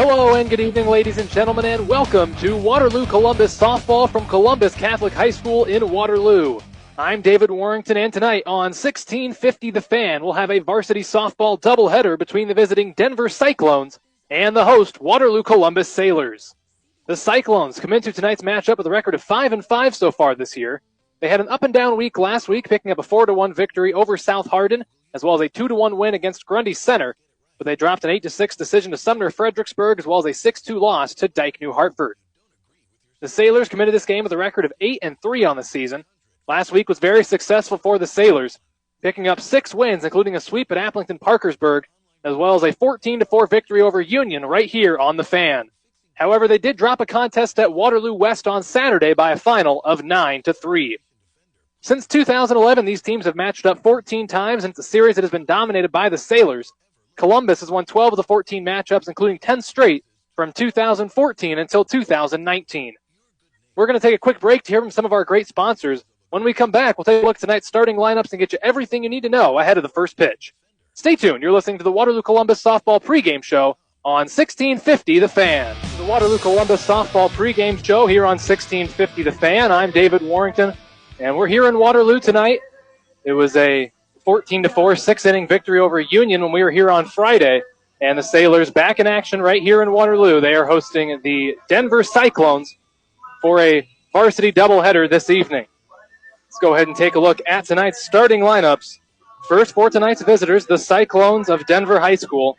Hello and good evening, ladies and gentlemen, and welcome to Waterloo Columbus Softball from Columbus Catholic High School in Waterloo. I'm David Warrington, and tonight on 1650 The Fan, we'll have a varsity softball doubleheader between the visiting Denver Cyclones and the host Waterloo Columbus Sailors. The Cyclones come into tonight's matchup with a record of 5-5 so far this year. They had an up-and-down week last week, picking up a 4-1 victory over South Hardin, as well as a 2-1 win against Grundy Center, but they dropped an 8-6 decision to Sumner Fredericksburg, as well as a 6-2 loss to Dyke New Hartford. The Sailors committed this game with a record of 8-3 on the season. Last week was very successful for the Sailors, picking up 6 wins, including a sweep at Applington Parkersburg, as well as a 14-4 victory over Union right here on the Fan. However, they did drop a contest at Waterloo West on Saturday by a final of 9-3. Since 2011, these teams have matched up 14 times, and it's a series that has been dominated by the Sailors. Columbus has won 12 of the 14 matchups, including 10 straight from 2014 until 2019. We're going to take a quick break to hear from some of our great sponsors. When we come back, we'll take a look at tonight's starting lineups and get you everything you need to know ahead of the first pitch. Stay tuned. You're listening to the Waterloo Columbus Softball pregame show on 1650 The Fan. The Waterloo Columbus Softball pregame show here on 1650 The Fan. I'm David Warrington, and we're here in Waterloo tonight. It was a 14-4 6-inning victory over Union when we were here on Friday, and the Sailors back in action right here in Waterloo. They are hosting the Denver Cyclones for a varsity doubleheader this evening. Let's go ahead and take a look at tonight's starting lineups. First, for tonight's visitors, the Cyclones of Denver High School.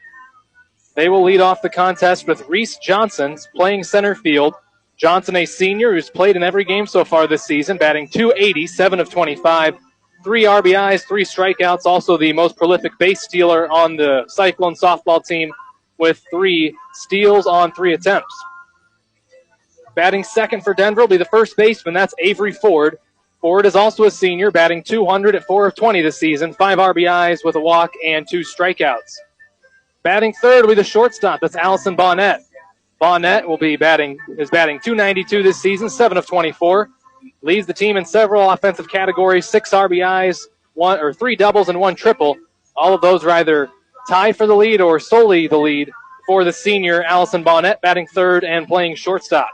They will lead off the contest with Reese Johnson playing center field. Johnson, a senior who's played in every game so far this season, batting .280, 7 of 25. 3 RBIs, 3 strikeouts, also the most prolific base stealer on the Cyclone softball team with 3 steals on 3 attempts. Batting second for Denver will be the first baseman. That's Avery Ford. Ford is also a senior, batting .200 at 4 of 20 this season, 5 RBIs with a walk and 2 strikeouts. Batting third will be the shortstop. That's Allison Bonnet. Bonnet is batting .292 this season, 7 of 24. Leads the team in several offensive categories, 6 RBIs, 3 doubles, and 1 triple. All of those are either tied for the lead or solely the lead for the senior Allison Bonnet, batting third and playing shortstop.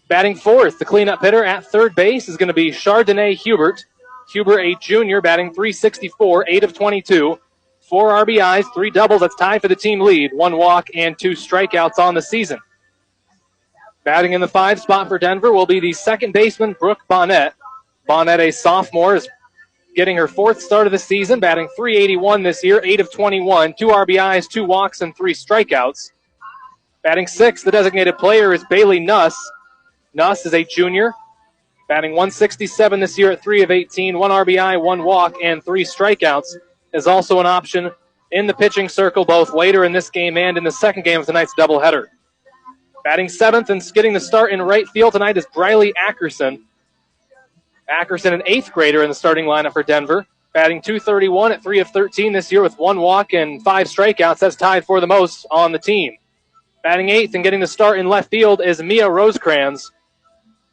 Batting fourth, the cleanup hitter at third base is going to be Chardonnay Hubert. Hubert, a junior, batting .364, 8 of 22. 4 RBIs, 3 doubles, that's tied for the team lead. 1 walk and 2 strikeouts on the season. Batting in the 5 spot for Denver will be the second baseman, Brooke Bonnet. Bonnet, a sophomore, is getting her 4th start of the season, batting .381 this year, 8 of 21, 2 RBIs, 2 walks, and 3 strikeouts. Batting 6th, the designated player, is Bailey Nuss. Nuss is a junior, batting .167 this year at 3 of 18, 1 RBI, 1 walk, and 3 strikeouts. Is also an option in the pitching circle both later in this game and in the second game of tonight's doubleheader. Batting 7th and getting the start in right field tonight is Briley Ackerson. Ackerson, an 8th grader in the starting lineup for Denver. Batting .231 at 3 of 13 this year with 1 walk and 5 strikeouts. That's tied for the most on the team. Batting 8th and getting the start in left field is Mia Rosecrans.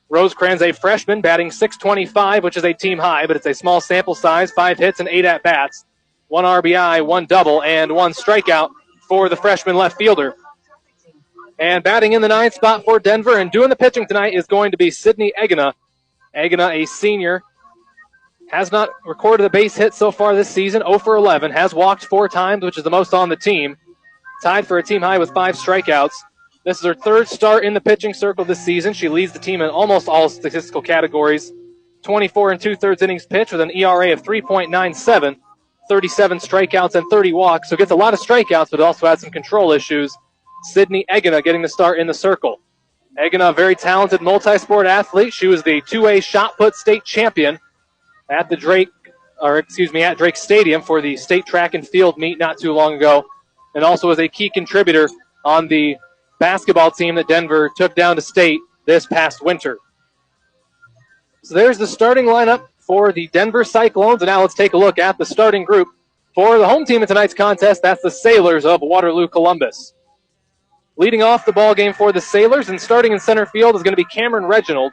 Rosecrans, a freshman, batting .625, which is a team high, but it's a small sample size, 5 hits and 8 at-bats. 1 RBI, 1 double, and 1 strikeout for the freshman left fielder. And batting in the 9th spot for Denver and doing the pitching tonight is going to be Sydney Egina. Egina, a senior, has not recorded a base hit so far this season, 0 for 11, has walked 4 times, which is the most on the team. Tied for a team high with 5 strikeouts. This is her 3rd start in the pitching circle this season. She leads the team in almost all statistical categories. 24 2/3 innings pitched with an ERA of 3.97. 37 strikeouts and 30 walks, so gets a lot of strikeouts, but also had some control issues. Sydney Egina getting the start in the circle. Egina, a very talented multi-sport athlete. She was the 2A shot put state champion at Drake Stadium for the state track and field meet not too long ago, and also was a key contributor on the basketball team that Denver took down to state this past winter. So there's the starting lineup for the Denver Cyclones. And now let's take a look at the starting group for the home team in tonight's contest. That's the Sailors of Waterloo Columbus. Leading off the ball game for the Sailors and starting in center field is going to be Cameron Reginald.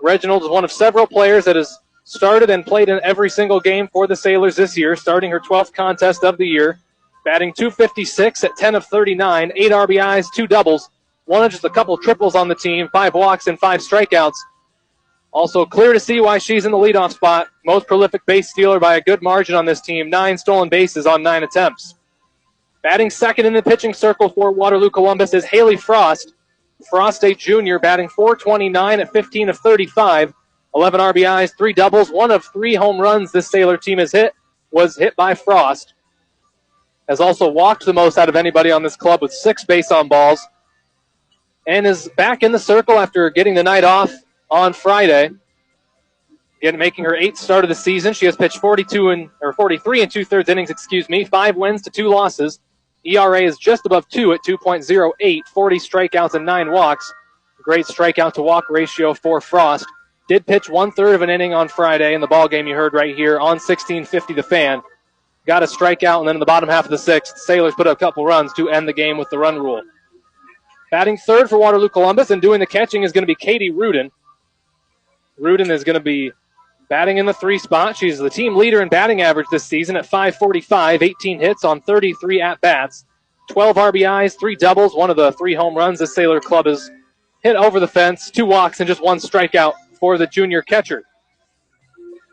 Reginald is one of several players that has started and played in every single game for the Sailors this year, starting her 12th contest of the year. batting .256 at 10 of 39, 8 RBIs, 2 doubles, one of just a couple triples on the team, 5 walks and 5 strikeouts. Also clear to see why she's in the leadoff spot. Most prolific base stealer by a good margin on this team, 9 stolen bases on 9 attempts. Batting second in the pitching circle for Waterloo Columbus is Haley Frost. Frost, a junior, batting .429 at 15 of 35, 11 RBIs, 3 doubles, 1 of 3 home runs this Sailor team has hit was hit by Frost. Has also walked the most out of anybody on this club with 6 base on balls. And is back in the circle after getting the night off on Friday. Again, making her 8th start of the season. She has pitched 43 and 2/3 innings, 5 wins to 2 losses. ERA is just above 2 at 2.08, 40 strikeouts and 9 walks. Great strikeout to walk ratio for Frost. Did pitch 1/3 of an inning on Friday in the ball game you heard right here on 1650 The Fan. Got a strikeout, and then in the bottom half of the 6th, Sailors put up a couple runs to end the game with the run rule. Batting third for Waterloo Columbus and doing the catching is going to be Katie Rudin. Rudin is going to be batting in the 3 spot. She's the team leader in batting average this season at .545, 18 hits on 33 at-bats, 12 RBIs, 3 doubles, 1 of the 3 home runs this Sailor club has hit over the fence, 2 walks, and just 1 strikeout for the junior catcher.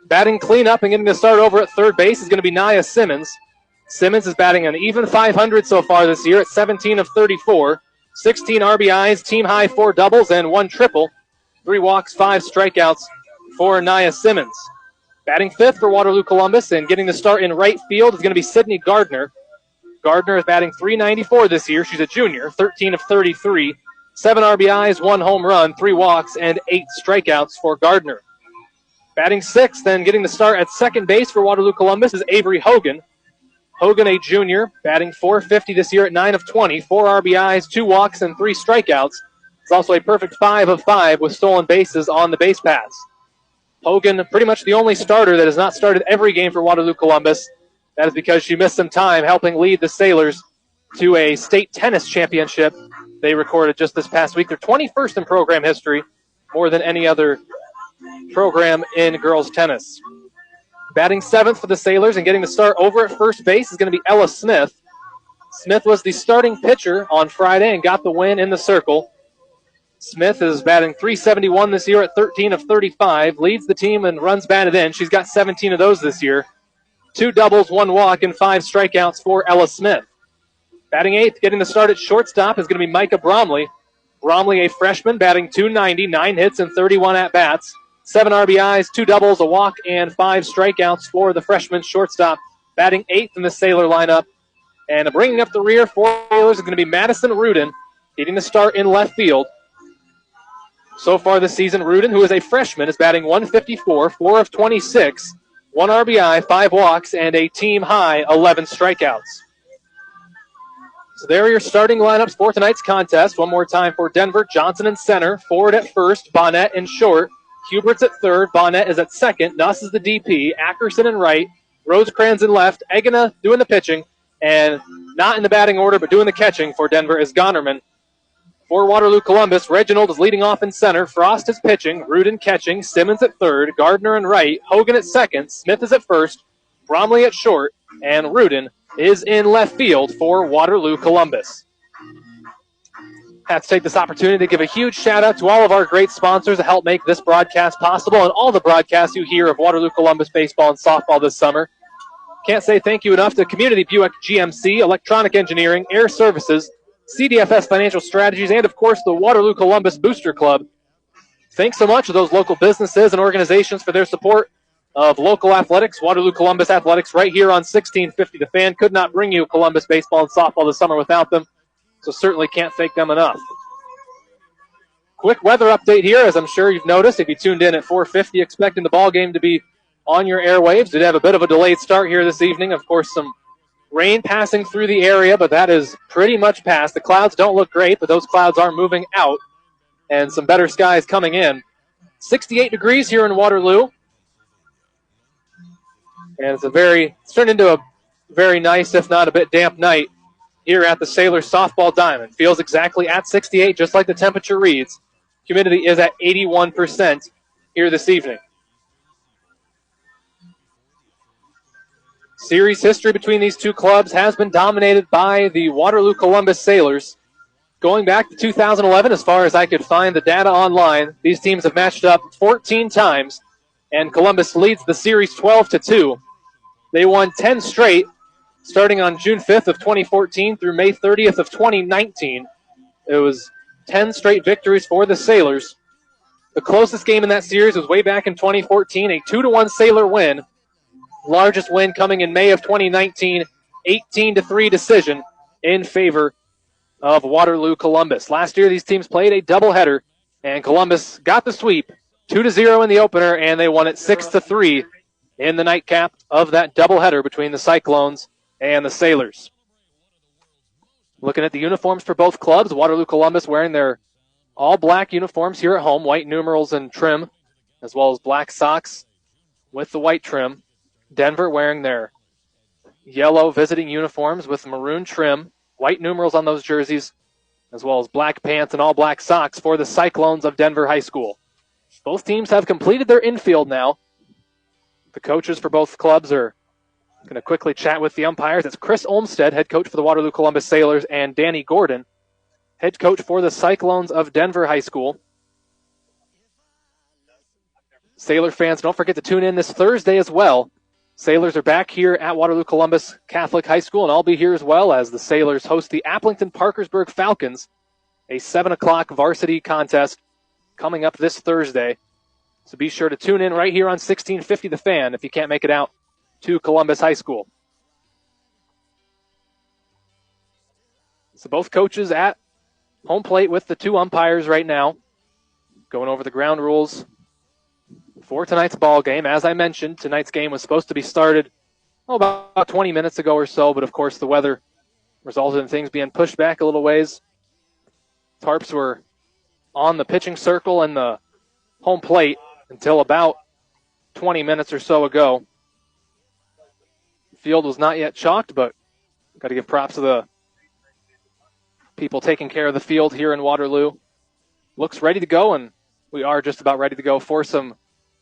Batting cleanup and getting the start over at third base is going to be Nia Simmons. Simmons is batting an even .500 so far this year at 17 of 34, 16 RBIs, team high 4 doubles, and 1 triple, 3 walks, 5 strikeouts for Nia Simmons. Batting fifth for Waterloo Columbus and getting the start in right field is going to be Sydney Gardner. Gardner is batting .394 this year. She's a junior, 13 of 33, 7 RBIs, 1 home run, 3 walks, and 8 strikeouts for Gardner. Batting sixth and getting the start at second base for Waterloo Columbus is Avery Hogan. Hogan, a junior, batting .450 this year at 9 of 20, 4 RBIs, 2 walks, and 3 strikeouts. It's also a perfect 5 of 5 with stolen bases on the base paths. Hogan, pretty much the only starter that has not started every game for Waterloo Columbus. That is because she missed some time helping lead the Sailors to a state tennis championship they recorded just this past week. They're 21st in program history, more than any other program in girls tennis. Batting seventh for the Sailors and getting the start over at first base is going to be Ella Smith. Smith was the starting pitcher on Friday and got the win in the circle. Smith is batting .371 this year at 13 of 35, leads the team and runs batted in. She's got 17 of those this year. 2 doubles, 1 walk, and 5 strikeouts for Ella Smith. Batting eighth, getting the start at shortstop is going to be Micah Bromley. Bromley, a freshman, batting .290, 9 hits and 31 at-bats. 7 RBIs, 2 doubles, a walk, and 5 strikeouts for the freshman shortstop. Batting eighth in the Sailor lineup. And bringing up the rear for Sailors is going to be Madison Rudin, getting the start in left field. So far this season, Rudin, who is a freshman, is batting .154, 4 of 26, 1 RBI, 5 walks, and a team-high 11 strikeouts. So there are your starting lineups for tonight's contest. One more time for Denver. Johnson in center, Ford at first, Bonnet in short, Hubert's at third, Bonnet is at second, Nuss is the DP, Ackerson in right, Rosecrans in left, Egena doing the pitching, and not in the batting order but doing the catching for Denver is Gonerman. For Waterloo Columbus, Reginald is leading off in center, Frost is pitching, Rudin catching, Simmons at third, Gardner in right, Hogan at second, Smith is at first, Bromley at short, and Rudin is in left field for Waterloo Columbus. Have to take this opportunity to give a huge shout-out to all of our great sponsors that help make this broadcast possible and all the broadcasts you hear of Waterloo Columbus baseball and softball this summer. Can't say thank you enough to Community Buick GMC, Electronic Engineering, Air Services, CDFS Financial Strategies, and, of course, the Waterloo Columbus Booster Club. Thanks so much to those local businesses and organizations for their support of local athletics, Waterloo Columbus Athletics, right here on 1650 The Fan. Could not bring you Columbus baseball and softball this summer without them, so certainly can't thank them enough. Quick weather update here, as I'm sure you've noticed if you tuned in at 4:50 expecting the ball game to be on your airwaves. Did have a bit of a delayed start here this evening. Of course, some rain passing through the area, but that is pretty much past. The clouds don't look great, but those clouds are moving out, and some better skies coming in. 68 degrees here in Waterloo. And it's turned into a very nice, if not a bit damp night here at the Sailor Softball Diamond. Feels exactly at 68, just like the temperature reads. Humidity is at 81% here this evening. Series history between these two clubs has been dominated by the Waterloo Columbus Sailors. Going back to 2011, as far as I could find the data online, these teams have matched up 14 times, and Columbus leads the series 12-2. They won 10 straight, starting on June 5th of 2014 through May 30th of 2019. It was 10 straight victories for the Sailors. The closest game in that series was way back in 2014, a 2-1 Sailor win. Largest win coming in May of 2019, 18-3 decision in favor of Waterloo Columbus. Last year, these teams played a doubleheader, and Columbus got the sweep, 2-0 in the opener, and they won it 6-3 in the nightcap of that doubleheader between the Cyclones and the Sailors. Looking at the uniforms for both clubs, Waterloo Columbus wearing their all-black uniforms here at home, white numerals and trim, as well as black socks with the white trim. Denver wearing their yellow visiting uniforms with maroon trim, white numerals on those jerseys, as well as black pants and all black socks for the Cyclones of Denver High School. Both teams have completed their infield now. The coaches for both clubs are going to quickly chat with the umpires. It's Chris Olmstead, head coach for the Waterloo Columbus Sailors, and Danny Gordon, head coach for the Cyclones of Denver High School. Sailor fans, don't forget to tune in this Thursday as well. Sailors are back here at Waterloo Columbus Catholic High School, and I'll be here as well as the Sailors host the Applington-Parkersburg Falcons, a 7 o'clock varsity contest coming up this Thursday. So be sure to tune in right here on 1650 The Fan if you can't make it out to Columbus High School. So both coaches at home plate with the two umpires right now, going over the ground rules for tonight's ball game. As I mentioned, tonight's game was supposed to be started about 20 minutes ago or so, but of course the weather resulted in things being pushed back a little ways. Tarps were on the pitching circle and the home plate until about 20 minutes or so ago. The field was not yet chalked, but got to give props to the people taking care of the field here in Waterloo. Looks ready to go, and we are just about ready to go for some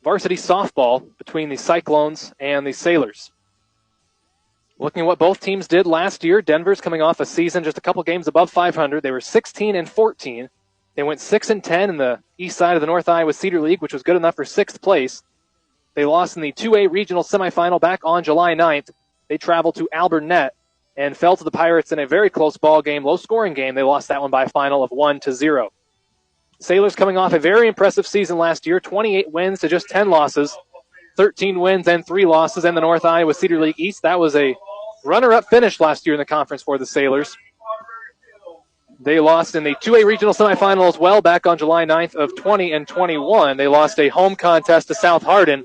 varsity softball between the Cyclones and the Sailors. Looking at what both teams did last year, Denver's coming off a season just a couple games above 500. They were 16-14. They went 6-10 in the east side of the North Iowa Cedar League, which was good enough for 6th place. They lost in the 2A regional semifinal back on July 9th. They traveled to Alburnett and fell to the Pirates in a very close ball game, low-scoring game. They lost that one by a final of 1-0. Sailors coming off a very impressive season last year, 28 wins to just 10 losses, 13 wins and 3 losses in the North Iowa Cedar League East. That was a runner-up finish last year in the conference for the Sailors. They lost in the 2A regional semifinal as well back on July 9th of 20 and 21. They lost a home contest to South Hardin.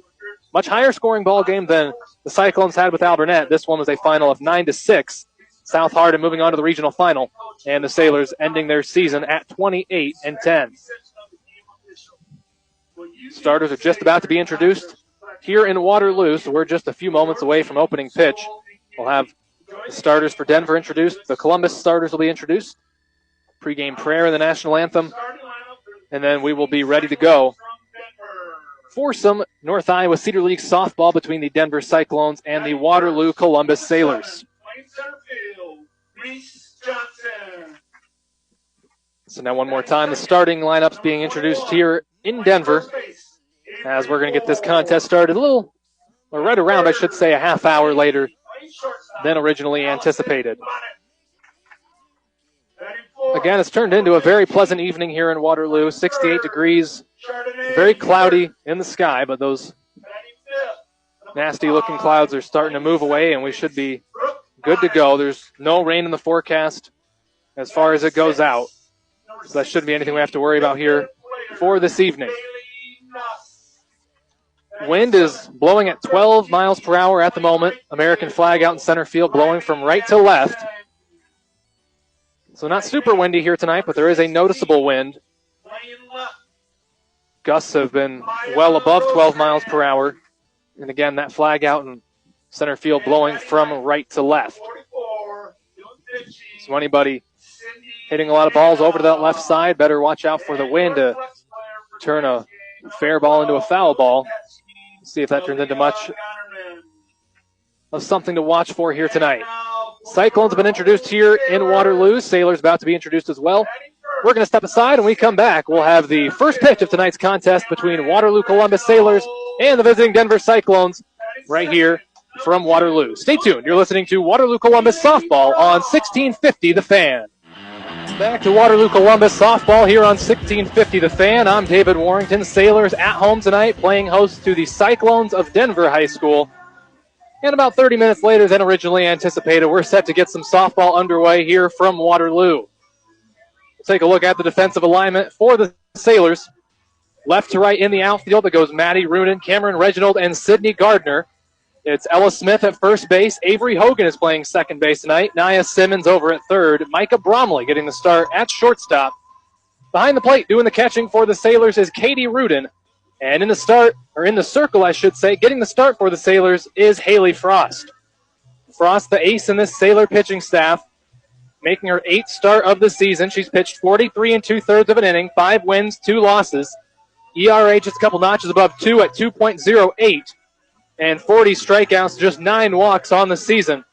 Much higher scoring ball game than the Cyclones had with Alburnett. This one was a final of 9-6. South Hardin moving on to the regional final, and the Sailors ending their season at 28-10. Starters are just about to be introduced here in Waterloo, so we're just a few moments away from opening pitch. We'll have the starters for Denver introduced. The Columbus starters will be introduced. Pre-game prayer and the national anthem, and then we will be ready to go for some North Iowa Cedar League softball between the Denver Cyclones and the Waterloo Columbus Sailors. So now one more time, the starting lineups being introduced here in Denver as we're going to get this contest started right around, I should say, a half hour later than originally anticipated. Again, it's turned into a very pleasant evening here in Waterloo, 68 degrees, very cloudy in the sky, but those nasty-looking clouds are starting to move away, and we should be good to go. There's no rain in the forecast as far as it goes out, so that shouldn't be anything we have to worry about here for this evening. Wind is blowing at 12 miles per hour at the moment. American flag out in center field, blowing from right to left. So not super windy here tonight, but there is a noticeable wind. Gusts have been well above 12 miles per hour. And again, that flag out in center field blowing from right to left. So anybody hitting a lot of balls over to that left side, better watch out for the wind to turn a fair ball into a foul ball. See if that turns into much of something to watch for here tonight. Cyclones have been introduced here in Waterloo. Sailors about to be introduced as well. We're going to step aside, and when we come back, we'll have the first pitch of tonight's contest between Waterloo Columbus Sailors and the visiting Denver Cyclones right here from Waterloo. Stay tuned. You're listening to Waterloo Columbus Softball on 1650 The Fan. Back to Waterloo Columbus Softball here on 1650 The Fan. I'm David Warrington. Sailors at home tonight playing host to the Cyclones of Denver High School. And about 30 minutes later than originally anticipated, we're set to get some softball underway here from Waterloo. We'll take a look at the defensive alignment for the Sailors. Left to right in the outfield, it goes Maddie Roonin, Cameron Reginald, and Sydney Gardner. It's Ella Smith at first base. Avery Hogan is playing second base tonight. Nia Simmons over at third. Micah Bromley getting the start at shortstop. Behind the plate, doing the catching for the Sailors is Katie Rudin. And in the circle, I should say, getting the start for the Sailors is Haley Frost. Frost, the ace in this Sailor pitching staff, making her 8th start of the season. She's pitched 43 2/3 of an inning, 5 wins, 2 losses. ERA just a couple notches above 2 at 2.08. And 40 strikeouts, just 9 walks on the season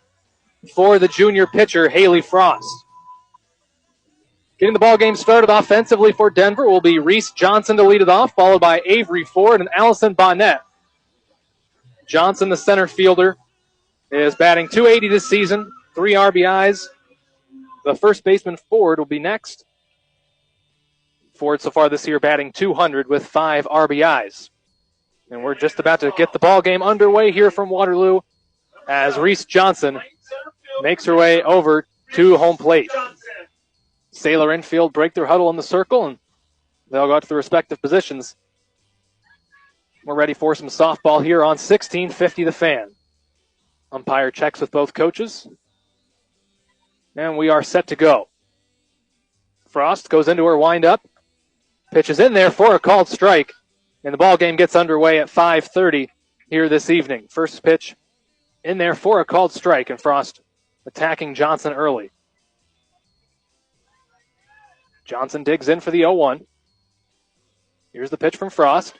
for the junior pitcher, Haley Frost. Getting the ball game started offensively for Denver will be Reese Johnson to lead it off, followed by Avery Ford and Allison Bonnet. Johnson, the center fielder, is batting .280 this season, 3 RBIs. The first baseman, Ford, will be next. Ford so far this year batting .200 with 5 RBIs. And we're just about to get the ball game underway here from Waterloo as Reese Johnson makes her way over to home plate. Sailor infield break their huddle in the circle, and they'll go to the respective positions. We're ready for some softball here on 1650 The Fan. Umpire checks with both coaches. And we are set to go. Frost goes into her windup. Pitches in there for a called strike. And the ball game gets underway at 5:30 here this evening. First pitch in there for a called strike, and Frost attacking Johnson early. Johnson digs in for the 0-1. Here's the pitch from Frost.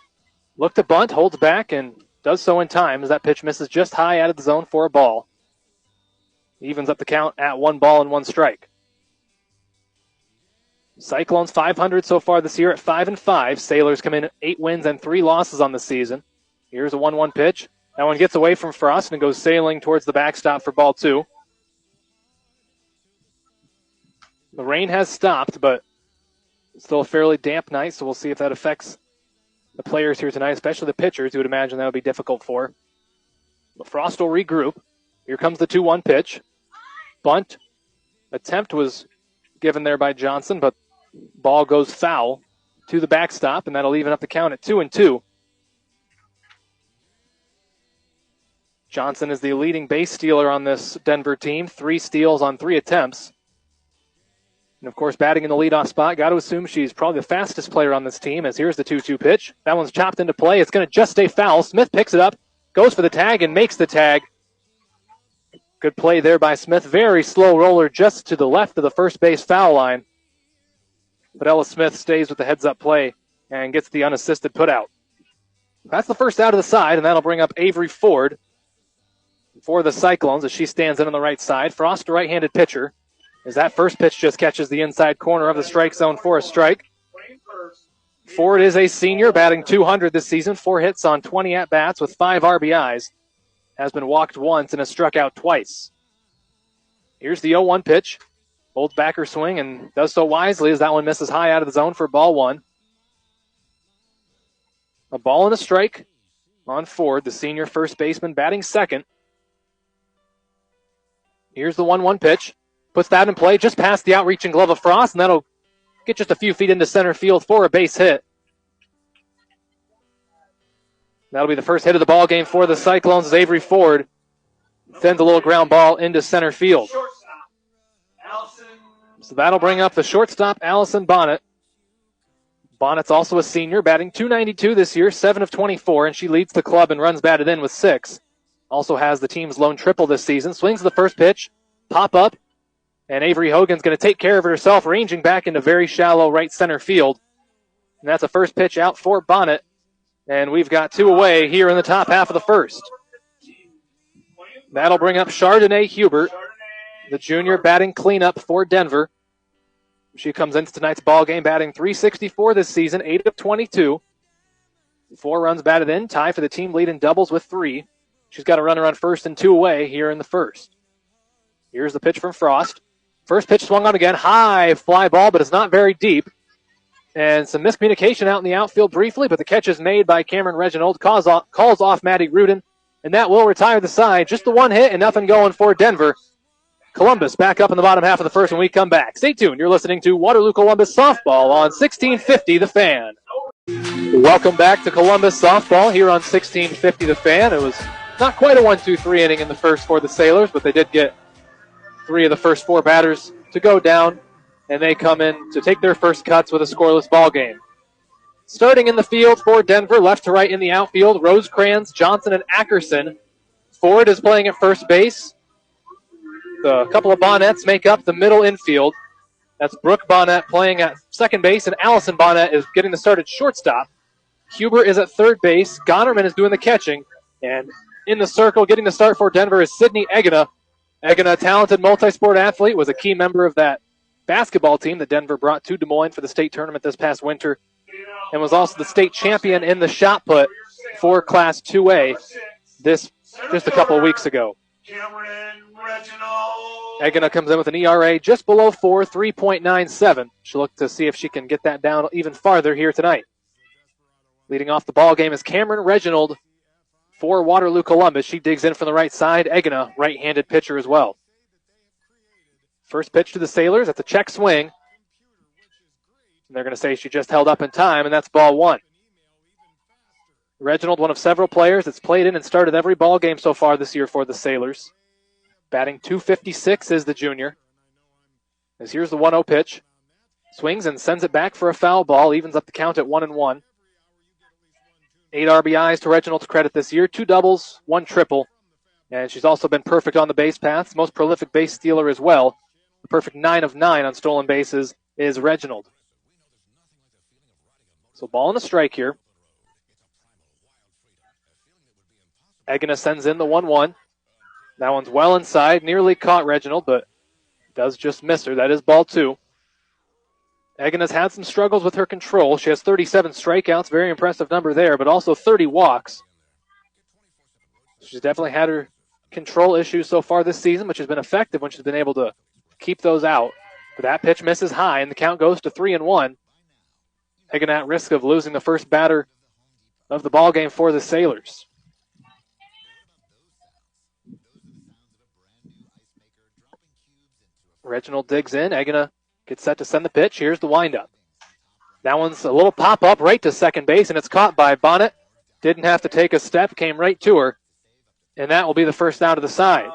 Look to bunt, holds back, and does so in time as that pitch misses just high out of the zone for a ball. Evens up the count at 1 ball and 1 strike. Cyclones 500 so far this year at 5-5. Sailors come in 8 wins and 3 losses on the season. Here's a 1-1 pitch. That one gets away from Frost and goes sailing towards the backstop for ball 2. The rain has stopped, but it's still a fairly damp night, so we'll see if that affects the players here tonight, especially the pitchers, who would imagine that would be difficult for. But Frost will regroup. Here comes the 2-1 pitch. Bunt attempt was given there by Johnson, but ball goes foul to the backstop, and that'll even up the count at 2-2. Johnson is the leading base stealer on this Denver team, 3 steals on 3 attempts. And, of course, batting in the leadoff spot, got to assume she's probably the fastest player on this team, as here's the 2-2 pitch. That one's chopped into play. It's going to just stay foul. Smith picks it up, goes for the tag, and makes the tag. Good play there by Smith. Very slow roller just to the left of the first base foul line. But Ella Smith stays with the heads-up play and gets the unassisted putout. That's the first out of the side, and that'll bring up Avery Ford for the Cyclones as she stands in on the right side. Frost, a right-handed pitcher, as that first pitch just catches the inside corner of the strike zone for a strike. Ford is a senior, batting .200 this season, 4 hits on 20 at-bats with 5 RBIs. Has been walked once and has struck out twice. Here's the 0-1 pitch. Holds back her swing and does so wisely as that one misses high out of the zone for ball 1. A ball and a strike on Ford, the senior first baseman, batting second. Here's the 1-1 pitch. Puts that in play just past the outreaching glove of Frost, and that'll get just a few feet into center field for a base hit. That'll be the first hit of the ball game for the Cyclones as Avery Ford sends a little ground ball into center field. So that'll bring up the shortstop, Allison Bonnet. Bonnet's also a senior, batting .292 this year, 7 of 24, and she leads the club and runs batted in with 6. Also has the team's lone triple this season. Swings the first pitch, pop up, and Avery Hogan's going to take care of it herself, ranging back into very shallow right center field. And that's a first pitch out for Bonnet. And we've got 2 away here in the top half of the first. That'll bring up Chardonnay Hubert, the junior, batting cleanup for Denver. She comes into tonight's ball game batting .364 this season, 8 of 22. 4 runs batted in, tie for the team lead in doubles with 3. She's got a runner on first and 2 away here in the first. Here's the pitch from Frost. First pitch swung on again, high fly ball, but it's not very deep. And some miscommunication out in the outfield briefly, but the catch is made by Cameron Reginald, calls off Maddie Rudin, and that will retire the side. Just the one hit and nothing going for Denver. Columbus back up in the bottom half of the first when we come back. Stay tuned. You're listening to Waterloo Columbus Softball on 1650 The Fan. Welcome back to Columbus Softball here on 1650 The Fan. It was not quite a 1-2-3 inning in the first for the Sailors, but they did get 3 of the first 4 batters to go down, and they come in to take their first cuts with a scoreless ball game. Starting in the field for Denver, left to right in the outfield, Rosecrans, Johnson, and Ackerson. Ford is playing at first base. A couple of Bonnettes make up the middle infield. That's Brooke Bonnett playing at second base, and Allison Bonnett is getting the start at shortstop. Huber is at third base. Gonnerman is doing the catching. And in the circle, getting the start for Denver is Sydney Egena. Egena, a talented multi-sport athlete, was a key member of that basketball team that Denver brought to Des Moines for the state tournament this past winter, and was also the state champion in the shot put for Class 2A just a couple of weeks ago. Egena comes in with an ERA just below 4, 3.97. She'll look to see if she can get that down even farther here tonight. Leading off the ball game is Cameron Reginald for Waterloo Columbus. She digs in from the right side. Egena, right-handed pitcher as well. First pitch to the Sailors. That's a check swing. And they're going to say she just held up in time, and that's ball 1. Reginald, one of several players that's played in and started every ball game so far this year for the Sailors. Batting .256 is the junior. As here's the 1-0 pitch. Swings and sends it back for a foul ball. Evens up the count at 1-1. 8 RBIs to Reginald's credit this year. 2 doubles, 1 triple. And she's also been perfect on the base paths. Most prolific base stealer as well. The perfect 9 of 9 on stolen bases is Reginald. So ball and a strike here. Egena sends in the 1-1. That one's well inside. Nearly caught Reginald, but does just miss her. That is ball 2. Egena's had some struggles with her control. She has 37 strikeouts. Very impressive number there, but also 30 walks. She's definitely had her control issues so far this season, but she's been effective when she's been able to keep those out. But that pitch misses high, and the count goes to 3-1. Egena at risk of losing the first batter of the ball game for the Sailors. Reginald digs in. Egena gets set to send the pitch. Here's the windup. That one's a little pop-up right to second base, and it's caught by Bonnet. Didn't have to take a step, came right to her. And that will be the first out of the side.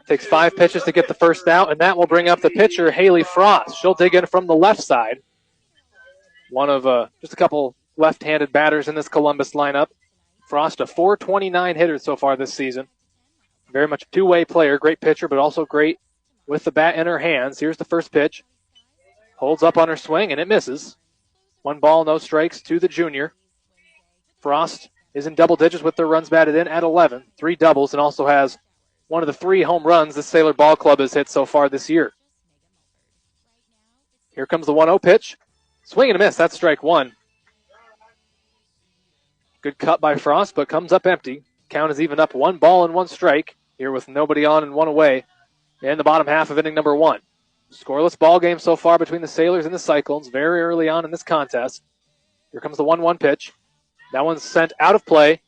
Takes 5 pitches to get the first out, and that will bring up the pitcher, Haley Frost. She'll dig in from the left side. One of just a couple left-handed batters in this Columbus lineup. Frost, a .429 hitter so far this season. Very much a two-way player, great pitcher, but also great with the bat in her hands. Here's the first pitch. Holds up on her swing, and it misses. 1 ball, no strikes to the junior. Frost is in double digits with their runs batted in at 11. 3 doubles, and also has one of the 3 home runs the Sailor Ball Club has hit so far this year. Here comes the 1-0 pitch. Swing and a miss. That's strike 1. Good cut by Frost, but comes up empty. Count is even up 1 ball and 1 strike. Here with nobody on and 1 away in the bottom half of inning number 1. Scoreless ball game so far between the Sailors and the Cyclones very early on in this contest. Here comes the 1-1 pitch. That one's sent out of play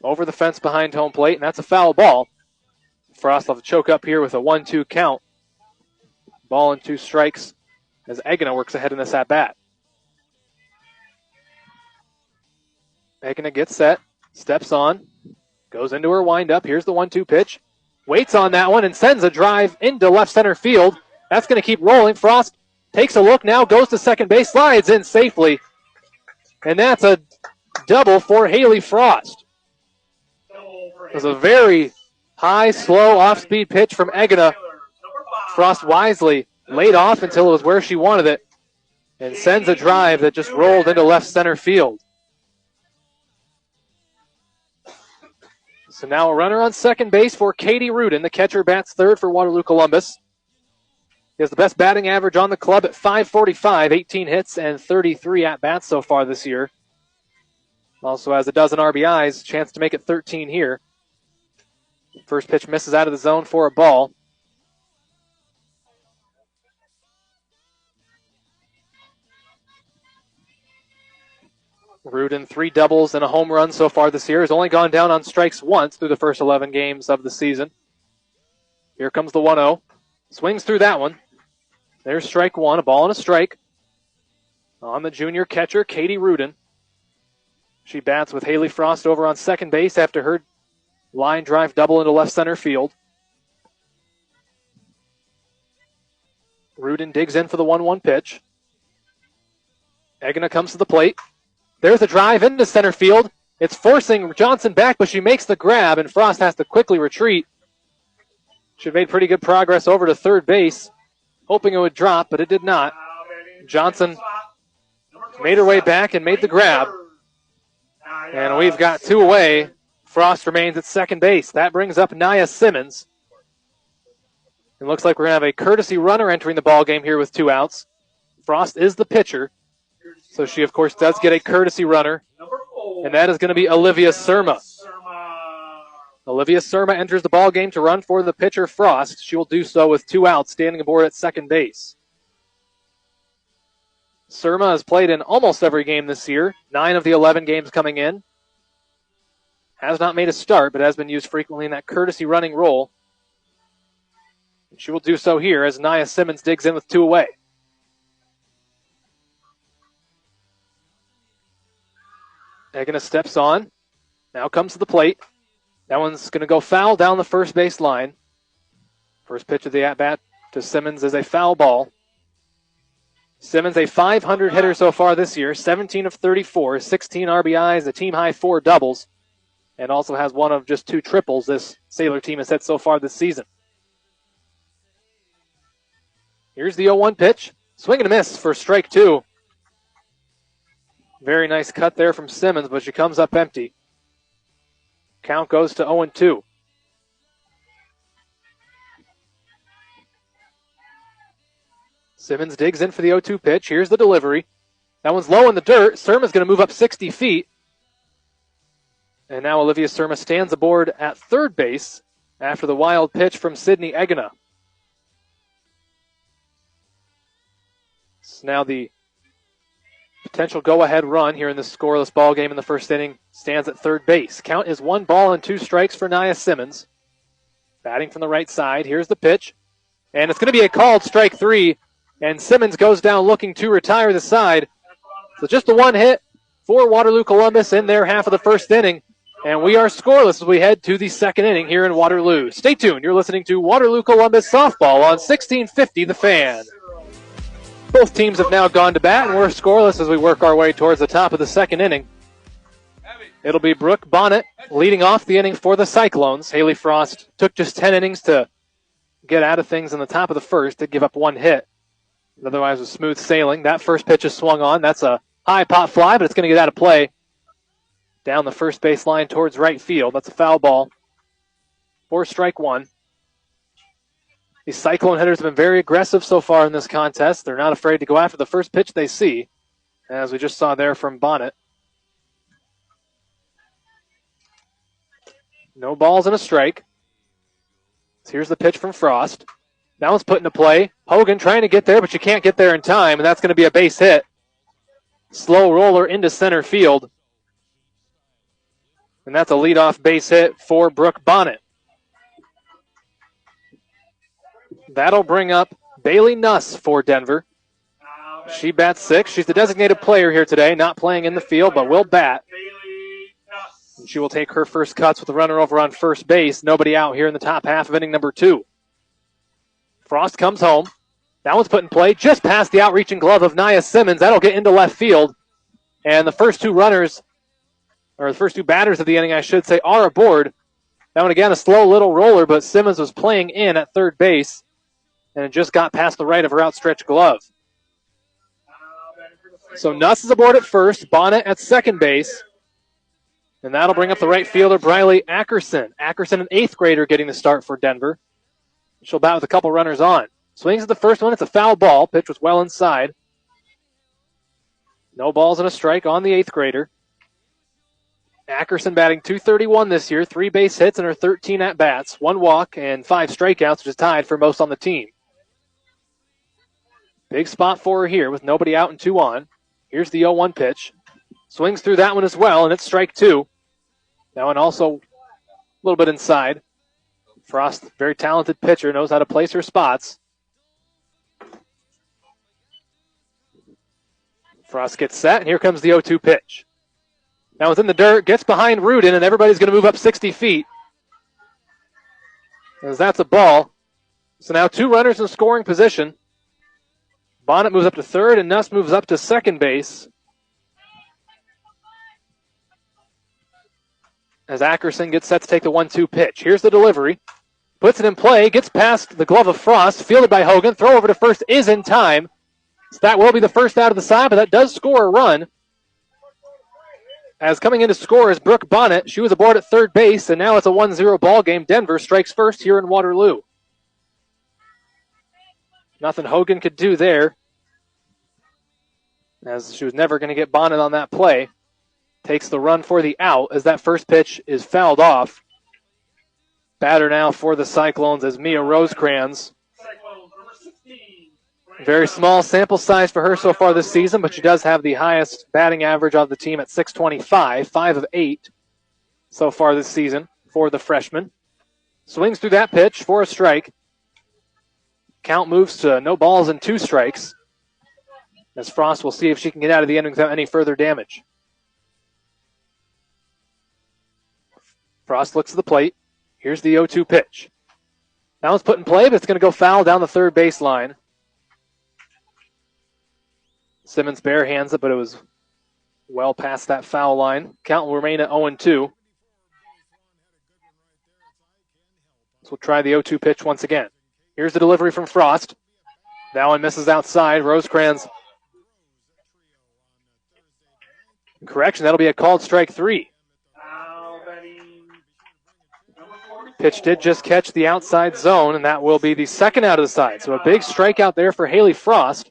over the fence behind home plate, and that's a foul ball. Frost will have to choke up here with a 1-2 count. Ball and 2 strikes as Egena works ahead in this at-bat. Egena gets set, steps on, goes into her windup. Here's the 1-2 pitch. Waits on that one and sends a drive into left center field. That's going to keep rolling. Frost takes a look now, goes to second base, slides in safely. And that's a double for Haley Frost. It was a very high, slow, off-speed pitch from Egena. Frost wisely laid off until it was where she wanted it and sends a drive that just rolled into left center field. So now a runner on second base for Katie Rudin. The catcher bats third for Waterloo Columbus. He has the best batting average on the club at .545, 18 hits and 33 at-bats so far this year. Also has a dozen RBIs, chance to make it 13 here. First pitch misses out of the zone for a ball. Rudin, 3 doubles and a home run so far this year. Has only gone down on strikes once through the first 11 games of the season. Here comes the 1-0. Swings through that one. There's strike one, a ball and a strike. On the junior catcher, Katie Rudin. She bats with Haley Frost over on second base after her line drive double into left center field. Rudin digs in for the 1-1 pitch. Egina comes to the plate. There's a drive into center field. It's forcing Johnson back, but she makes the grab, and Frost has to quickly retreat. She made pretty good progress over to third base, hoping it would drop, but it did not. Johnson made her way back and made the grab. And we've got 2 away. Frost remains at second base. That brings up Nia Simmons. It looks like we're going to have a courtesy runner entering the ball game here with 2 outs. Frost is the pitcher, so she, of course, does get a courtesy runner, and that is going to be Olivia Surma. Olivia Surma enters the ball game to run for the pitcher, Frost. She will do so with 2 outs, standing aboard at second base. Surma has played in almost every game this year, 9 of the 11 games coming in. Has not made a start, but has been used frequently in that courtesy running role. She will do so here as Nia Simmons digs in with 2 away. Egina steps on. Now comes to the plate. That one's going to go foul down the first base line. First pitch of the at-bat to Simmons is a foul ball. Simmons, a .500 hitter so far this year, 17 of 34, 16 RBIs, a team-high 4 doubles, and also has one of just 2 triples this Sailor team has hit so far this season. Here's the 0-1 pitch. Swing and a miss for strike 2. Very nice cut there from Simmons, but she comes up empty. Count goes to 0-2. Simmons digs in for the 0-2 pitch. Here's the delivery. That one's low in the dirt. Surma's going to move up 60 feet. And now Olivia Surma stands aboard at third base after the wild pitch from Sydney Egina. So now the potential go-ahead run here in this scoreless ball game in the first inning stands at third base. Count is 1 ball and 2 strikes for Nia Simmons. Batting from the right side. Here's the pitch. And it's going to be a called strike 3. And Simmons goes down looking to retire the side. So just the 1 hit for Waterloo Columbus in their half of the first inning. And we are scoreless as we head to the second inning here in Waterloo. Stay tuned. You're listening to Waterloo Columbus Softball on 1650 The Fan. Both teams have now gone to bat, and we're scoreless as we work our way towards the top of the second inning. It'll be Brooke Bonnet leading off the inning for the Cyclones. Haley Frost took just 10 innings to get out of things in the top of the first. Did give up 1 hit. Otherwise, was smooth sailing. That first pitch is swung on. That's a high pop fly, but it's going to get out of play. Down the first base line towards right field. That's a foul ball. 4 strike 1. These Cyclone hitters have been very aggressive so far in this contest. They're not afraid to go after the first pitch they see, as we just saw there from Bonnet. No balls and a strike. So here's the pitch from Frost. That one's put into play. Hogan trying to get there, but you can't get there in time, and that's going to be a base hit. Slow roller into center field. And that's a leadoff base hit for Brooke Bonnet. That'll bring up Bailey Nuss for Denver. She bats 6. She's the designated player here today, not playing in the field, but will bat. And she will take her first cuts with the runner over on first base. Nobody out here in the top half of inning number 2. Frost comes home. That one's put in play just past the outreaching glove of Nia Simmons. That'll get into left field. And the first 2 runners, or the first 2 batters of the inning, I should say, are aboard. That one, again, a slow little roller, but Simmons was playing in at third base, and it just got past the right of her outstretched glove. So Nuss is aboard at first, Bonnet at second base. And that'll bring up the right fielder, Briley Ackerson. Ackerson, an 8th grader, getting the start for Denver. She'll bat with a couple runners on. Swings at the first one. It's a foul ball. Pitch was well inside. No balls and a strike on the 8th grader. Ackerson batting .231 this year, 3 base hits in her 13 at-bats, 1 walk and 5 strikeouts, which is tied for most on the team. Big spot for her here with nobody out and 2 on. Here's the 0-1 pitch. Swings through that one as well, and it's strike 2. That one also a little bit inside. Frost, very talented pitcher, knows how to place her spots. Frost gets set, and here comes the 0-2 pitch. Now it's in the dirt, gets behind Rudin, and everybody's going to move up 60 feet. As that's a ball. So now 2 runners in scoring position. Bonnet moves up to third, and Nuss moves up to second base. As Ackerson gets set to take the 1-2 pitch. Here's the delivery. Puts it in play, gets past the glove of Frost, fielded by Hogan. Throw over to first is in time. So that will be the first out of the side, but that does score a run. As coming in to score is Brooke Bonnet. She was aboard at third base, and now it's a 1-0 ball game. Denver strikes first here in Waterloo. Nothing Hogan could do there, as she was never going to get Bonnet on that play. Takes the run for the out as that first pitch is fouled off. Batter now for the Cyclones is Mia Rosecrans. Very small sample size for her so far this season, but she does have the highest batting average of the team at .625, 5 of 8 so far this season for the freshman. Swings through that pitch for a strike. Count moves to no balls and 2 strikes. As Frost will see if she can get out of the inning without any further damage. Frost looks at the plate. Here's the 0-2 pitch. Now it's put in play, but it's going to go foul down the third baseline. Simmons barehands it, but it was well past that foul line. Count will remain at 0-2. So we'll try the 0-2 pitch once again. Here's the delivery from Frost. That one misses outside. Rosecrans. Correction, that'll be a called strike 3. Pitch did just catch the outside zone, and that will be the second out of the side. So a big strikeout there for Haley Frost.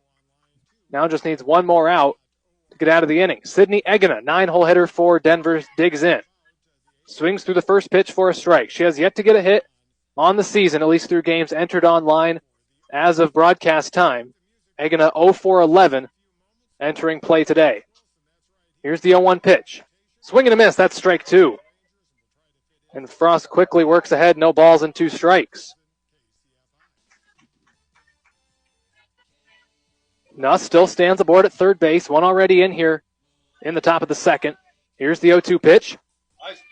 Now just needs 1 more out to get out of the inning. Sydney Egena, 9-hole hitter for Denver, digs in. Swings through the first pitch for a strike. She has yet to get a hit on the season, at least through games entered online as of broadcast time. Egena 0-for-11 entering play today. Here's the 0-1 pitch. Swing and a miss. That's strike 2. And Frost quickly works ahead. No balls and 2 strikes. Nuss still stands aboard at third base. 1 already in here in the top of the second. Here's the 0-2 pitch.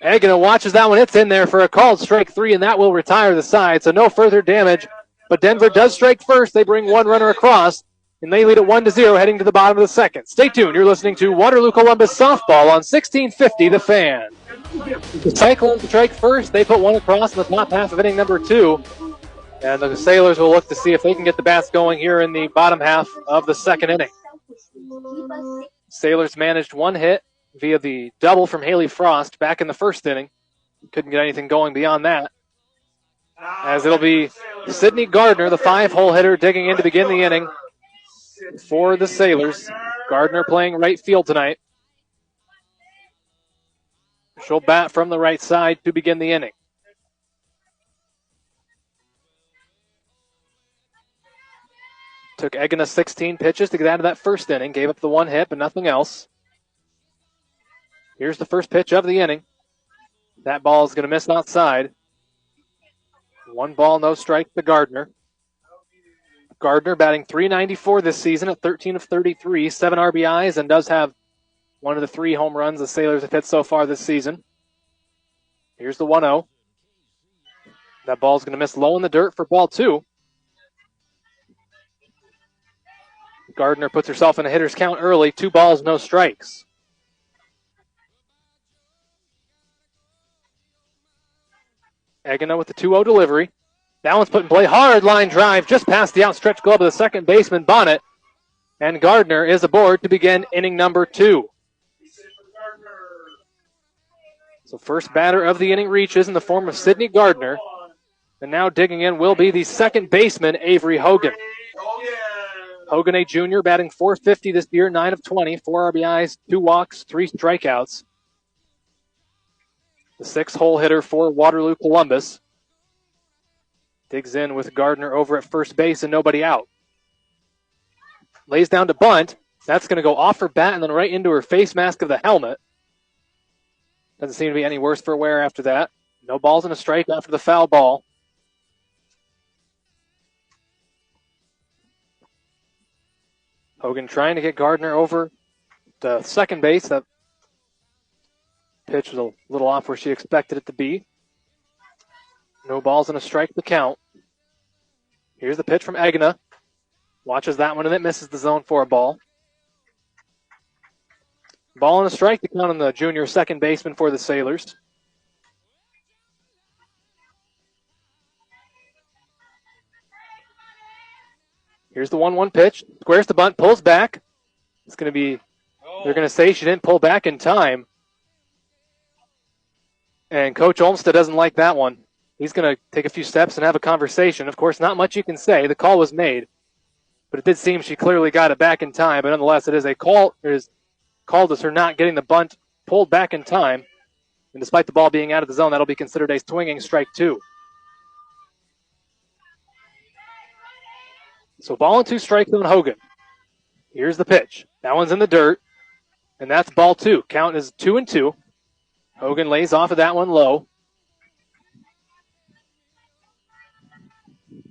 Egena watches that one. It's in there for a called strike 3, and that will retire the side. So no further damage. But Denver does strike first. They bring 1 runner across, and they lead at 1-0 heading to the bottom of the second. Stay tuned. You're listening to Waterloo Columbus Softball on 1650 The Fan. The Cyclones strike first. They put 1 across in the top half of inning number 2. And the Sailors will look to see if they can get the bats going here in the bottom half of the second inning. Sailors managed 1 hit via the double from Haley Frost back in the first inning. Couldn't get anything going beyond that. As it'll be Sydney Gardner, the 5-hole hitter, digging in to begin the inning for the Sailors. Gardner playing right field tonight. She'll bat from the right side to begin the inning. Took Egena 16 pitches to get out of that first inning. Gave up the 1 hit, but nothing else. Here's the first pitch of the inning. That ball is going to miss outside. 1 ball, no strike to Gardner. Gardner batting .394 this season at 13 of 33, 7 RBIs, and does have one of the 3 home runs the Sailors have hit so far this season. Here's the 1-0. That ball's going to miss low in the dirt for ball 2. Gardner puts herself in a hitter's count early. 2 balls, no strikes. Egena with the 2-0 delivery. That one's put in play. Hard line drive just past the outstretched glove of the second baseman, Bonnet. And Gardner is aboard to begin inning number 2. So first batter of the inning reaches in the form of Sydney Gardner. And now digging in will be the second baseman, Avery Hogan. Hogan, a junior, batting .450 this year, 9 of 20, 4 RBIs, 2 walks, 3 strikeouts. The 6-hole hitter for Waterloo Columbus. Digs in with Gardner over at first base and nobody out. Lays down to bunt. That's going to go off her bat and then right into her face mask of the helmet. Doesn't seem to be any worse for wear after that. No balls and a strike after the foul ball. Hogan trying to get Gardner over to second base. That pitch was a little off where she expected it to be. No balls and a strike to count. Here's the pitch from Egna. Watches that one and it misses the zone for a ball. Ball and a strike to count on the junior second baseman for the Sailors. Here's the 1-1 pitch. Squares the bunt, pulls back. It's going to be, they're going to say she didn't pull back in time. And Coach Olmsted doesn't like that one. He's going to take a few steps and have a conversation. Of course, not much you can say. The call was made. But it did seem she clearly got it back in time. But nonetheless, it is a call. It is called as her not getting the bunt pulled back in time. And despite the ball being out of the zone, that'll be considered a swinging strike 2. So ball and 2 strikes on Hogan. Here's the pitch. That one's in the dirt. And that's ball 2. Count is 2-2. Hogan lays off of that one low.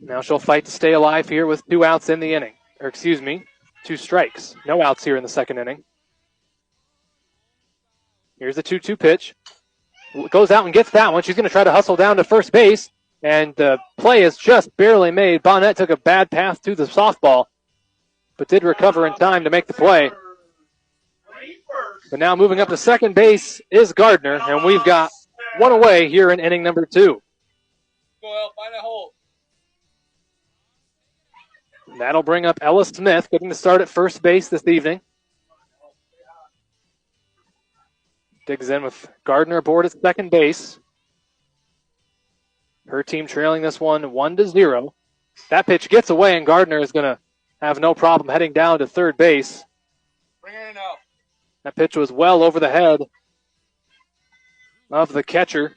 Now she'll fight to stay alive here with 2 outs in the inning. 2 strikes. No outs here in the second inning. Here's the 2-2 pitch. Goes out and gets that one. She's going to try to hustle down to first base. And the play is just barely made. Bonnet took a bad path to the softball, but did recover in time to make the play. But now moving up to second base is Gardner, and we've got one away here in inning number 2. Find a hole. That'll bring up Ella Smith, getting to start at first base this evening. Digs in with Gardner aboard at second base. Her team trailing this one 1-0. That pitch gets away, and Gardner is going to have no problem heading down to third base. Bring it in now. That pitch was well over the head of the catcher,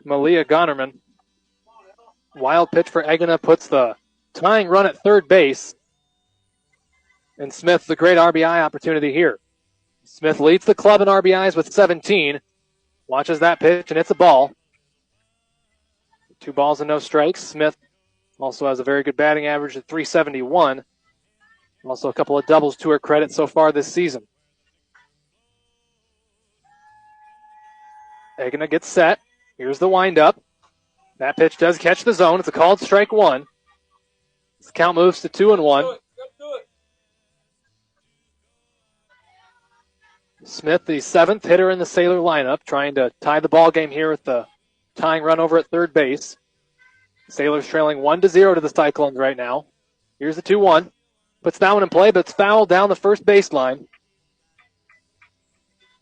Malia Gonnerman. Wild pitch for Egina puts the tying run at third base. And Smith, the great RBI opportunity here. Smith leads the club in RBIs with 17. Watches that pitch, and it's a ball. 2 balls and no strikes. Smith also has a very good batting average at .371. Also a couple of doubles to her credit so far this season. Egina gets set. Here's the windup. That pitch does catch the zone. It's a called strike 1. This count moves to 2-1. Smith, the 7th hitter in the Sailor lineup, trying to tie the ball game here with the tying run over at third base. Sailors trailing 1-0 to the Cyclones right now. Here's the 2-1. Puts that one in play, but it's fouled down the first baseline. And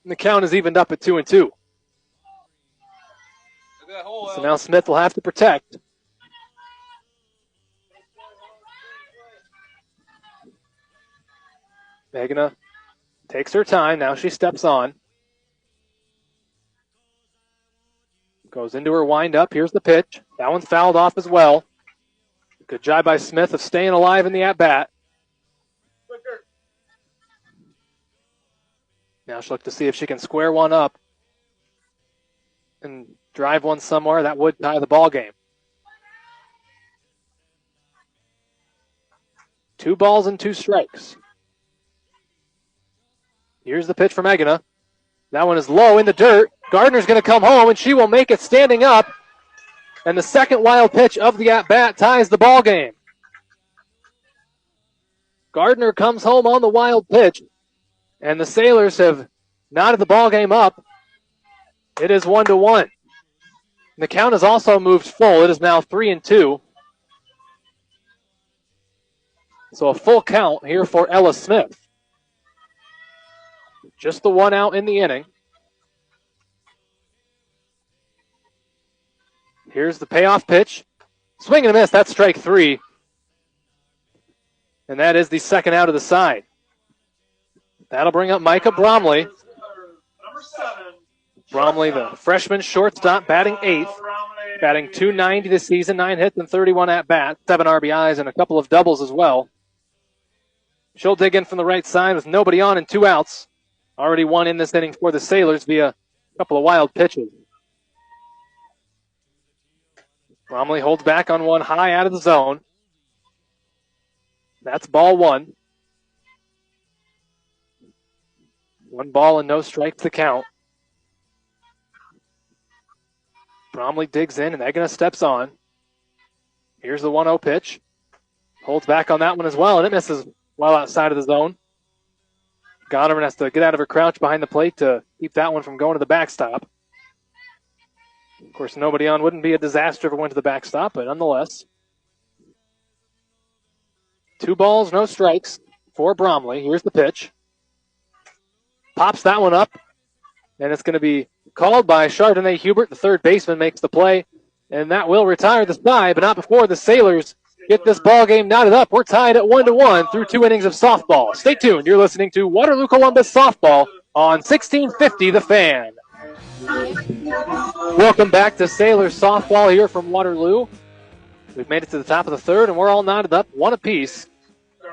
the count is evened up at 2-2. So now Smith will have to protect. Egina takes her time. Now she steps on. Goes into her windup. Here's the pitch. That one's fouled off as well. Good job by Smith of staying alive in the at-bat. Now she'll look to see if she can square one up and drive one somewhere. That would tie the ball game. 2 balls and 2 strikes. Here's the pitch from Egina. That one is low in the dirt. Gardner's going to come home, and she will make it standing up. And the second wild pitch of the at-bat ties the ball game. Gardner comes home on the wild pitch, and the Sailors have knotted the ball game up. It is 1-1. The count has also moved full. It is now 3-2. So a full count here for Ella Smith. Just the 1 out in the inning. Here's the payoff pitch. Swing and a miss. That's strike 3. And that is the second out of the side. That'll bring up Micah Bromley. Bromley, the freshman shortstop, batting 8th. Batting .290 this season, 9 hits and 31 at-bats, 7 RBIs and a couple of doubles as well. She'll dig in from the right side with nobody on and 2 outs. Already one in this inning for the Sailors via a couple of wild pitches. Bromley holds back on one high out of the zone. That's ball 1. 1 ball and no strikes to count. Bromley digs in and Egina steps on. Here's the 1-0 pitch. Holds back on that one as well, and it misses well outside of the zone. Gonerman has to get out of her crouch behind the plate to keep that one from going to the backstop. Of course, nobody on wouldn't be a disaster if it went to the backstop, but nonetheless. 2 balls, no strikes for Bromley. Here's the pitch. Pops that one up, and it's going to be called by Chardonnay Hubert. The third baseman makes the play, and that will retire the side, but not before the Sailors get this ball game knotted up. We're tied at 1-1 through 2 innings of softball. Stay tuned. You're listening to Waterloo Columbus Softball on 1650 The Fan. Welcome back to Sailors Softball here from Waterloo. We've made it to the top of the third, and we're all knotted up, 1 apiece,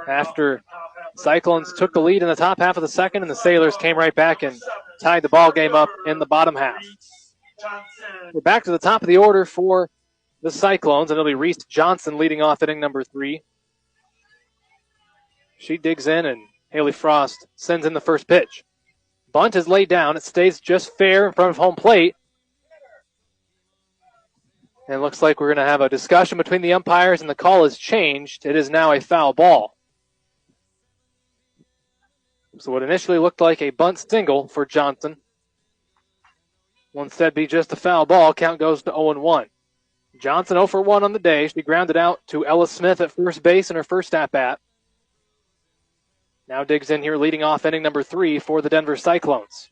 after Cyclones took the lead in the top half of the second, and the Sailors came right back and tied the ball game up in the bottom half. We're back to the top of the order for the Cyclones, and it'll be Reese Johnson leading off inning number 3. She digs in, and Haley Frost sends in the first pitch. Bunt is laid down. It stays just fair in front of home plate. And it looks like we're going to have a discussion between the umpires, and the call has changed. It is now a foul ball. So what initially looked like a bunt single for Johnson will instead be just a foul ball. Count goes to 0-1. Johnson 0 for 1 on the day. She grounded out to Ella Smith at first base in her first at-bat. Now digs in here leading off inning number 3 for the Denver Cyclones.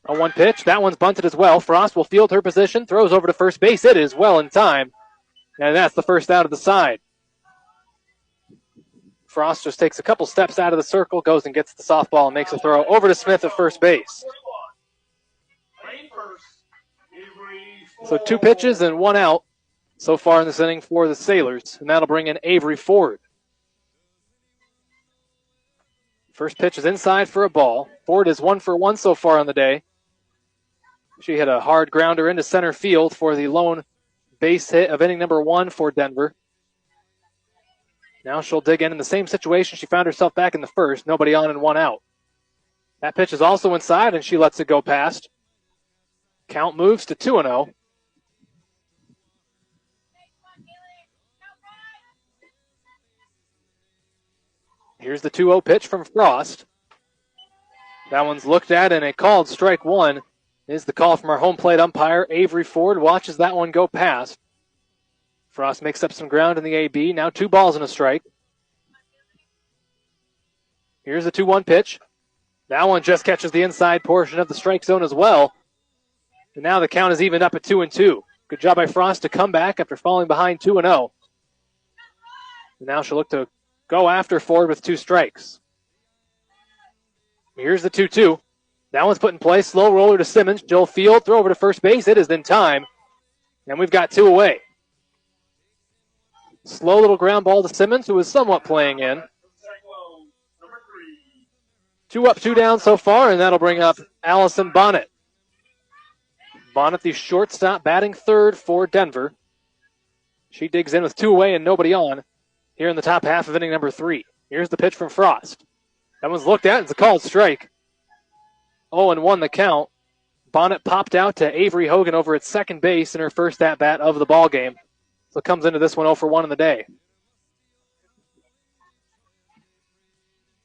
0-1 pitch. That one's bunted as well. Frost will field her position, throws over to first base. It is well in time. And that's the first out of the side. Frost just takes a couple steps out of the circle, goes and gets the softball and makes a throw over to Smith at first base. So 2 pitches and 1 out so far in this inning for the Sailors, and that'll bring in Avery Ford. First pitch is inside for a ball. Ford is 1 for 1 so far on the day. She hit a hard grounder into center field for the lone base hit of inning number 1 for Denver. Now she'll dig in the same situation she found herself back in the first. Nobody on and 1 out. That pitch is also inside, and she lets it go past. Count moves to 2-0. Here's the 2-0 pitch from Frost. That one's looked at, and a called strike 1 is the call from our home plate umpire. Avery Ford watches that one go past. Frost makes up some ground in the AB. Now 2 balls and a strike. Here's the 2-1 pitch. That one just catches the inside portion of the strike zone as well. And now the count is evened up at 2-2. Good job by Frost to come back after falling behind 2-0. And now she'll look to go after Ford with 2 strikes. Here's the 2-2. That one's put in play. Slow roller to Simmons. Jill Field, throw over to first base. It is in time. And we've got 2 away. Slow little ground ball to Simmons, who is somewhat playing in. 2 up, 2 down so far, and that'll bring up Allison Bonnet. Bonnet, the shortstop, batting third for Denver. She digs in with 2 away and nobody on here in the top half of inning number 3. Here's the pitch from Frost. That one's looked at. It's a called strike. 0-1 the count. Bonnet popped out to Avery Hogan over at second base in her first at-bat of the ball game. So comes into this one 0 for 1 in the day.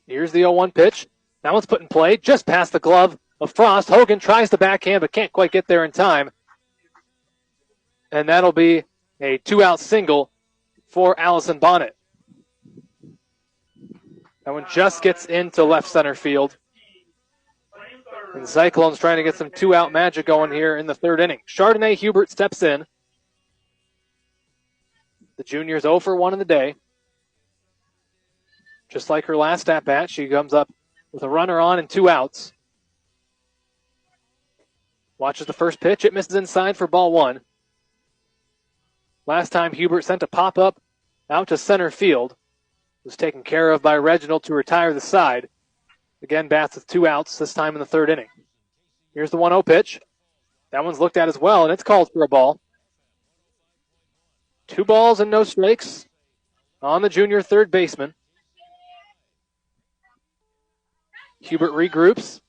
Here's the 0-1 pitch. That one's put in play just past the glove of Frost. Hogan tries the backhand but can't quite get there in time. And that'll be a 2-out single for Allison Bonnet. That one just gets into left center field. And Cyclones trying to get some 2-out magic going here in the third inning. Chardonnay Hubert steps in. The junior's 0 for 1 in the day. Just like her last at-bat, she comes up with a runner on and 2 outs. Watches the first pitch. It misses inside for ball 1. Last time Hubert sent a pop-up out to center field. Was taken care of by Reginald to retire the side. Again, bats with 2 outs, this time in the 3rd inning. Here's the 1-0 pitch. That one's looked at as well, and it's called for a ball. 2 balls and no strikes on the junior third baseman. Hubert regroups,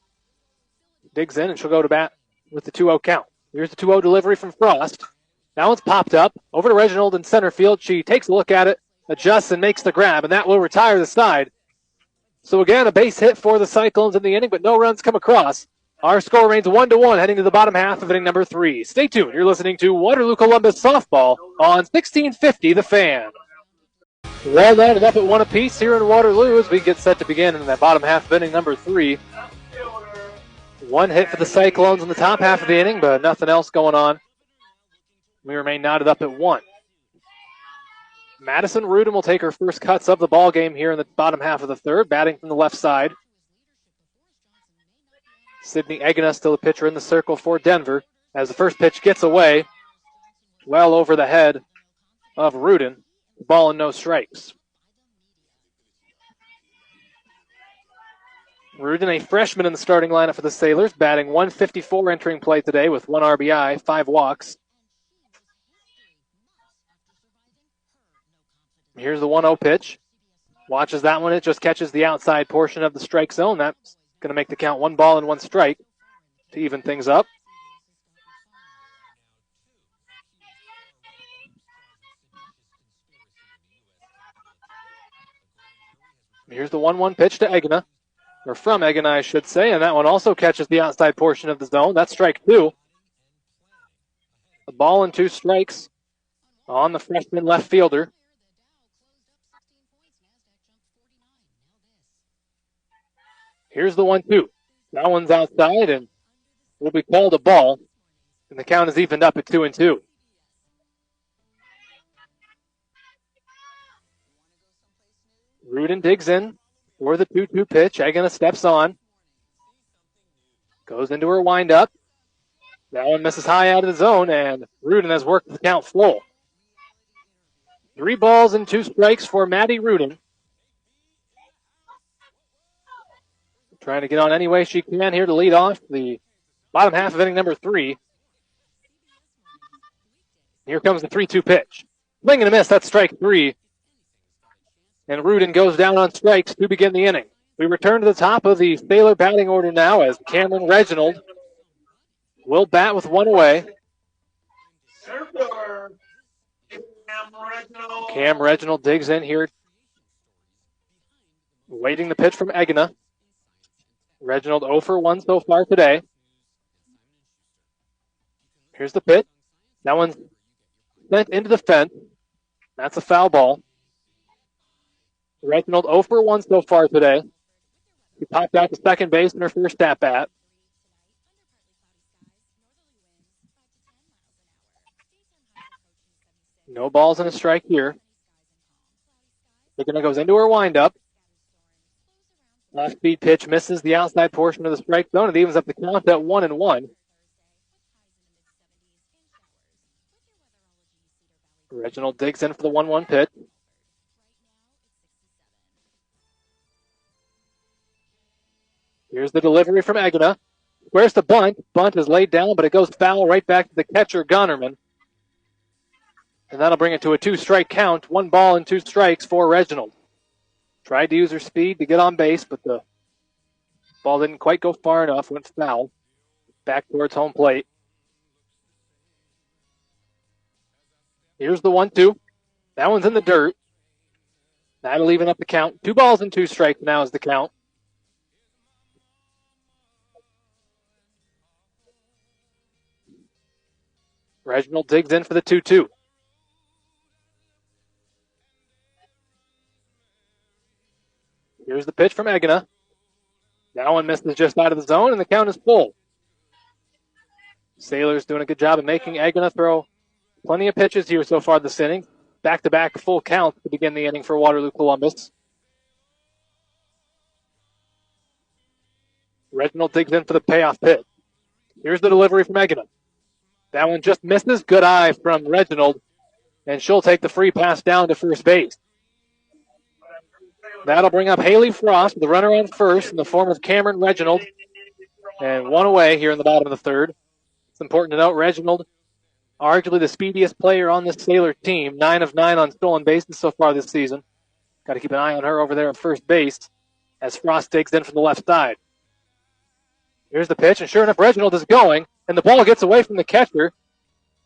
digs in, and she'll go to bat with the 2-0 count. Here's the 2-0 delivery from Frost. That one's popped up over to Reginald in center field. She takes a look at it, adjusts, and makes the grab, and that will retire the side. So again, a base hit for the Cyclones in the inning, but no runs come across. Our score remains 1-1 heading to the bottom half of inning number 3. Stay tuned. You're listening to Waterloo Columbus Softball on 1650 The Fan. Well knotted up at 1 apiece here in Waterloo as we get set to begin in that bottom half of inning number 3. 1 hit for the Cyclones in the top half of the inning, but nothing else going on. We remain knotted up at 1. Madison Rudin will take her first cuts of the ball game here in the bottom half of the 3rd, batting from the left side. Sydney Egina still a pitcher in the circle for Denver as the first pitch gets away well over the head of Rudin. Ball and no strikes. Rudin, a freshman in the starting lineup for the Sailors, batting .154 entering play today with 1 RBI, 5 walks. Here's the 1-0 pitch. Watches that one. It just catches the outside portion of the strike zone. That's going to make the count 1 ball and 1 strike to even things up. Here's the 1-1 pitch to Egina, or from Egina, I should say, and that one also catches the outside portion of the zone. That's strike 2. A ball and 2 strikes on the freshman left fielder. Here's the 1-2. That one's outside and will be called a ball, and the count is evened up at 2-2. Rudin digs in for the 2-2 pitch. Egina steps on. Goes into her windup. That one misses high out of the zone, and Rudin has worked the count full. 3 balls and 2 strikes for Maddie Rudin. Trying to get on any way she can here to lead off the bottom half of inning number 3. Here comes the 3-2 pitch. Swing and a miss, that's strike 3. And Rudin goes down on strikes to begin the inning. We return to the top of the Sailor batting order now as Cameron Reginald will bat with 1 away. Cam Reginald digs in here, waiting the pitch from Egina. Reginald 0 for 1 so far today. Here's the pitch. That one's sent into the fence. That's a foul ball. Reginald 0 for 1 so far today. She popped out to second base in her first at-bat. No balls and a strike here. Egina goes into her windup. Left speed pitch misses the outside portion of the strike zone. It evens up the count at 1-1. Reginald digs in for the 1-1 pitch. Here's the delivery from Egina. Where's the bunt? Bunt is laid down, but it goes foul right back to the catcher, Gunnerman. And that'll bring it to a 2-strike count. 1 ball and 2 strikes for Reginald. Tried to use her speed to get on base, but the ball didn't quite go far enough. Went foul. Back towards home plate. Here's the 1-2. That one's in the dirt. That'll even up the count. 2 balls and 2 strikes now is the count. Reginald digs in for the 2-2. Here's the pitch from Egina. That one misses just out of the zone, and the count is full. Sailors doing a good job of making Egina throw plenty of pitches here so far this inning. back-to-back full counts to begin the inning for Waterloo Columbus. Reginald digs in for the payoff pitch. Here's the delivery from Egina. That one just misses. Good eye from Reginald, and she'll take the free pass down to first base. That'll bring up Haley Frost, the runner on first in the form of Cameron Reginald, and one away here in the bottom of the third. It's important to note Reginald, arguably the speediest player on this Sailor team, 9 of 9 on stolen bases so far this season. Got to keep an eye on her over there at first base as Frost digs in from the left side. Here's the pitch, and sure enough, Reginald is going, and the ball gets away from the catcher.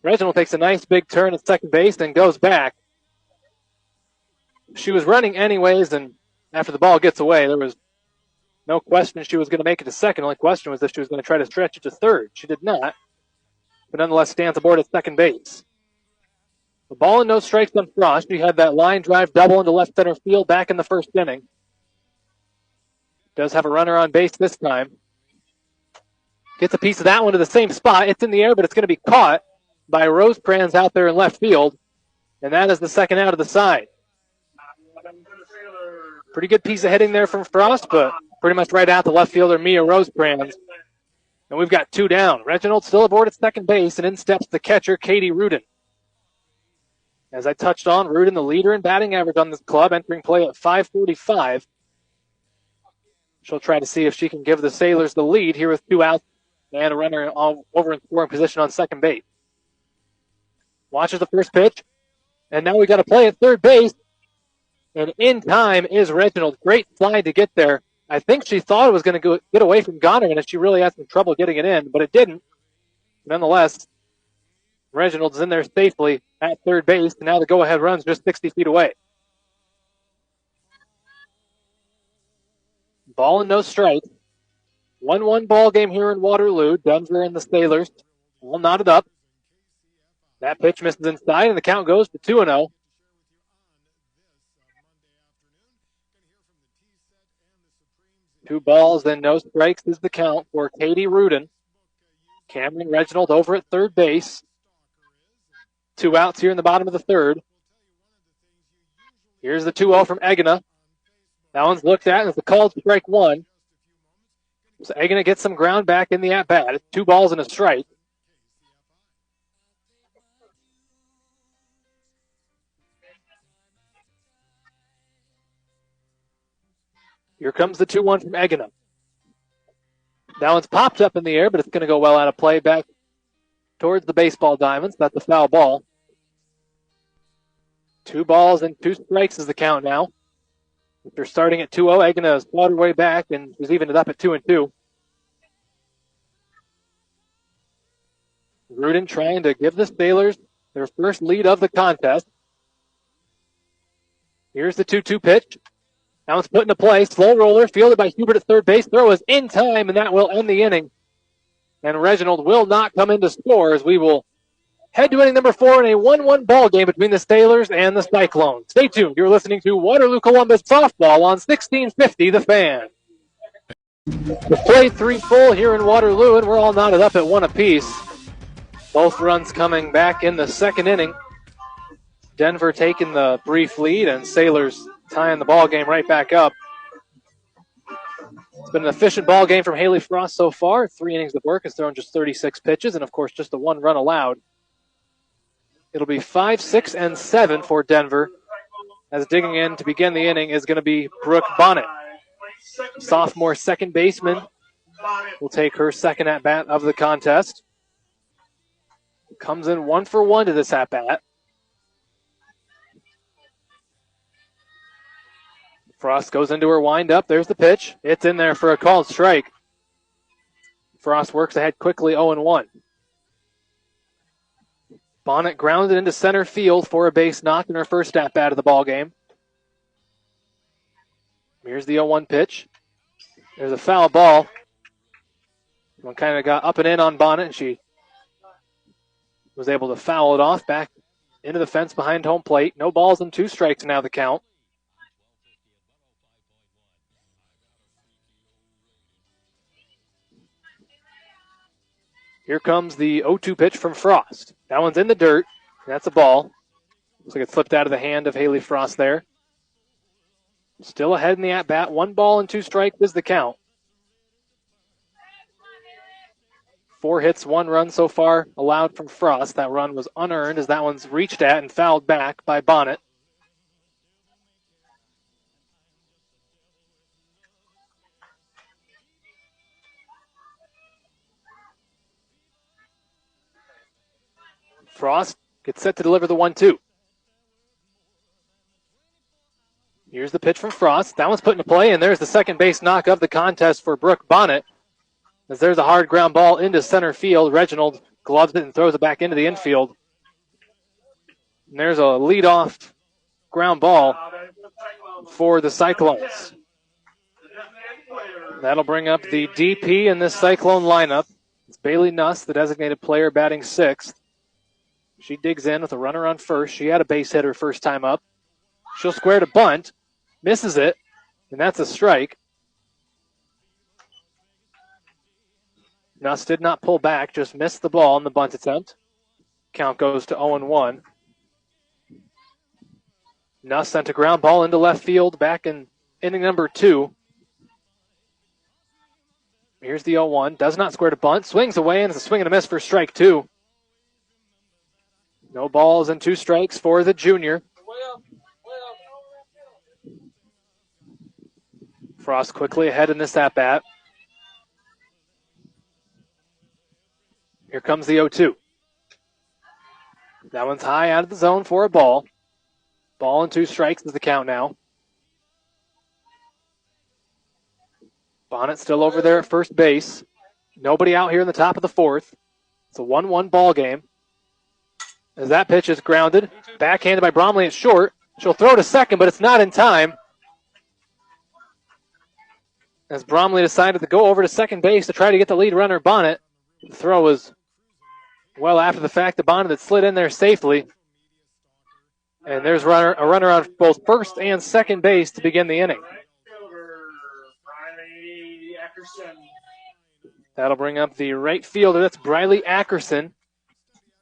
Reginald takes a nice big turn at second base and goes back. She was running anyways, and after the ball gets away, there was no question she was going to make it to second. The only question was if she was going to try to stretch it to third. She did not, but nonetheless stands aboard at second base. The ball and no strikes on Frost. She had that line drive double into left center field back in the first inning. Does have a runner on base this time. Gets a piece of that one to the same spot. It's in the air, but it's going to be caught by Rosecrans out there in left field. And that is the second out of the side. Pretty good piece of hitting there from Frost, but pretty much right out the left fielder, Mia Rosecrans. And we've got 2 down. Reginald still aboard at second base, and in steps the catcher, Katie Rudin. As I touched on, Rudin, the leader in batting average on this club, entering play at .545. She'll try to see if she can give the Sailors the lead here with 2 outs and a runner over in scoring position on second base. Watches the first pitch. And now we got to play at third base. And in time is Reginald. Great slide to get there. I think she thought it was going to get away from Goddard, and she really had some trouble getting it in, but it didn't. Nonetheless, Reginald's in there safely at third base, and now the go-ahead run's just 60 feet away. Ball and no strikes. 1-1 ball game here in Waterloo. Denver and the Sailors all knotted up. That pitch misses inside, and the count goes to 2-0. 2 balls and no strikes is the count for Katie Rudin. Cameron Reginald over at third base. 2 outs here in the bottom of the third. Here's the 2-0 from Egina. That one's looked at, and it's a called strike 1. So Egina gets some ground back in the at-bat. It's 2 balls and a strike. Here comes the 2-1 from Egina. That one's popped up in the air, but it's going to go well out of play back towards the baseball diamonds. That's a foul ball. 2 balls and 2 strikes is the count now. After starting at 2-0, Egina has fought her way back and was evened it up at 2-2. Rudin trying to give the Sailors their first lead of the contest. Here's the 2-2 pitch. That one's put into play. Slow roller, fielded by Hubert at third base. Throw is in time, and that will end the inning. And Reginald will not come in to score as we will head to inning number 4 in a 1-1 ball game between the Sailors and the Cyclones. Stay tuned. You're listening to Waterloo Columbus Softball on 1650 The Fan. The play 3 full here in Waterloo, and we're all knotted up at 1 apiece. Both runs coming back in the second inning. Denver taking the brief lead, and Sailors tying the ball game right back up. It's been an efficient ball game from Haley Frost so far. 3 innings of work, has thrown just 36 pitches, and of course just the 1 run allowed. It'll be 5, 6, and 7 for Denver. As digging in to begin the inning is going to be Brooke Bonnet. Sophomore second baseman will take her second at-bat of the contest. Comes in 1 for 1 to this at-bat. Frost goes into her windup. There's the pitch. It's in there for a called strike. Frost works ahead quickly, 0-1. Bonnet grounded into center field for a base knock in her first at-bat of the ball game. Here's the 0-1 pitch. There's a foul ball. One kind of got up and in on Bonnet, and she was able to foul it off back into the fence behind home plate. No balls and 2 strikes now the count. Here comes the 0-2 pitch from Frost. That one's in the dirt. That's a ball. Looks like it slipped out of the hand of Haley Frost there. Still ahead in the at-bat. 1 ball and 2 strikes is the count. 4 hits, 1 run so far allowed from Frost. That run was unearned as that one's reached at and fouled back by Bonnet. Frost gets set to deliver the 1-2. Here's the pitch from Frost. That one's put into play, and there's the second base knock of the contest for Brooke Bonnet. As there's a hard ground ball into center field. Reginald gloves it and throws it back into the infield. And there's a leadoff ground ball for the Cyclones. That'll bring up the DP in this Cyclone lineup. It's Bailey Nuss, the designated player, batting 6th. She digs in with a runner on first. She had a base hit her first time up. She'll square to bunt, misses it, and that's a strike. Nuss did not pull back, just missed the ball in the bunt attempt. Count goes to 0-1. Nuss sent a ground ball into left field back in inning number 2. Here's the 0-1. Does not square to bunt. Swings away, and it's a swing and a miss for strike 2. No balls and 2 strikes for the junior. Frost quickly ahead in this at-bat. Here comes the 0-2. That one's high out of the zone for a ball. Ball and 2 strikes is the count now. Bonnet still over there at first base. Nobody out here in the top of the 4th. It's a 1-1 ball game. As that pitch is grounded, backhanded by Bromley at short. She'll throw to second, but it's not in time. As Bromley decided to go over to second base to try to get the lead runner, Bonnet. The throw was well after the fact. The Bonnet had slid in there safely. And there's a runner on both first and second base to begin the inning. That'll bring up the right fielder. That's Briley Ackerson.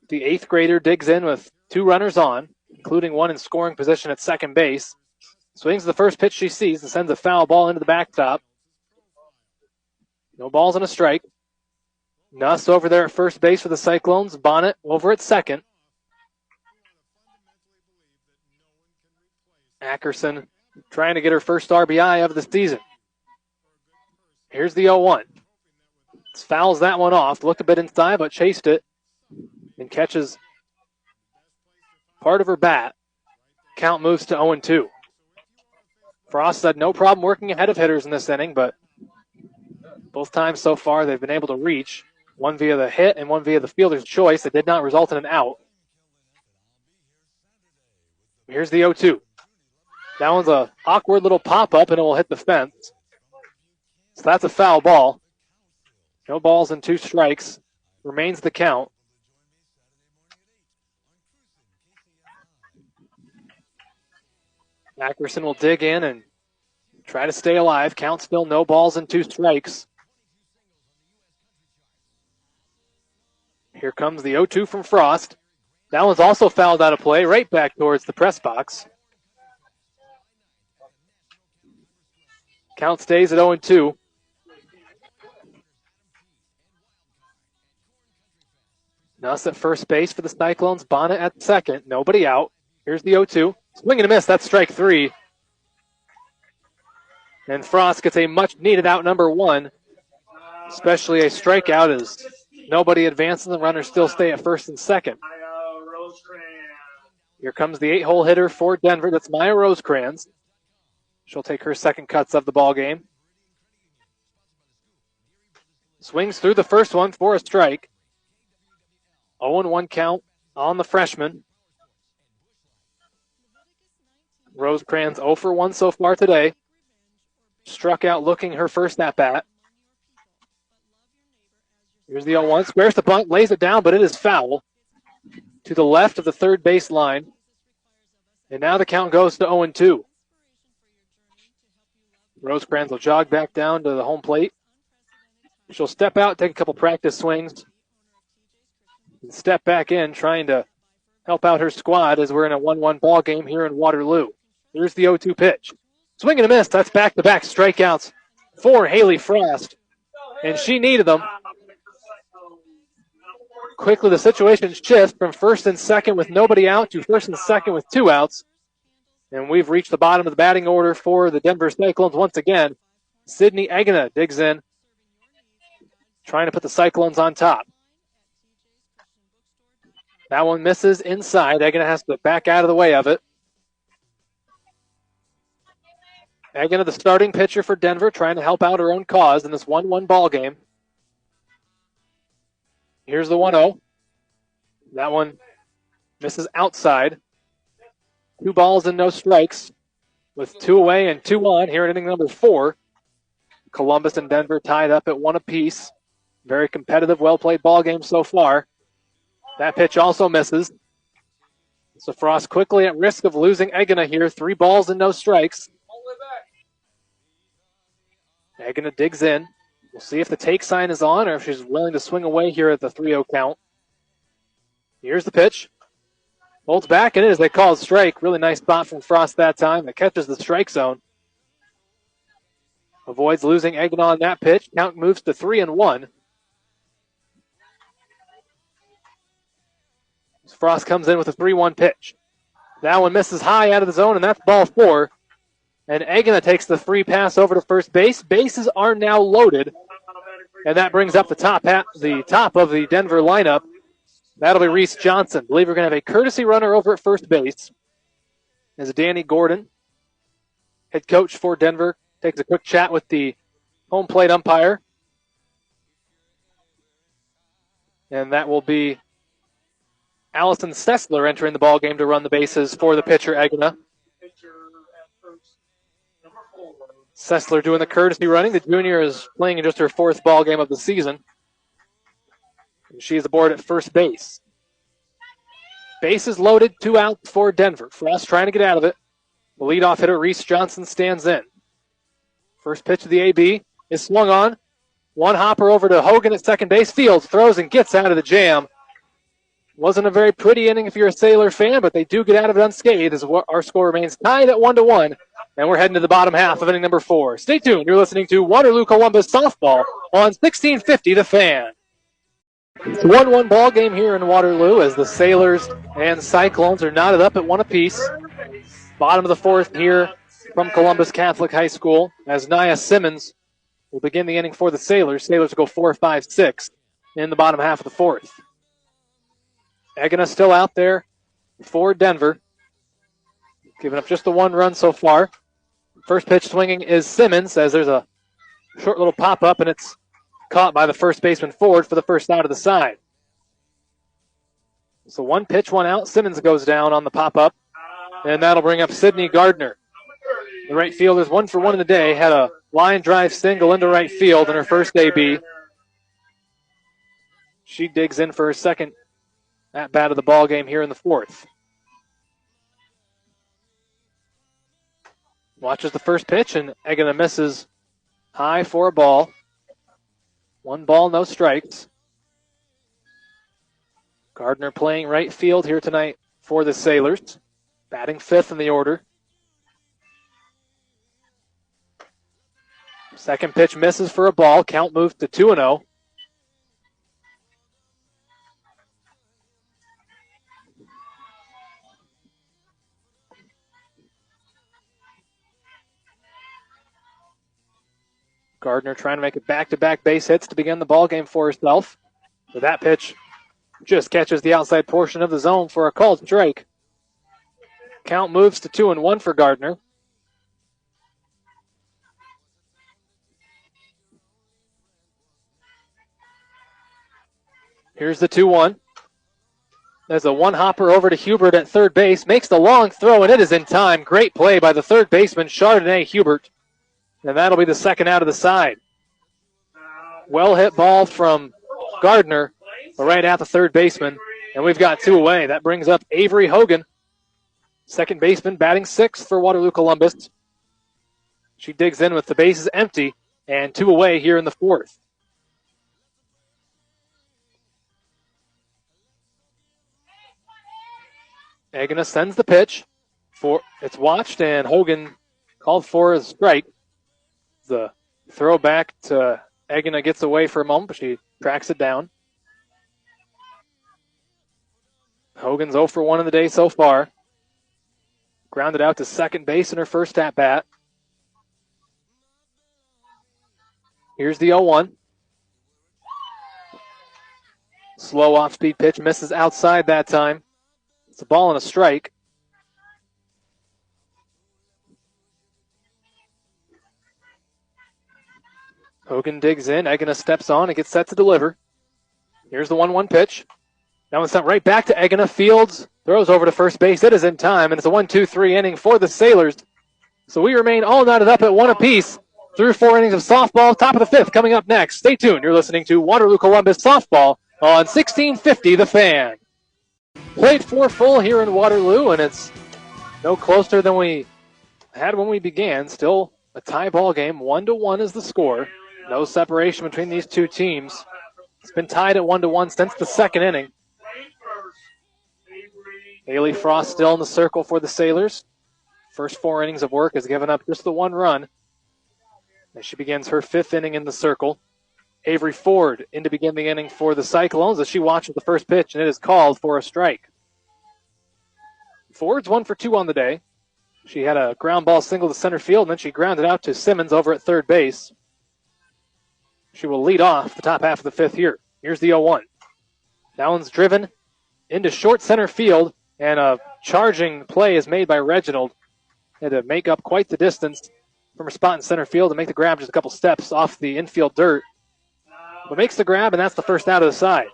The 8th grader digs in with 2 runners on, including 1 in scoring position at second base. Swings the first pitch she sees and sends a foul ball into the backstop. No balls and a strike. Nuss over there at first base for the Cyclones. Bonnet over at second. Ackerson trying to get her first RBI of the season. Here's the 0-1. Fouls that one off. Looked a bit inside, but chased it and catches part of her bat. Count moves to 0-2. Frost had no problem working ahead of hitters in this inning, but both times so far they've been able to reach. One via the hit and one via the fielder's choice that did not result in an out. Here's the 0-2. That one's a awkward little pop-up and it will hit the fence. So that's a foul ball. No balls and 2 strikes. Remains the count. Ackerson will dig in and try to stay alive. Count still no balls and 2 strikes. Here comes the 0-2 from Frost. That one's also fouled out of play, right back towards the press box. Count stays at 0-2. Nuss at first base for the Cyclones. Bonnet at second. Nobody out. Here's the 0-2. Swing and a miss. That's strike 3. And Frost gets a much-needed out number 1. Especially a strikeout as nobody advances. The runners still stay at first and second. Here comes the 8-hole hitter for Denver. That's Maya Rosecrans. She'll take her second cuts of the ball game. Swings through the first one for a strike. 0-1 count on the freshman. Rosecrans 0 for 1 so far today. Struck out looking her first at-bat. Here's the 0-1. Squares the bunt, lays it down, but it is foul to the left of the third base line. And now the count goes to 0-2. Rosecrans will jog back down to the home plate. She'll step out, take a couple practice swings, and step back in, trying to help out her squad as we're in a 1-1 ball game here in Waterloo. Here's the 0-2 pitch. Swing and a miss. That's back-to-back strikeouts for Haley Frost, and she needed them. Quickly, the situation shifts from first and second with nobody out to first and second with 2 outs. And we've reached the bottom of the batting order for the Denver Cyclones once again. Sydney Egina digs in, trying to put the Cyclones on top. That one misses inside. Egina has to back out of the way of it. Egina, the starting pitcher for Denver, trying to help out her own cause in this 1-1 ball game. Here's the 1-0. That one misses outside. 2 balls and no strikes with 2 away and 2 on here in inning number 4. Columbus and Denver tied up at 1 apiece. Very competitive, well-played ball game so far. That pitch also misses. So Frost quickly at risk of losing Egina here. 3 balls and no strikes. Egina digs in. We'll see if the take sign is on or if she's willing to swing away here at the 3-0 count. Here's the pitch. Holds back, and it is. They call a strike. Really nice spot from Frost that time. That catches the strike zone. Avoids losing Egina on that pitch. Count moves to 3-1. Frost comes in with a 3-1 pitch. That one misses high out of the zone, and that's ball 4. And Egina takes the free pass over to first base. Bases are now loaded. And that brings up the top of the Denver lineup. That'll be Reese Johnson. I believe we're going to have a courtesy runner over at first base. As Danny Gordon, head coach for Denver, takes a quick chat with the home plate umpire. And that will be Allison Sessler entering the ball game to run the bases for the pitcher, Egina. Sessler doing the courtesy running. The junior is playing in just her 4th ball game of the season. And she is aboard at first base. Bases loaded, 2 outs for Denver. Frost trying to get out of it. The leadoff hitter, Reese Johnson, stands in. First pitch of the AB is swung on. One hopper over to Hogan at second base. Fields throws and gets out of the jam. Wasn't a very pretty inning if you're a Sailor fan, but they do get out of it unscathed as our score remains tied at 1-1. And we're heading to the bottom half of inning number 4. Stay tuned. You're listening to Waterloo Columbus Softball on 1650 The Fan. It's a 1-1 ball game here in Waterloo as the Sailors and Cyclones are knotted up at 1 apiece. Bottom of the 4th here from Columbus Catholic High School as Nia Simmons will begin the inning for the Sailors. Sailors will go 4, 5, 6 in the bottom half of the 4th. Egina still out there for Denver. Giving up just the 1 run so far. First pitch swinging is Simmons as there's a short little pop-up and it's caught by the first baseman Ford for the first out of the side. So 1 pitch, 1 out. Simmons goes down on the pop-up, and that'll bring up Sydney Gardner. The right fielder's 1 for 1 in the day. Had a line drive single into right field in her first AB. She digs in for her second at-bat of the ball game here in the 4th. Watches the first pitch, and Egina misses high for a ball. 1 ball, no strikes. Gardner playing right field here tonight for the Sailors. Batting 5th in the order. Second pitch misses for a ball. Count moves to 2-0. Gardner trying to make it back-to-back base hits to begin the ball game for herself. But that pitch just catches the outside portion of the zone for a called strike. Count moves to 2-1 for Gardner. Here's the 2-1. There's a 1 hopper over to Hubert at third base. Makes the long throw, and it is in time. Great play by the third baseman, Chardonnay Hubert. And that'll be the second out of the side. Well hit ball from Gardner, right at the third baseman. And we've got 2 away. That brings up Avery Hogan, second baseman, batting 6th for Waterloo Columbus. She digs in with the bases empty and 2 away here in the 4th. Agana sends the pitch. It's watched, and Hogan called for a strike. The throw back to Agana gets away for a moment, but she tracks it down. Hogan's 0 for 1 in the day so far. Grounded out to second base in her first at-bat. Here's the 0-1. Slow off-speed pitch, misses outside that time. It's a ball and a strike. Hogan digs in. Agana steps on and gets set to deliver. Here's the 1-1 pitch. That one's sent right back to Agana. Fields throws over to first base. It is in time, and it's a 1-2-3 inning for the Sailors. So we remain all knotted up at 1 apiece through 4 innings of softball. Top of the 5th coming up next. Stay tuned. You're listening to Waterloo Columbus Softball on 1650 The Fan. Played 4 full here in Waterloo, and it's no closer than we had when we began. Still a tie ball game. 1-1 is the score. No separation between these two teams. It's been tied at 1-1 since the second inning. Haley Frost still in the circle for the Sailors. First 4 innings of work has given up just the 1 run as she begins her 5th inning in the circle. Avery Ford in to begin the inning for the Cyclones as she watches the first pitch, and it is called for a strike. Ford's 1 for 2 on the day. She had a ground ball single to center field, and then she grounded out to Simmons over at third base. She will lead off the top half of the 5th here. Here's the 0-1. That one's driven into short center field, and a charging play is made by Reginald. Had to make up quite the distance from her spot in center field to make the grab just a couple steps off the infield dirt. But makes the grab, and that's the first out of the side.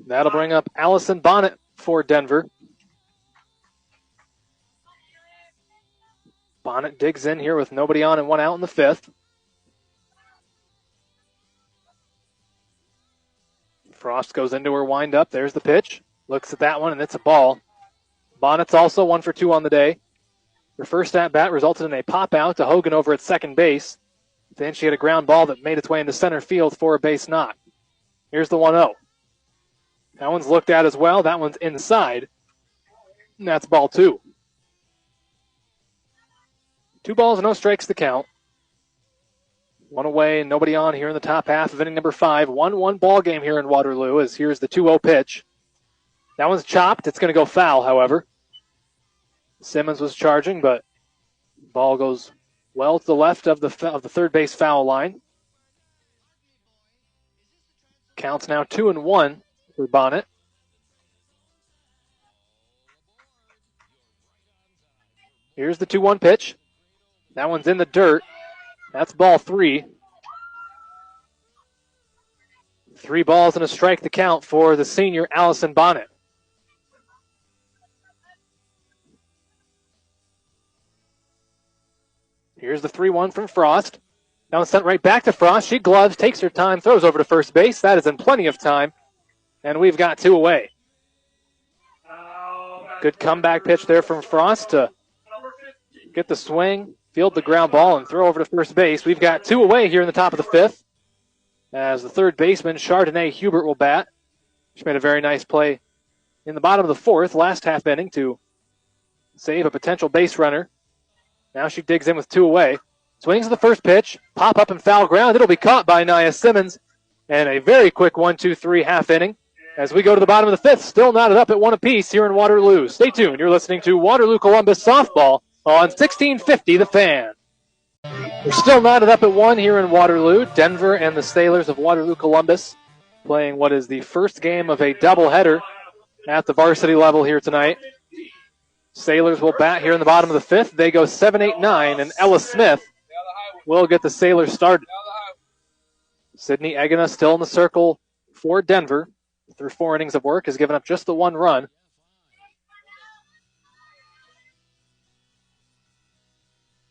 That'll bring up Allison Bonnet for Denver. Bonnet digs in here with nobody on and 1 out in the 5th. Frost goes into her windup. There's the pitch. Looks at that one, and it's a ball. Bonnet's also 1 for 2 on the day. Her first at-bat resulted in a pop-out to Hogan over at second base. Then she had a ground ball that made its way into center field for a base knock. Here's the 1-0. That one's looked at as well. That one's inside. And that's ball 2. 2 balls, no strikes to count. 1 away and nobody on here in the top half of inning number 5. 1-1 ball game here in Waterloo as here's the 2-0 pitch. That one's chopped. It's going to go foul, however. Simmons was charging, but ball goes well to the left of the third base foul line. Counts now 2-1 for Bonnet. Here's the 2-1 pitch. That one's in the dirt. That's ball 3. 3 balls and a strike to count for the senior Allison Bonnet. Here's the 3-1 from Frost. Now it's sent right back to Frost. She gloves, takes her time, throws over to first base. That is in plenty of time. And we've got 2 away. Good comeback pitch there from Frost to get the swing, field the ground ball, and throw over to first base. We've got 2 away here in the top of the 5th. As the third baseman, Chardonnay Hubert, will bat. She made a very nice play in the bottom of the 4th, last half inning, to save a potential base runner. Now she digs in with 2 away. Swings the first pitch, pop up and foul ground. It'll be caught by Nia Simmons. And a very quick 1-2-3 half inning. As we go to the bottom of the 5th, still knotted up at 1 apiece here in Waterloo. Stay tuned. You're listening to Waterloo Columbus Softball on 1650 The Fan. We're still knotted up at 1 here in Waterloo. Denver and the Sailors of Waterloo Columbus playing what is the first game of a doubleheader at the varsity level here tonight. Sailors will bat here in the bottom of the 5th. They go 7-8-9, and Ella Smith will get the Sailors started. Sydney Egena still in the circle for Denver. Through 4 innings of work has given up just the 1 run.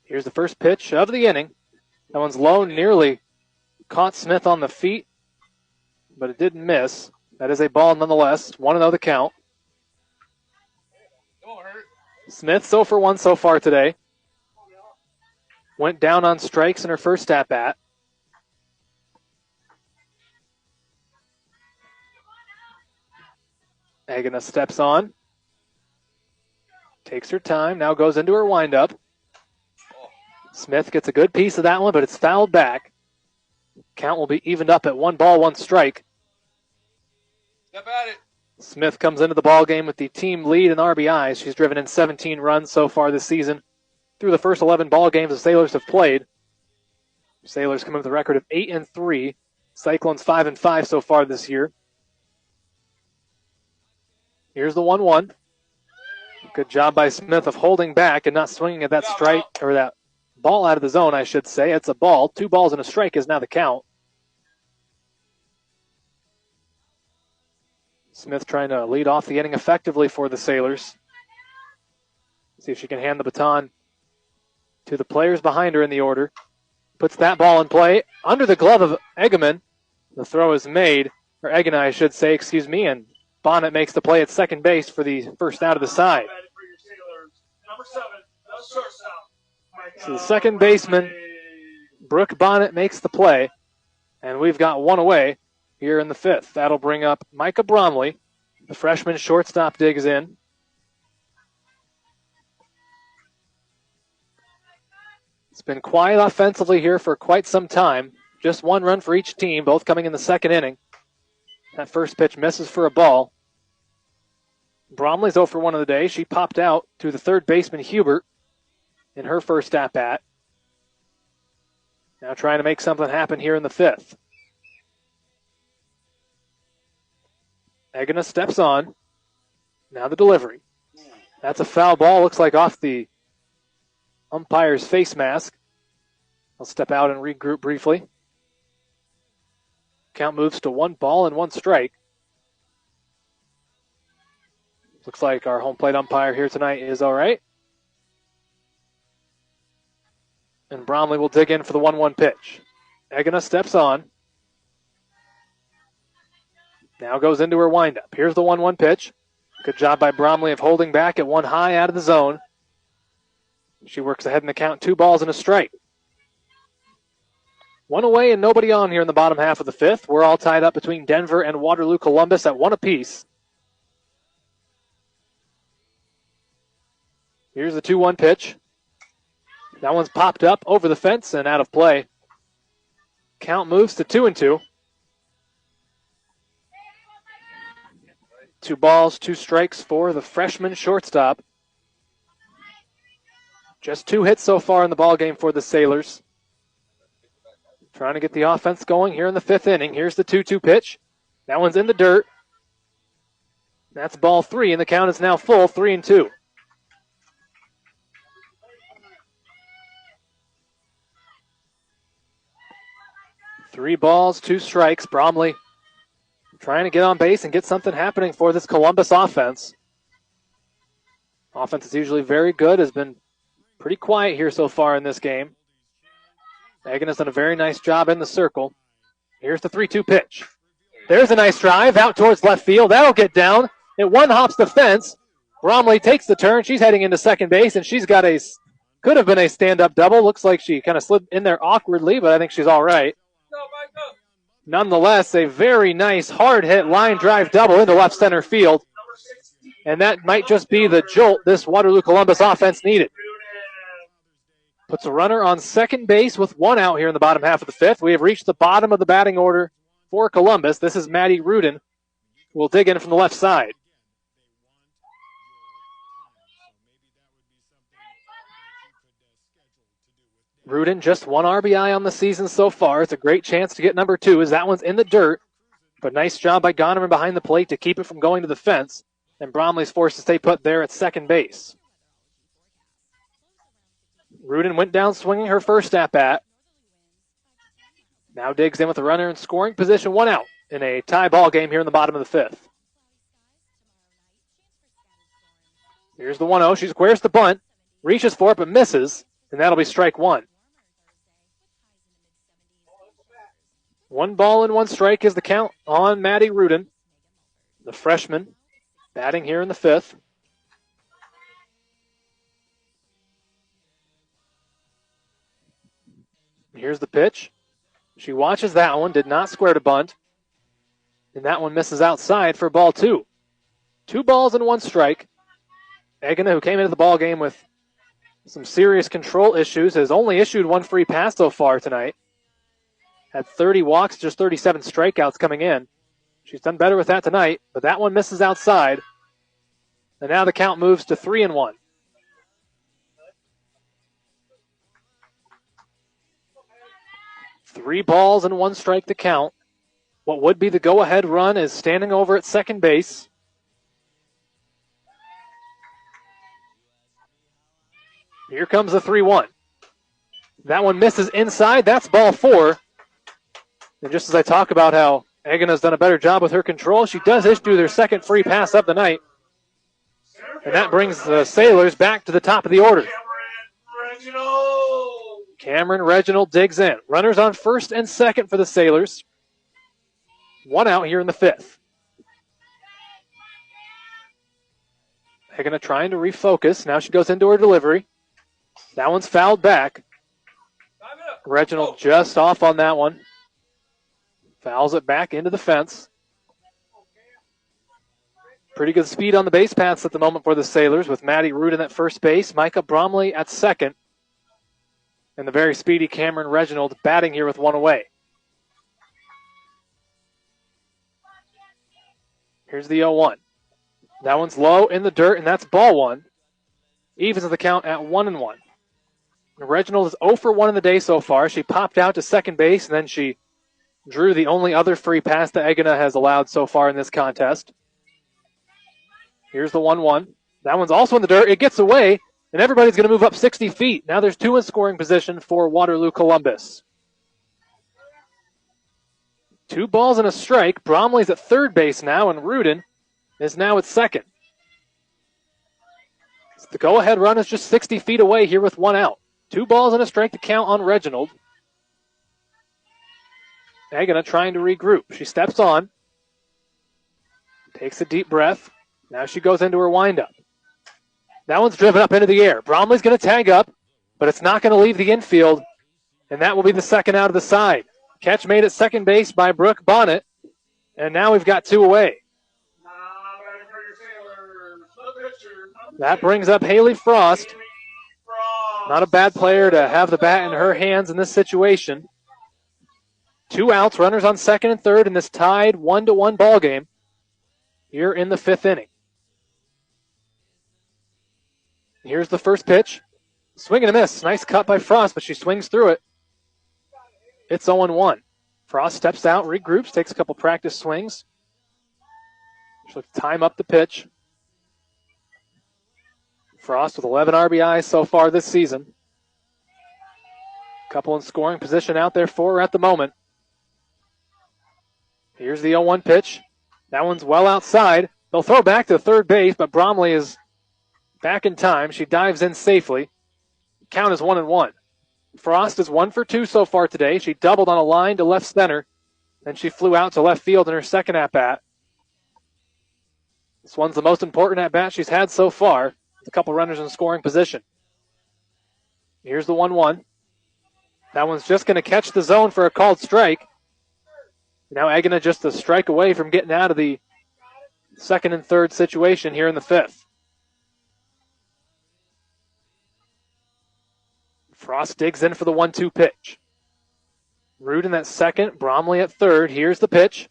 Here's the first pitch of the inning. That one's low, nearly caught Smith on the feet, but it didn't miss. That is a ball nonetheless. 1-0 the count. Smith 0 for 1 so far today. Went down on strikes in her first at-bat. Agena steps on. Takes her time, now goes into her windup. Smith gets a good piece of that one, but it's fouled back. Count will be evened up at 1 ball, 1 strike. Step at it. Smith comes into the ball game with the team lead in RBIs. She's driven in 17 runs so far this season through the first 11 ball games the Sailors have played. Sailors come in with a record of 8-3. Cyclones 5-5 so far this year. Here's the 1-1. Good job by Smith of holding back and not swinging at that strike, or that ball out of the zone, I should say. It's a ball. 2 balls and a strike is now the count. Smith trying to lead off the inning effectively for the Sailors. See if she can hand the baton to the players behind her in the order. Puts that ball in play under the glove of Egeman. The throw is made, or Egena, I should say, excuse me, and Bonnet makes the play at second base for the first out of the side. So the second baseman, Brooke Bonnet, makes the play, and we've got 1 away here in the 5th. That'll bring up Micah Bromley. The freshman shortstop digs in. It's been quiet offensively here for quite some time. Just 1 run for each team, both coming in the 2nd inning. That first pitch misses for a ball. Bromley's 0 for 1 of the day. She popped out to the 3rd baseman, Hubert, in her first at-bat. Now trying to make something happen here in the 5th. Egena steps on. Now the delivery. That's a foul ball. Looks like off the umpire's face mask. I'll step out and regroup briefly. Count moves to 1 ball and 1 strike. Looks like our home plate umpire here tonight is all right. And Bromley will dig in for the 1-1 pitch. Egena steps on. Now goes into her windup. Here's the 1-1 pitch. Good job by Bromley of holding back at 1 high out of the zone. She works ahead in the count, 2 balls and a strike. 1 away and nobody on here in the bottom half of the 5th. We're all tied up between Denver and Waterloo Columbus at 1 apiece. Here's the 2-1 pitch. That one's popped up over the fence and out of play. Count moves to 2-2. 2 balls, 2 strikes for the freshman shortstop. Just 2 hits so far in the ballgame for the Sailors. Trying to get the offense going here in the 5th inning. Here's the 2-2 pitch. That one's in the dirt. That's ball 3, and the count is now full, 3-2. Three balls, 2 strikes. Bromley trying to get on base and get something happening for this Columbus offense. Offense is usually very good, has been pretty quiet here so far in this game. Megan has done a very nice job in the circle. Here's the 3-2 pitch. There's a nice drive out towards left field. That'll get down. It one-hops the fence. Bromley takes the turn. She's heading into second base, and she's got could have been a stand-up double. Looks like she kind of slid in there awkwardly, but I think she's all right. Nonetheless, a very nice hard-hit line drive double into left center field. And that might just be the jolt this Waterloo Columbus offense needed. Puts a runner on second base with 1 out here in the bottom half of the 5th. We have reached the bottom of the batting order for Columbus. This is Maddie Rudin, who will dig in from the left side. Rudin just 1 RBI on the season so far. It's a great chance to get number 2 as that one's in the dirt. But nice job by Gonerman behind the plate to keep it from going to the fence. And Bromley's forced to stay put there at second base. Rudin went down swinging her first at-bat. Now digs in with a runner in scoring position, 1 out in a tie ball game here in the bottom of the 5th. Here's the 1-0. She squares the bunt, reaches for it, but misses, and that'll be strike 1. 1 ball and 1 strike is the count on Maddie Rudin, the freshman, batting here in the 5th. Here's the pitch. She watches that one, did not square to bunt. And that one misses outside for ball 2. 2 balls and 1 strike. Egina, who came into the ball game with some serious control issues, has only issued 1 free pass so far tonight. Had 30 walks, just 37 strikeouts coming in. She's done better with that tonight, but that one misses outside. And now the count moves to 3-1. Three balls and 1 strike to count. What would be the go-ahead run is standing over at second base. Here comes the 3-1. That one misses inside. That's ball 4. And just as I talk about how Egina's done a better job with her control, she does issue their second free pass of the night. And that brings the Sailors back to the top of the order. Cameron Reginald digs in. Runners on first and second for the Sailors. 1 out here in the 5th. Egina trying to refocus. Now she goes into her delivery. That one's fouled back. Reginald just off on that one. Fouls it back into the fence. Pretty good speed on the base paths at the moment for the Sailors, with Maddie Rudin at first base, Micah Bromley at second, and the very speedy Cameron Reginald batting here with 1 away. Here's the 0-1. That one's low in the dirt, and that's ball 1. Evens the count at 1-1. Reginald is 0 for 1 in the day so far. She popped out to second base, and then she drew the only other free pass that Egina has allowed so far in this contest. Here's the 1-1. That one's also in the dirt. It gets away, and everybody's going to move up 60 feet. Now there's 2 in scoring position for Waterloo Columbus. 2 balls and a strike. Bromley's at third base now, and Rudin is now at second. The go-ahead run is just 60 feet away here with 1 out. 2 balls and a strike to count on Reginald. Egina trying to regroup. She steps on. Takes a deep breath. Now she goes into her windup. That one's driven up into the air. Bromley's going to tag up, but it's not going to leave the infield, and that will be the second out of the side. Catch made at second base by Brooke Bonnet, and now we've got 2 away. That brings up Haley Frost. Not a bad player to have the bat in her hands in this situation. 2 outs, runners on second and third in this tied 1-1 ball game here in the 5th inning. Here's the first pitch. Swing and a miss. Nice cut by Frost, but she swings through it. It's 0-1. Frost steps out, regroups, takes a couple practice swings. She'll time up the pitch. Frost with 11 RBIs so far this season. Couple in scoring position out there for her at the moment. Here's the 0-1 pitch. That one's well outside. They'll throw back to third base, but Bromley is back in time. She dives in safely. Count is 1-1. Frost is 1 for 2 so far today. She doubled on a line to left center. Then she flew out to left field in her second at-bat. This one's the most important at-bat she's had so far. A couple runners in scoring position. Here's the 1-1. That one's just going to catch the zone for a called strike. Now Egina just a strike away from getting out of the second and third situation here in the 5th. Frost digs in for the 1-2 pitch. Rudin at second, Bromley at third. Here's the pitch.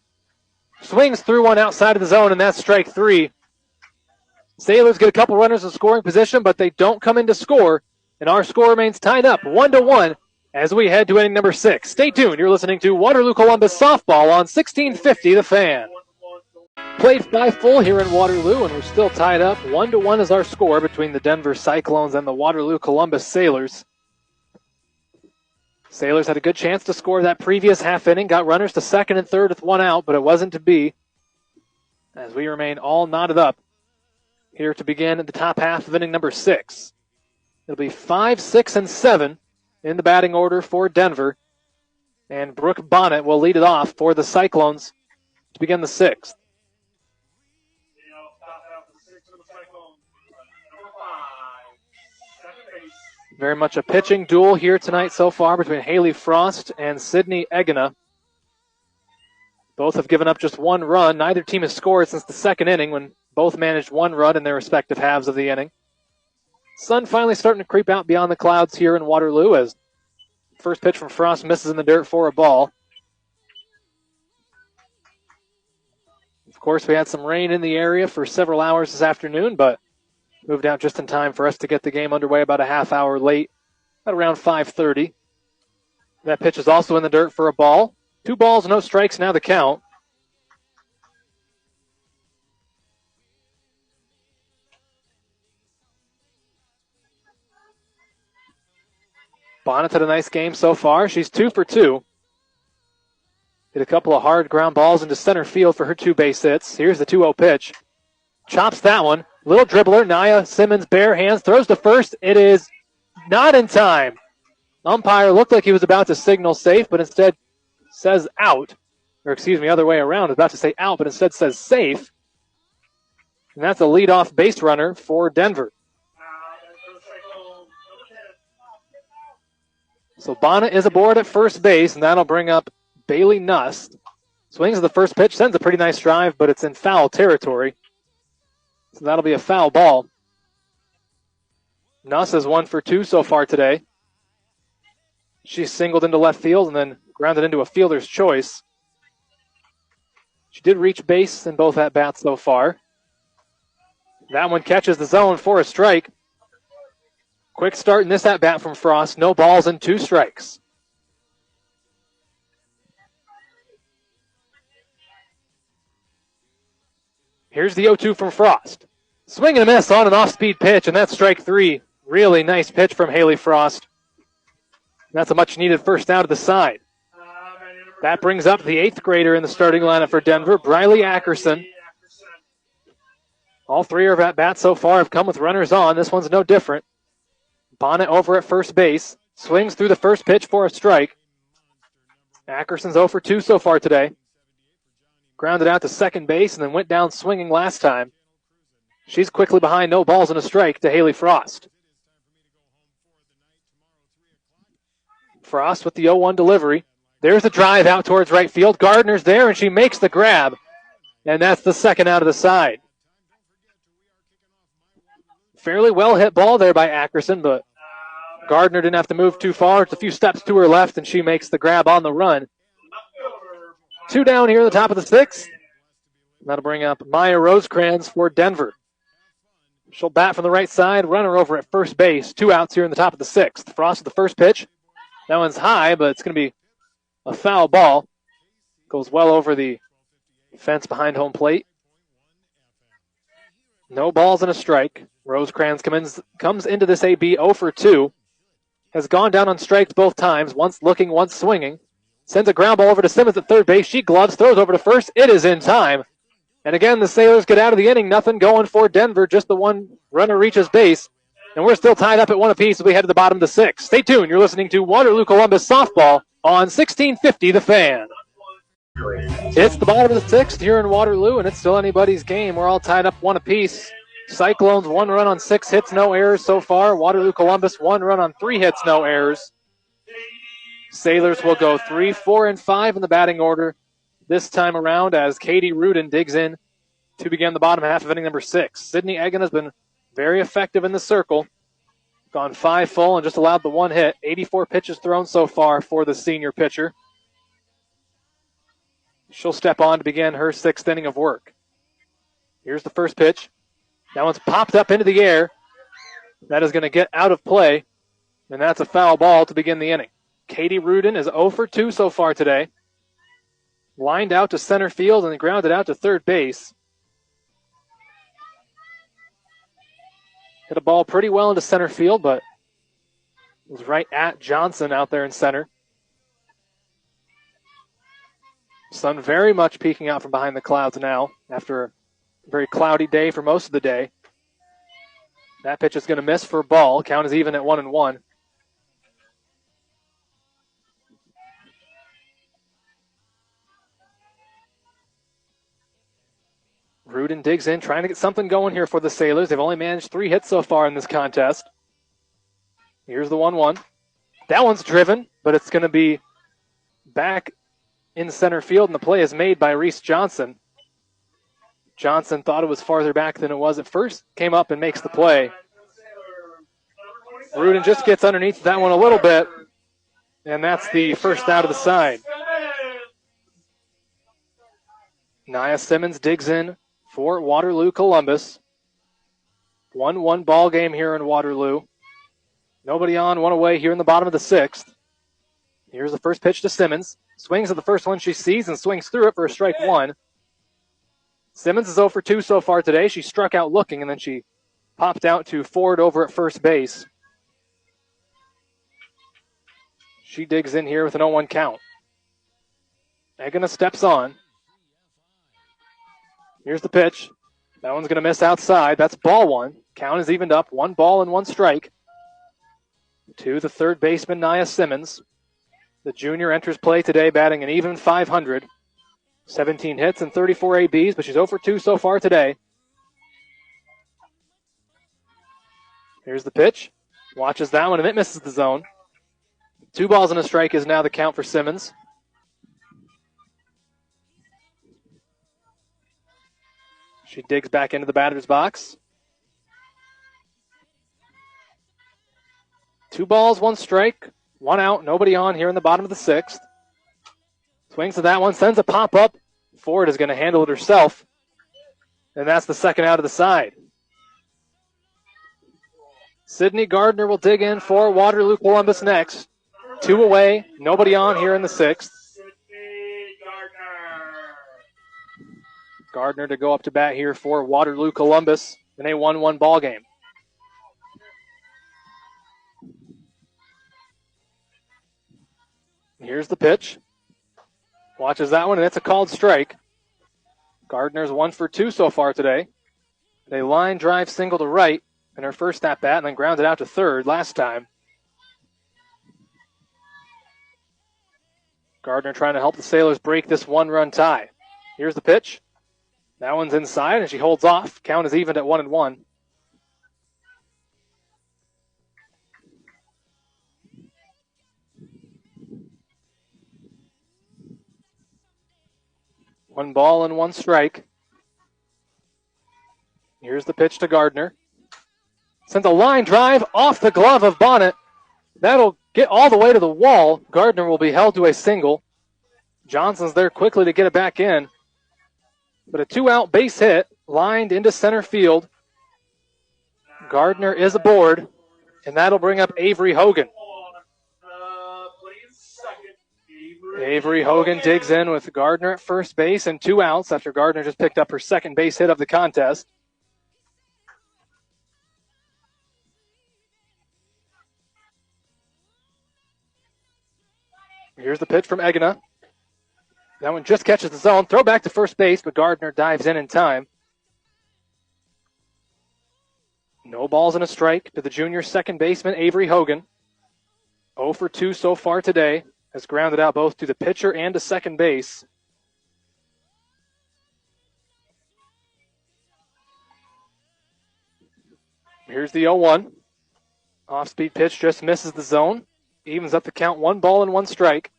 Swings through one outside of the zone, and that's strike 3. Sailors get a couple runners in scoring position, but they don't come in to score, and our score remains tied up 1-1 as we head to inning number 6. Stay tuned. You're listening to Waterloo Columbus Softball on 1650 The Fan. Played 5 full here in Waterloo, and we're still tied up. 1-1 is our score between the Denver Cyclones and the Waterloo Columbus Sailors. Sailors had a good chance to score that previous half inning, got runners to second and third with 1 out, but it wasn't to be, as we remain all knotted up here to begin at the top half of inning number 6. It'll be 5, 6, and 7 in the batting order for Denver, and Brooke Bonnet will lead it off for the Cyclones to begin the 6th. Very much a pitching duel here tonight so far between Haley Frost and Sydney Egina. Both have given up just 1 run. Neither team has scored since the second inning when both managed 1 run in their respective halves of the inning. Sun finally starting to creep out beyond the clouds here in Waterloo as first pitch from Frost misses in the dirt for a ball. Of course, we had some rain in the area for several hours this afternoon, but moved out just in time for us to get the game underway about a half hour late at around 5:30. That pitch is also in the dirt for a ball. 2 balls, no strikes, now the count. Bonnet had a nice game so far. She's 2 for 2. Hit a couple of hard ground balls into center field for her 2 base hits. Here's the 2-0 pitch. Chops that one. Little dribbler, Nia Simmons, bare hands, throws to first. It is not in time. Umpire looked like he was about to signal safe, but instead says out. Or excuse me, other way around. About to say out, but instead says safe. And that's a leadoff base runner for Denver. So Bonnet is aboard at first base, and that'll bring up Bailey Nuss. Swings at the first pitch, sends a pretty nice drive, but it's in foul territory. So that'll be a foul ball. Nuss is 1 for 2 so far today. She singled into left field and then grounded into a fielder's choice. She did reach base in both at-bats so far. That one catches the zone for a strike. Quick start in this at-bat from Frost. No balls and 2 strikes. Here's the 0-2 from Frost. Swing and a miss on an off-speed pitch, and that's strike 3. Really nice pitch from Haley Frost. That's a much-needed first out of the side. That brings up the 8th grader in the starting lineup for Denver, Briley Ackerson. All 3 of her at-bats so far have come with runners on. This one's no different. Bonnet over at first base. Swings through the first pitch for a strike. Ackerson's 0 for 2 so far today. Grounded out to second base and then went down swinging last time. She's quickly behind no balls and a strike to Haley Frost. Frost with the 0-1 delivery. There's a drive out towards right field. Gardner's there and she makes the grab. And that's the second out of the side. Fairly well hit ball there by Ackerson, but Gardner didn't have to move too far. It's a few steps to her left and she makes the grab on the run. 2 down here at the top of the 6th. That'll bring up Maya Rosecrans for Denver. She'll bat from the right side, runner over at first base. 2 outs here in the top of the 6th. Frost with the first pitch. That one's high, but it's going to be a foul ball. Goes well over the fence behind home plate. No balls and a strike. Rosecrans comes into this AB 0 for 2. Has gone down on strikes both times, once looking, once swinging. Sends a ground ball over to Simmons at third base. She gloves, throws over to first. It is in time. And again, the Sailors get out of the inning. Nothing going for Denver. Just the one runner reaches base. And we're still tied up at 1 apiece as we head to the bottom of the 6th. Stay tuned. You're listening to Waterloo Columbus Softball on 1650 The Fan. It's the bottom of the 6th here in Waterloo, and it's still anybody's game. We're all tied up 1 apiece. Cyclones 1 run on 6 hits, no errors so far. Waterloo Columbus 1 run on 3 hits, no errors. Sailors will go 3, 4, and 5 in the batting order this time around as Katie Rudin digs in to begin the bottom half of inning number 6. Sydney Egan has been very effective in the circle. Gone 5 full and just allowed the 1 hit. 84 pitches thrown so far for the senior pitcher. She'll step on to begin her 6th inning of work. Here's the first pitch. That one's popped up into the air. That is going to get out of play, and that's a foul ball to begin the inning. Katie Rudin is 0 for 2 so far today. Lined out to center field and grounded out to third base. Hit a ball pretty well into center field, but it was right at Johnson out there in center. Sun very much peeking out from behind the clouds now after a very cloudy day for most of the day. That pitch is going to miss for a ball. Count is even at 1-1. Rudin digs in, trying to get something going here for the Sailors. They've only managed 3 hits so far in this contest. Here's the 1-1. That one's driven, but it's going to be back in center field, and the play is made by Reese Johnson. Johnson thought it was farther back than it was at first. Came up and makes the play. Rudin just gets underneath that one a little bit. And that's the first out of the side. Nia Simmons digs in for Waterloo Columbus. 1-1 ball game here in Waterloo. Nobody on, one away here in the bottom of the sixth. Here's the first pitch to Simmons. Swings at the first one she sees and swings through it for a strike one. Simmons is 0 for 2 so far today. She struck out looking, and then she popped out to Ford over at first base. She digs in here with an 0-1 count. Egina steps on. Here's the pitch. That one's going to miss outside. That's ball one. Count is evened up. 1 ball and 1 strike. To the third baseman, Nia Simmons. The junior enters play today batting an even .500. 17 hits and 34 ABs, but she's 0 for 2 so far today. Here's the pitch. Watches that one, and it misses the zone. 2 balls and a strike is now the count for Simmons. She digs back into the batter's box. 2 balls, 1 strike, 1 out, nobody on here in the bottom of the sixth. Swings to that one, sends a pop-up. Ford is going to handle it herself. And that's the second out of the side. Sydney Gardner will dig in for Waterloo Columbus next. 2 away, nobody on here in the sixth. Gardner to go up to bat here for Waterloo Columbus in a 1-1 ball game. Here's the pitch. Watches that one, and it's a called strike. Gardner's 1 for 2 so far today. A line drive single to right in her first at bat, and then grounded out to third last time. Gardner trying to help the Sailors break this 1-run tie. Here's the pitch. That one's inside, and she holds off. Count is evened at 1-1. One ball and 1 strike. Here's the pitch to Gardner. Sends a line drive off the glove of Bonnet. That'll get all the way to the wall. Gardner will be held to a single. Johnson's there quickly to get it back in. But a 2-out base hit lined into center field. Gardner is aboard, and that'll bring up Avery Hogan. Avery Hogan digs in with Gardner at first base and 2 outs after Gardner just picked up her second base hit of the contest. Here's the pitch from Egina. That one just catches the zone. Throw back to first base, but Gardner dives in time. No balls and a strike to the junior second baseman, Avery Hogan. 0 for 2 so far today. Has grounded out both to the pitcher and to second base. Here's the 0-1. Off-speed pitch just misses the zone. Evens up the count, 1 ball and 1 strike.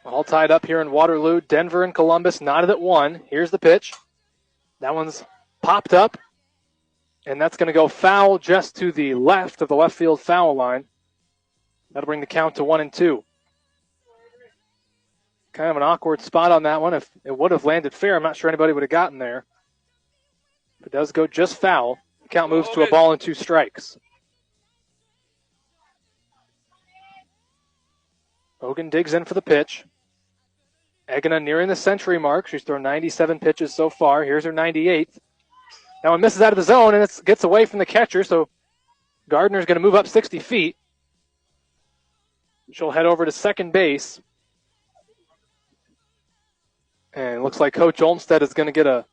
All tied up here in Waterloo. Denver and Columbus knotted at 1. Here's the pitch. That one's popped up. And that's going to go foul just to the left of the left field foul line. That'll bring the count to 1-2. Kind of an awkward spot on that one. If it would have landed fair, I'm not sure anybody would have gotten there. If it does go just foul, the count moves to a ball and 2 strikes. Hogan digs in for the pitch. Egina nearing the century mark. She's thrown 97 pitches so far. Here's her 98th. That one misses out of the zone, and it gets away from the catcher, so Gardner's going to move up 60 feet. She'll head over to second base. And it looks like Coach Olmstead is going to get a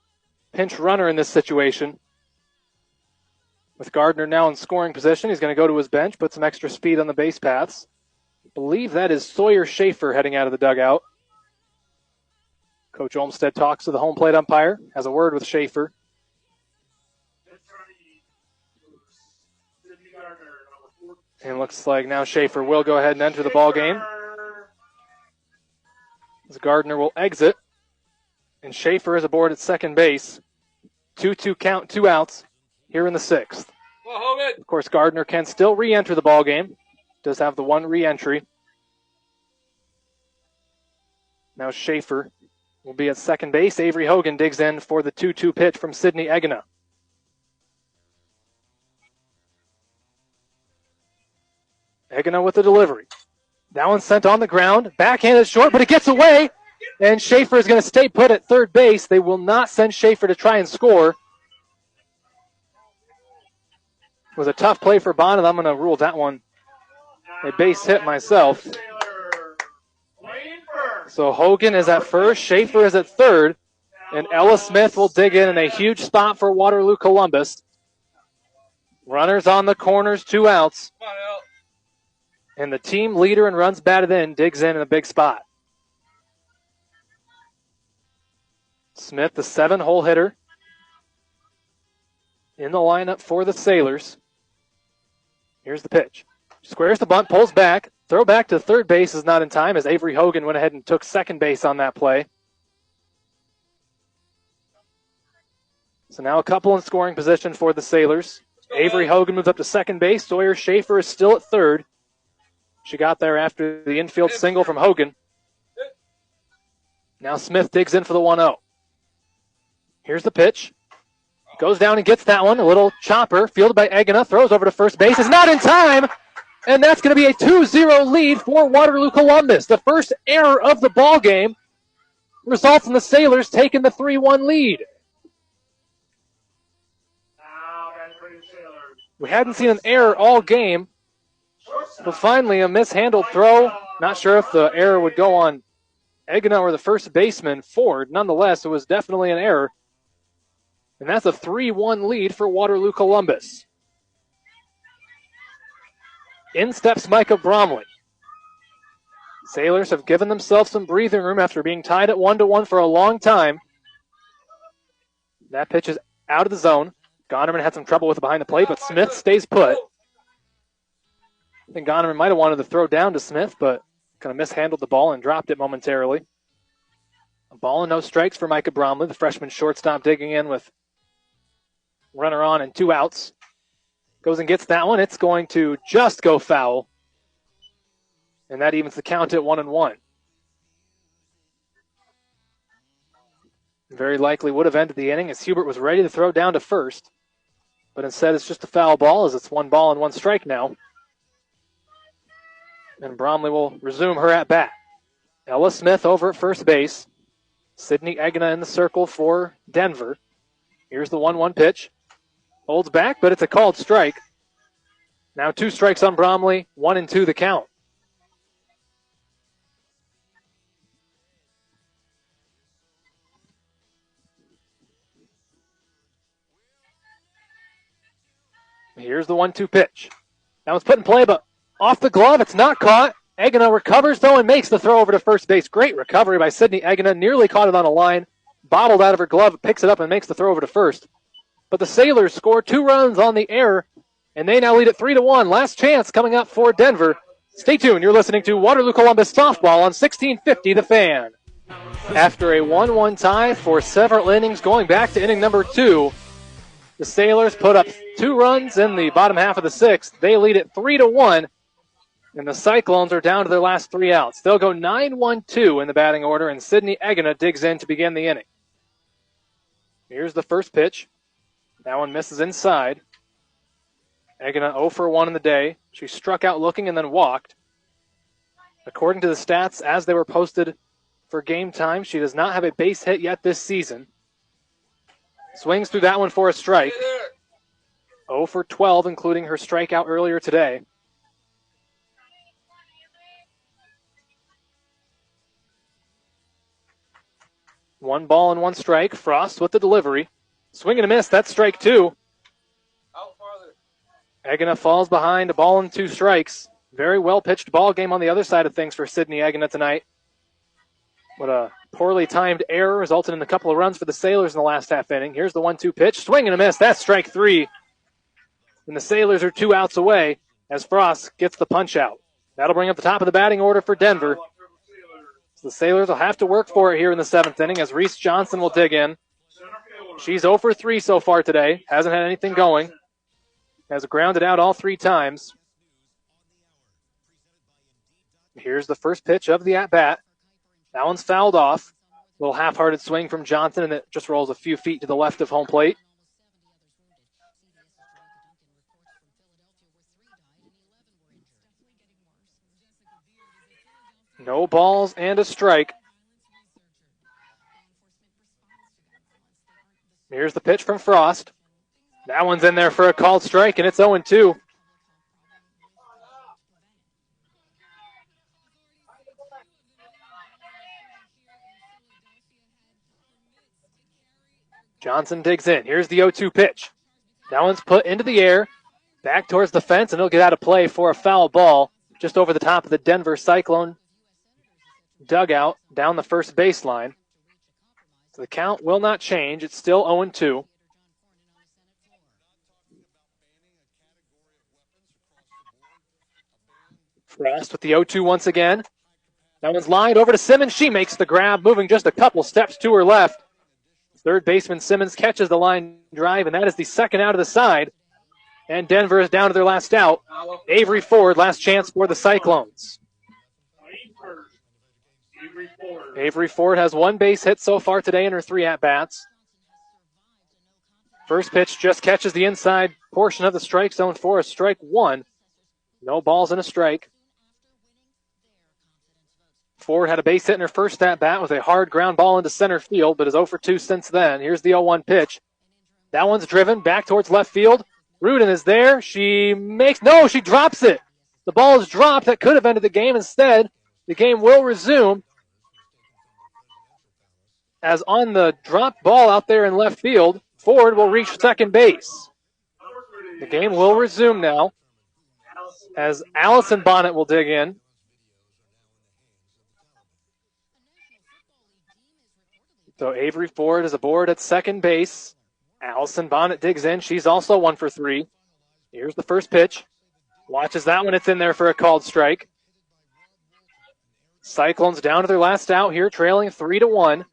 pinch runner in this situation. With Gardner now in scoring position, he's going to go to his bench, put some extra speed on the base paths. I believe that is Sawyer Schaefer heading out of the dugout. Coach Olmstead talks to the home plate umpire, has a word with Schaefer. And looks like now Schaefer will go ahead and enter the ball game. As Gardner will exit. And Schaefer is aboard at second base. 2-2 count, 2 outs here in the 6th. Of course, Gardner can still re-enter the ball game. Does have the one re-entry. Now Schaefer will be at second base. Avery Hogan digs in for the 2-2 pitch from Sidney Egena. Egena with the delivery. That one's sent on the ground. Backhanded short, but it gets away. And Schaefer is going to stay put at third base. They will not send Schaefer to try and score. It was a tough play for Bonnet. I'm going to rule that one a base hit myself. So Hogan is at first, Schaefer is at third, and Ella Smith will dig in a huge spot for Waterloo Columbus. Runners on the corners, 2 outs. And the team leader in runs batted in digs in a big spot. Smith, the 7-hole hitter, in the lineup for the Sailors. Here's the pitch. Squares the bunt, pulls back. Throw back to third base is not in time as Avery Hogan went ahead and took second base on that play. So now a couple in scoring position for the Sailors. Avery Hogan moves up to second base. Sawyer Schaefer is still at third. She got there after the infield single from Hogan. Now Smith digs in for the 1-0. Here's the pitch. Goes down and gets that one. A little chopper fielded by Egena. Throws over to first base. It's not in time. And that's going to be a 2-0 lead for Waterloo Columbus. The first error of the ball game results in the Sailors taking the 3-1 lead. We hadn't seen an error all game, but finally a mishandled throw. Not sure if the error would go on Egena or the first baseman, Ford. Nonetheless, it was definitely an error. And that's a 3-1 lead for Waterloo Columbus. In steps Micah Bromley. Sailors have given themselves some breathing room after being tied at 1-1 for a long time. That pitch is out of the zone. Gonerman had some trouble with it behind the plate, but Smith stays put. I think Gonerman might have wanted to throw down to Smith, but kind of mishandled the ball and dropped it momentarily. A ball and no strikes for Micah Bromley, the freshman shortstop, digging in with runner on and 2 outs. Goes and gets that one. It's going to just go foul. And that evens the count at 1-1. Very likely would have ended the inning as Hubert was ready to throw down to first. But instead it's just a foul ball as it's 1 ball and 1 strike now. And Bromley will resume her at bat. Ella Smith over at first base. Sidney Egena in the circle for Denver. Here's the 1-1 pitch. Holds back, but it's a called strike. Now 2 strikes on Bromley, 1-2 the count. Here's the 1-2 pitch. That one's put in play, but off the glove. It's not caught. Egena recovers, though, and makes the throw over to first base. Great recovery by Sidney Egena. Nearly caught it on a line. Bobbled out of her glove, picks it up, and makes the throw over to first. But the Sailors score 2 runs on the error, and they now lead it 3-1. Last chance coming up for Denver. Stay tuned. You're listening to Waterloo Columbus Softball on 1650 The Fan. After a 1-1 tie for several innings, going back to inning number 2, the Sailors put up 2 runs in the bottom half of the 6th. They lead it 3-1, and the Cyclones are down to their last 3 outs. They'll go 9-1-2 in the batting order, and Sidney Egena digs in to begin the inning. Here's the first pitch. That one misses inside. Egena 0 for 1 in the day. She struck out looking and then walked. According to the stats as they were posted for game time, she does not have a base hit yet this season. Swings through that one for a strike. 0 for 12, including her strikeout earlier today. One ball and 1 strike. Frost with the delivery. Swing and a miss. That's strike 2. Out farther. Egena falls behind, a ball and 2 strikes. Very well pitched ball game on the other side of things for Sidney Egena tonight. What a poorly timed error resulted in a couple of runs for the Sailors in the last half inning. Here's the 1-2 pitch. Swing and a miss. That's strike 3. And the Sailors are 2 outs away as Frost gets the punch out. That'll bring up the top of the batting order for Denver. So the Sailors will have to work for it here in the 7th inning as Reese Johnson will dig in. She's 0 for 3 so far today. Hasn't had anything going. Has grounded out all 3 times. Here's the first pitch of the at-bat. That one's fouled off. Little half-hearted swing from Johnson, and it just rolls a few feet to the left of home plate. No balls and a strike. Here's the pitch from Frost. That one's in there for a called strike, and it's 0-2. Johnson digs in. Here's the 0-2 pitch. That one's put into the air, back towards the fence, and it'll get out of play for a foul ball just over the top of the Denver Cyclone dugout down the first baseline. So the count will not change. It's still 0-2. Frost with the 0-2 once again. That one's lined over to Simmons. She makes the grab, moving just a couple steps to her left. Third baseman Simmons catches the line drive, and that is the second out of the side. And Denver is down to their last out. Avery Ford, last chance for the Cyclones. Avery Ford has 1 base hit so far today in her 3 at-bats. First pitch just catches the inside portion of the strike zone for a strike 1. No balls and a strike. Ford had a base hit in her first at-bat with a hard ground ball into center field, but is 0 for 2 since then. Here's the 0-1 pitch. That one's driven back towards left field. Rudin is there. She drops it. The ball is dropped. That could have ended the game. Instead, the game will resume as on the dropped ball out there in left field, Ford will reach second base. The game will resume now as Allison Bonnet will dig in. So Avery Ford is aboard at second base. Allison Bonnet digs in. She's also 1 for 3. Here's the first pitch. Watches that one. It's in there for a called strike. Cyclones down to their last out here, trailing 3-1.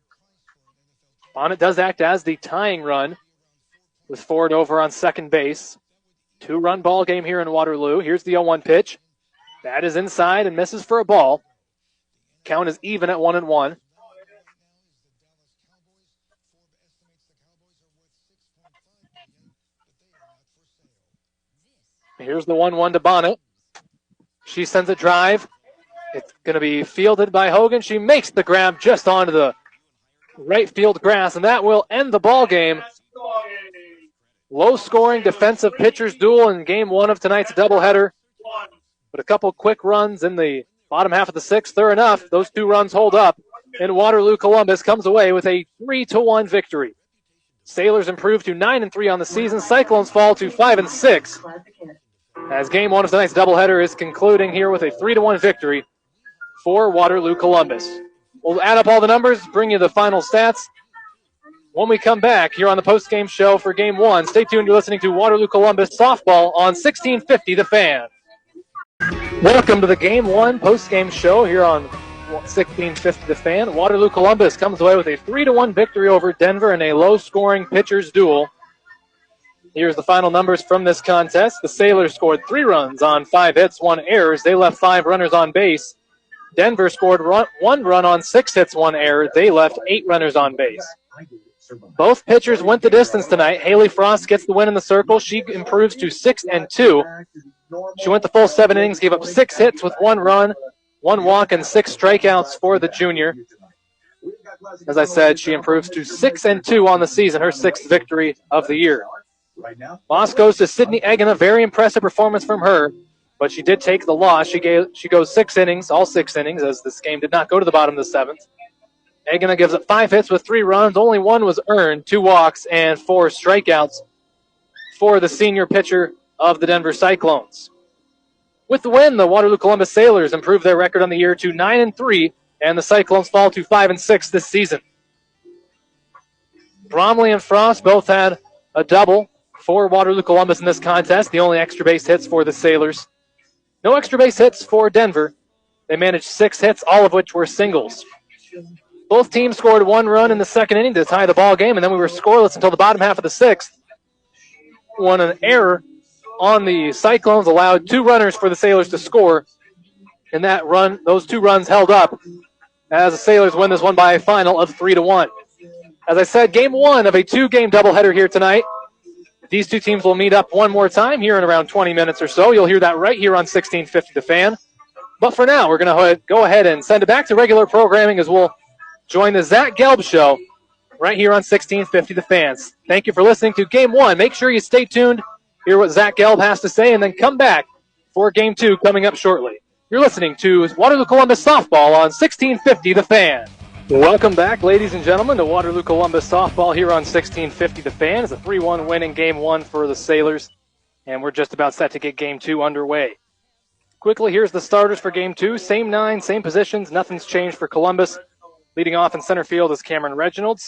Bonnet does act as the tying run with Ford over on second base. 2-run ball game here in Waterloo. Here's the 0-1 pitch. That is inside and misses for a ball. Count is even at 1-1. Here's the 1-1 to Bonnet. She sends a drive. It's going to be fielded by Hogan. She makes the grab just onto the right field grass, and that will end the ball game. Low-scoring defensive pitchers duel in Game 1 of tonight's doubleheader. But a couple quick runs in the bottom half of the 6th. They're enough. Those 2 runs hold up, and Waterloo Columbus comes away with a 3-1 victory. Sailors improve to 9-3 on the season. Cyclones fall to 5-6. As Game 1 of tonight's doubleheader is concluding here with a 3-1 victory for Waterloo Columbus. We'll add up all the numbers, bring you the final stats when we come back here on the post-game show for Game 1. Stay tuned. You're listening to Waterloo Columbus Softball on 1650 The Fan. Welcome to the Game 1 post-game show here on 1650 The Fan. Waterloo Columbus comes away with a 3-1 victory over Denver in a low-scoring pitchers duel. Here's the final numbers from this contest. The Sailors scored 3 runs on 5 hits, 1 errors. They left 5 runners on base. Denver scored 1 run on 6 hits, 1 error. They left 8 runners on base. Both pitchers went the distance tonight. Haley Frost gets the win in the circle. She improves to 6-2. She went the full 7 innings, gave up 6 hits with 1 run, 1 walk, and 6 strikeouts for the junior. As I said, she improves to 6-2 on the season, her 6th victory of the year. Loss goes to Sydney Egan, a very impressive performance from her, but she did take the loss. She goes 6 innings, all 6 innings, as this game did not go to the bottom of the 7th. Egan gives up 5 hits with 3 runs. Only 1 was earned, 2 walks, and 4 strikeouts for the senior pitcher of the Denver Cyclones. With the win, the Waterloo Columbus Sailors improve their record on the year to 9-3, and the Cyclones fall to 5-6 this season. Bromley and Frost both had a double for Waterloo Columbus in this contest, the only extra base hits for the Sailors. No extra base hits for Denver. They managed 6 hits, all of which were singles. Both teams scored 1 run in the second inning to tie the ball game, and then we were scoreless until the bottom half of the 6th. When an error on the Cyclones allowed 2 runners for the Sailors to score, and those 2 runs held up as the Sailors win this one by a final of 3-1. As I said, game 1 of a 2-game doubleheader here tonight. These 2 teams will meet up one more time here in around 20 minutes or so. You'll hear that right here on 1650 The Fan. But for now, we're going to go ahead and send it back to regular programming as we'll join the Zach Gelb Show right here on 1650 The Fans. Thank you for listening to Game 1. Make sure you stay tuned, hear what Zach Gelb has to say, and then come back for Game 2 coming up shortly. You're listening to Waterloo Columbus Softball on 1650 The Fan. Welcome back, ladies and gentlemen, to Waterloo Columbus Softball here on 1650 The Fan. It's a 3-1 win in Game 1 for the Sailors, and we're just about set to get Game 2 underway. Quickly, here's the starters for Game 2. Same 9, same positions. Nothing's changed for Columbus. Leading off in center field is Cameron Reginald.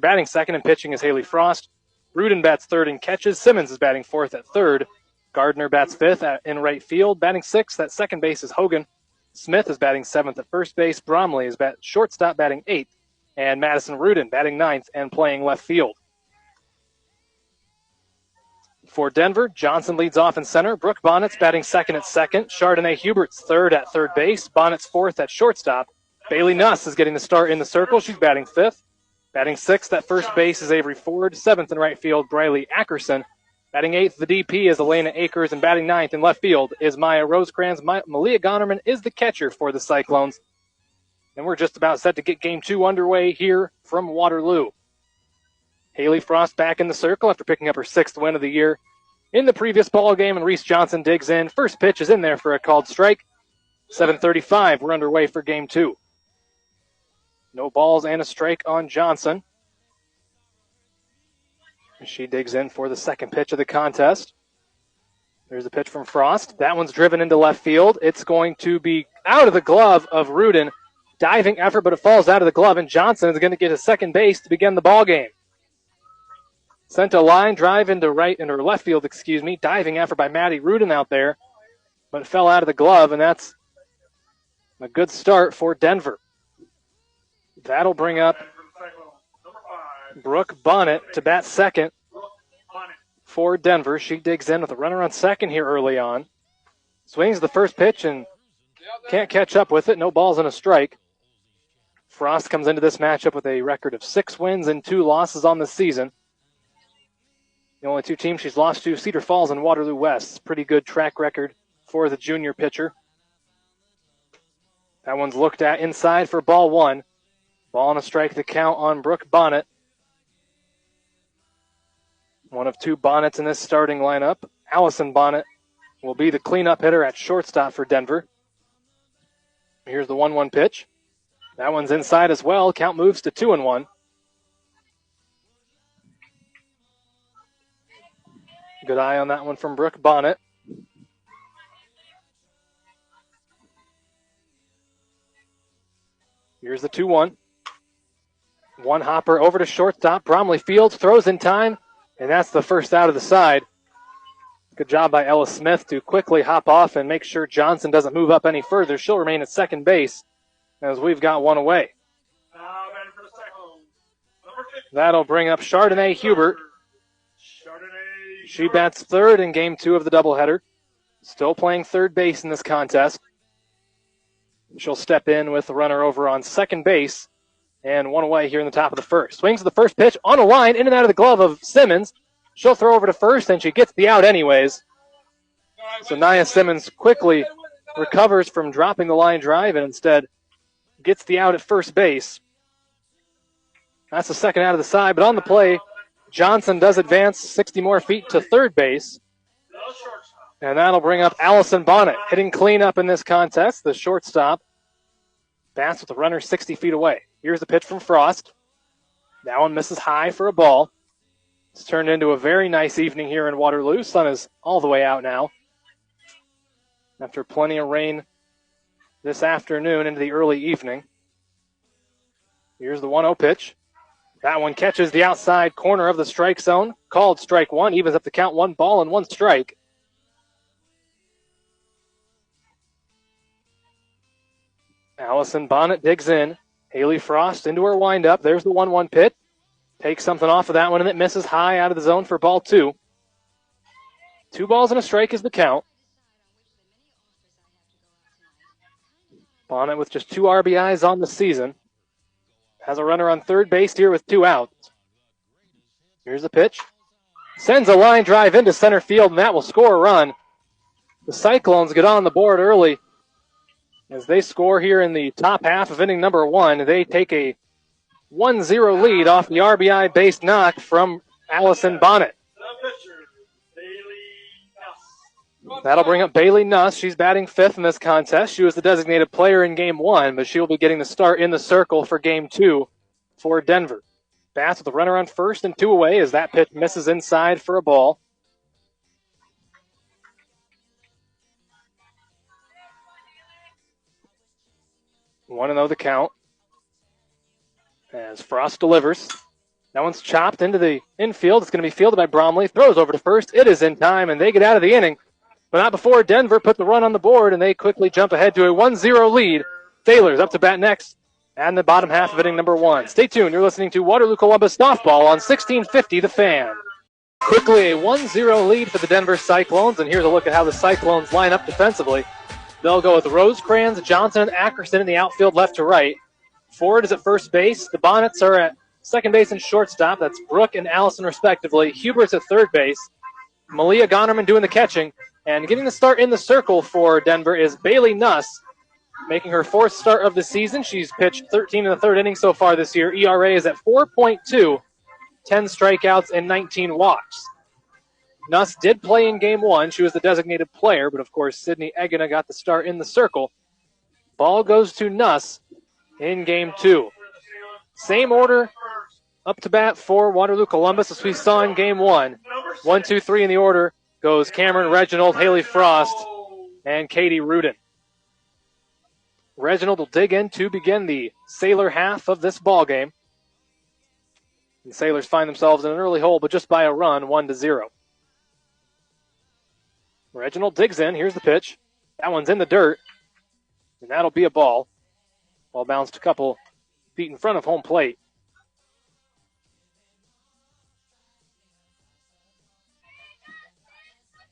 Batting second and pitching is Haley Frost. Rudin bats third and catches. Simmons is batting fourth at third. Gardner bats fifth in right field. Batting sixth at second base is Hogan. Smith is batting seventh at first base. Bromley is shortstop batting eighth. And Madison Rudin batting ninth and playing left field. For Denver, Johnson leads off in center. Brooke Bonnet's batting second at second. Chardonnay Hubert's third at third base. Bonnet's fourth at shortstop. Bailey Nuss is getting the start in the circle. She's batting fifth. Batting sixth at first base is Avery Ford. Seventh in right field, Briley Ackerson. Batting eighth, the DP is Elena Akers. And batting ninth in left field is Maya Rosecrans. Malia Gonerman is the catcher for the Cyclones. And we're just about set to get Game 2 underway here from Waterloo. Haley Frost back in the circle after picking up her 6th win of the year in the previous ball game, and Reese Johnson digs in. First pitch is in there for a called strike. 7:35, we're underway for Game 2. No balls and a strike on Johnson. She digs in for the second pitch of the contest. There's a pitch from Frost. That one's driven into left field. It's going to be out of the glove of Rudin. Diving effort, but it falls out of the glove, and Johnson is going to get to second base to begin the ball game. Sent a line drive into left field, Diving effort by Maddie Rudin out there, but it fell out of the glove, and that's a good start for Denver. That'll bring up Brooke Bonnet to bat second for Denver. She digs in with a runner on second here early on. Swings the first pitch and can't catch up with it. No balls and a strike. Frost comes into this matchup with a record of 6 wins and 2 losses on the season. The only 2 teams she's lost to, Cedar Falls and Waterloo West. Pretty good track record for the junior pitcher. That one's looked at inside for ball 1. Ball and a strike to count on Brooke Bonnet. One of 2 Bonnets in this starting lineup. Allison Bonnet will be the cleanup hitter at shortstop for Denver. Here's the 1-1 pitch. That one's inside as well. Count moves to 2-1. Good eye on that one from Brooke Bonnet. Here's the 2-1. One hopper over to shortstop. Bromley fields, throws in time, and that's the first out of the side. Good job by Ella Smith to quickly hop off and make sure Johnson doesn't move up any further. She'll remain at second base as we've got one away. That'll bring up Chardonnay Hubert. She bats third in Game 2 of the doubleheader. Still playing third base in this contest. She'll step in with the runner over on second base and one away here in the top of the first. Swings the first pitch on a line in and out of the glove of Simmons. She'll throw over to first, and she gets the out anyways. So Nia Simmons quickly recovers from dropping the line drive and instead gets the out at first base. That's the second out of the side, but on the play, Johnson does advance 60 more feet to third base. And that'll bring up Allison Bonnet, hitting cleanup in this contest. The shortstop bats with the runner 60 feet away. Here's the pitch from Frost. That one misses high for a ball. It's turned into a very nice evening here in Waterloo. Sun is all the way out now. After plenty of rain this afternoon into the early evening. Here's the 1-0 pitch. That one catches the outside corner of the strike zone. Called strike 1, evens up the count, 1 ball and 1 strike. Allison Bonnet digs in. Haley Frost into her windup. There's the 1-1 pitch. Takes something off of that one, and it misses high out of the zone for ball 2. 2 balls and a strike is the count. Bonnet with just 2 RBIs on the season. Has a runner on third base here with 2 outs. Here's the pitch. Sends a line drive into center field, and that will score a run. The Cyclones get on the board early as they score here in the top half of inning number 1. They take a 1-0 lead off the RBI-based knock from Allison Bonnet. That'll bring up Bailey Nuss. She's batting 5th in this contest. She was the designated player in Game 1, but she will be getting the start in the circle for Game 2 for Denver. Bats with a runner on first and 2 away as that pitch misses inside for a ball. One and 0 the count as Frost delivers. That one's chopped into the infield. It's going to be fielded by Bromley. Throws over to first. It is in time, and they get out of the inning. But not before Denver put the run on the board, and they quickly jump ahead to a 1-0 lead. Thaler's up to bat next and the bottom half of inning number 1. Stay tuned. You're listening to Waterloo Columbus Softball on 1650 The Fan. Quickly a 1-0 lead for the Denver Cyclones, and here's a look at how the Cyclones line up defensively. They'll go with Rosecrans, Johnson, and Ackerson in the outfield left to right. Ford is at first base. The Bonnets are at second base and shortstop. That's Brooke and Allison respectively. Hubert's at third base. Malia Gonerman doing the catching. And getting the start in the circle for Denver is Bailey Nuss, making her 4th start of the season. She's pitched 13 in the 3rd inning so far this year. ERA is at 4.2, 10 strikeouts and 19 walks. Nuss did play in Game 1. She was the designated player, but of course Sydney Egena got the start in the circle. Ball goes to Nuss in Game 2. Same order up to bat for Waterloo Columbus as we saw in Game 1. 1, 2, 3 in the order goes Cameron Reginald, Haley Frost, and Katie Rudin. Reginald will dig in to begin the Sailor half of this ball game. The Sailors find themselves in an early hole, but just by a run, 1-0. Reginald digs in. Here's the pitch. That one's in the dirt, and that'll be a ball. Ball bounced a couple feet in front of home plate.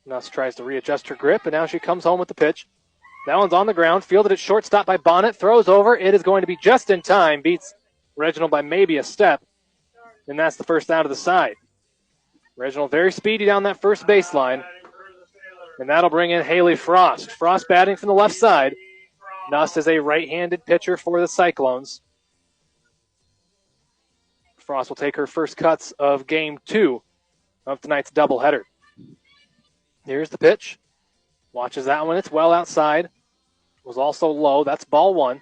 Nuss tries to readjust her grip, and now she comes home with the pitch. That one's on the ground, fielded at shortstop by Bonnet, throws over. It is going to be just in time, beats Reginald by maybe a step, and that's the first out of the side. Reginald very speedy down that first baseline, and that'll bring in Haley Frost. Frost batting from the left side. Nuss is a right-handed pitcher for the Cyclones. Frost will take her first cuts of Game 2 of tonight's doubleheader. Here's the pitch. Watches that one. It's well outside. Was also low. That's ball 1.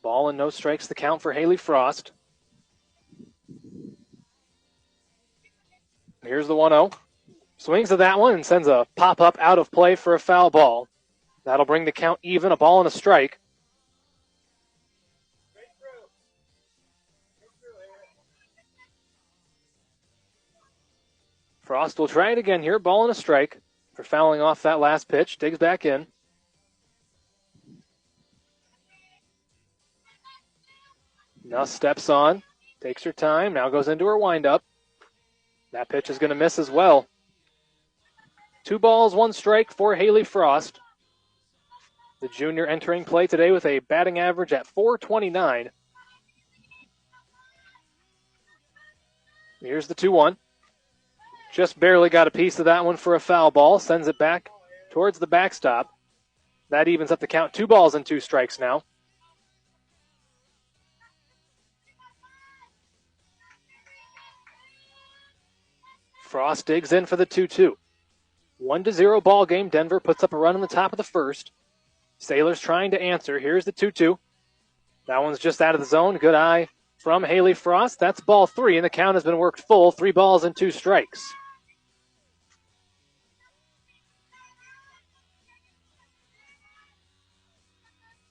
Ball and no strikes the count for Haley Frost. Here's the 1-0. Swings to that one and sends a pop-up out of play for a foul ball. That'll bring the count even, a ball and a strike. Frost will try it again here. Ball and a strike for fouling off that last pitch. Digs back in. Nuss steps on. Takes her time. Now goes into her windup. That pitch is going to miss as well. 2 balls, 1 strike for Haley Frost. The junior entering play today with a batting average at .429. Here's the 2-1. Just barely got a piece of that one for a foul ball. Sends it back towards the backstop. That evens up the count. 2 balls and 2 strikes now. Frost digs in for the 2-2. 1-0 ball game. Denver puts up a run in the top of the first. Sailors trying to answer. Here's the 2-2. That one's just out of the zone. Good eye from Haley Frost. That's ball 3, and the count has been worked full. 3 balls and 2 strikes.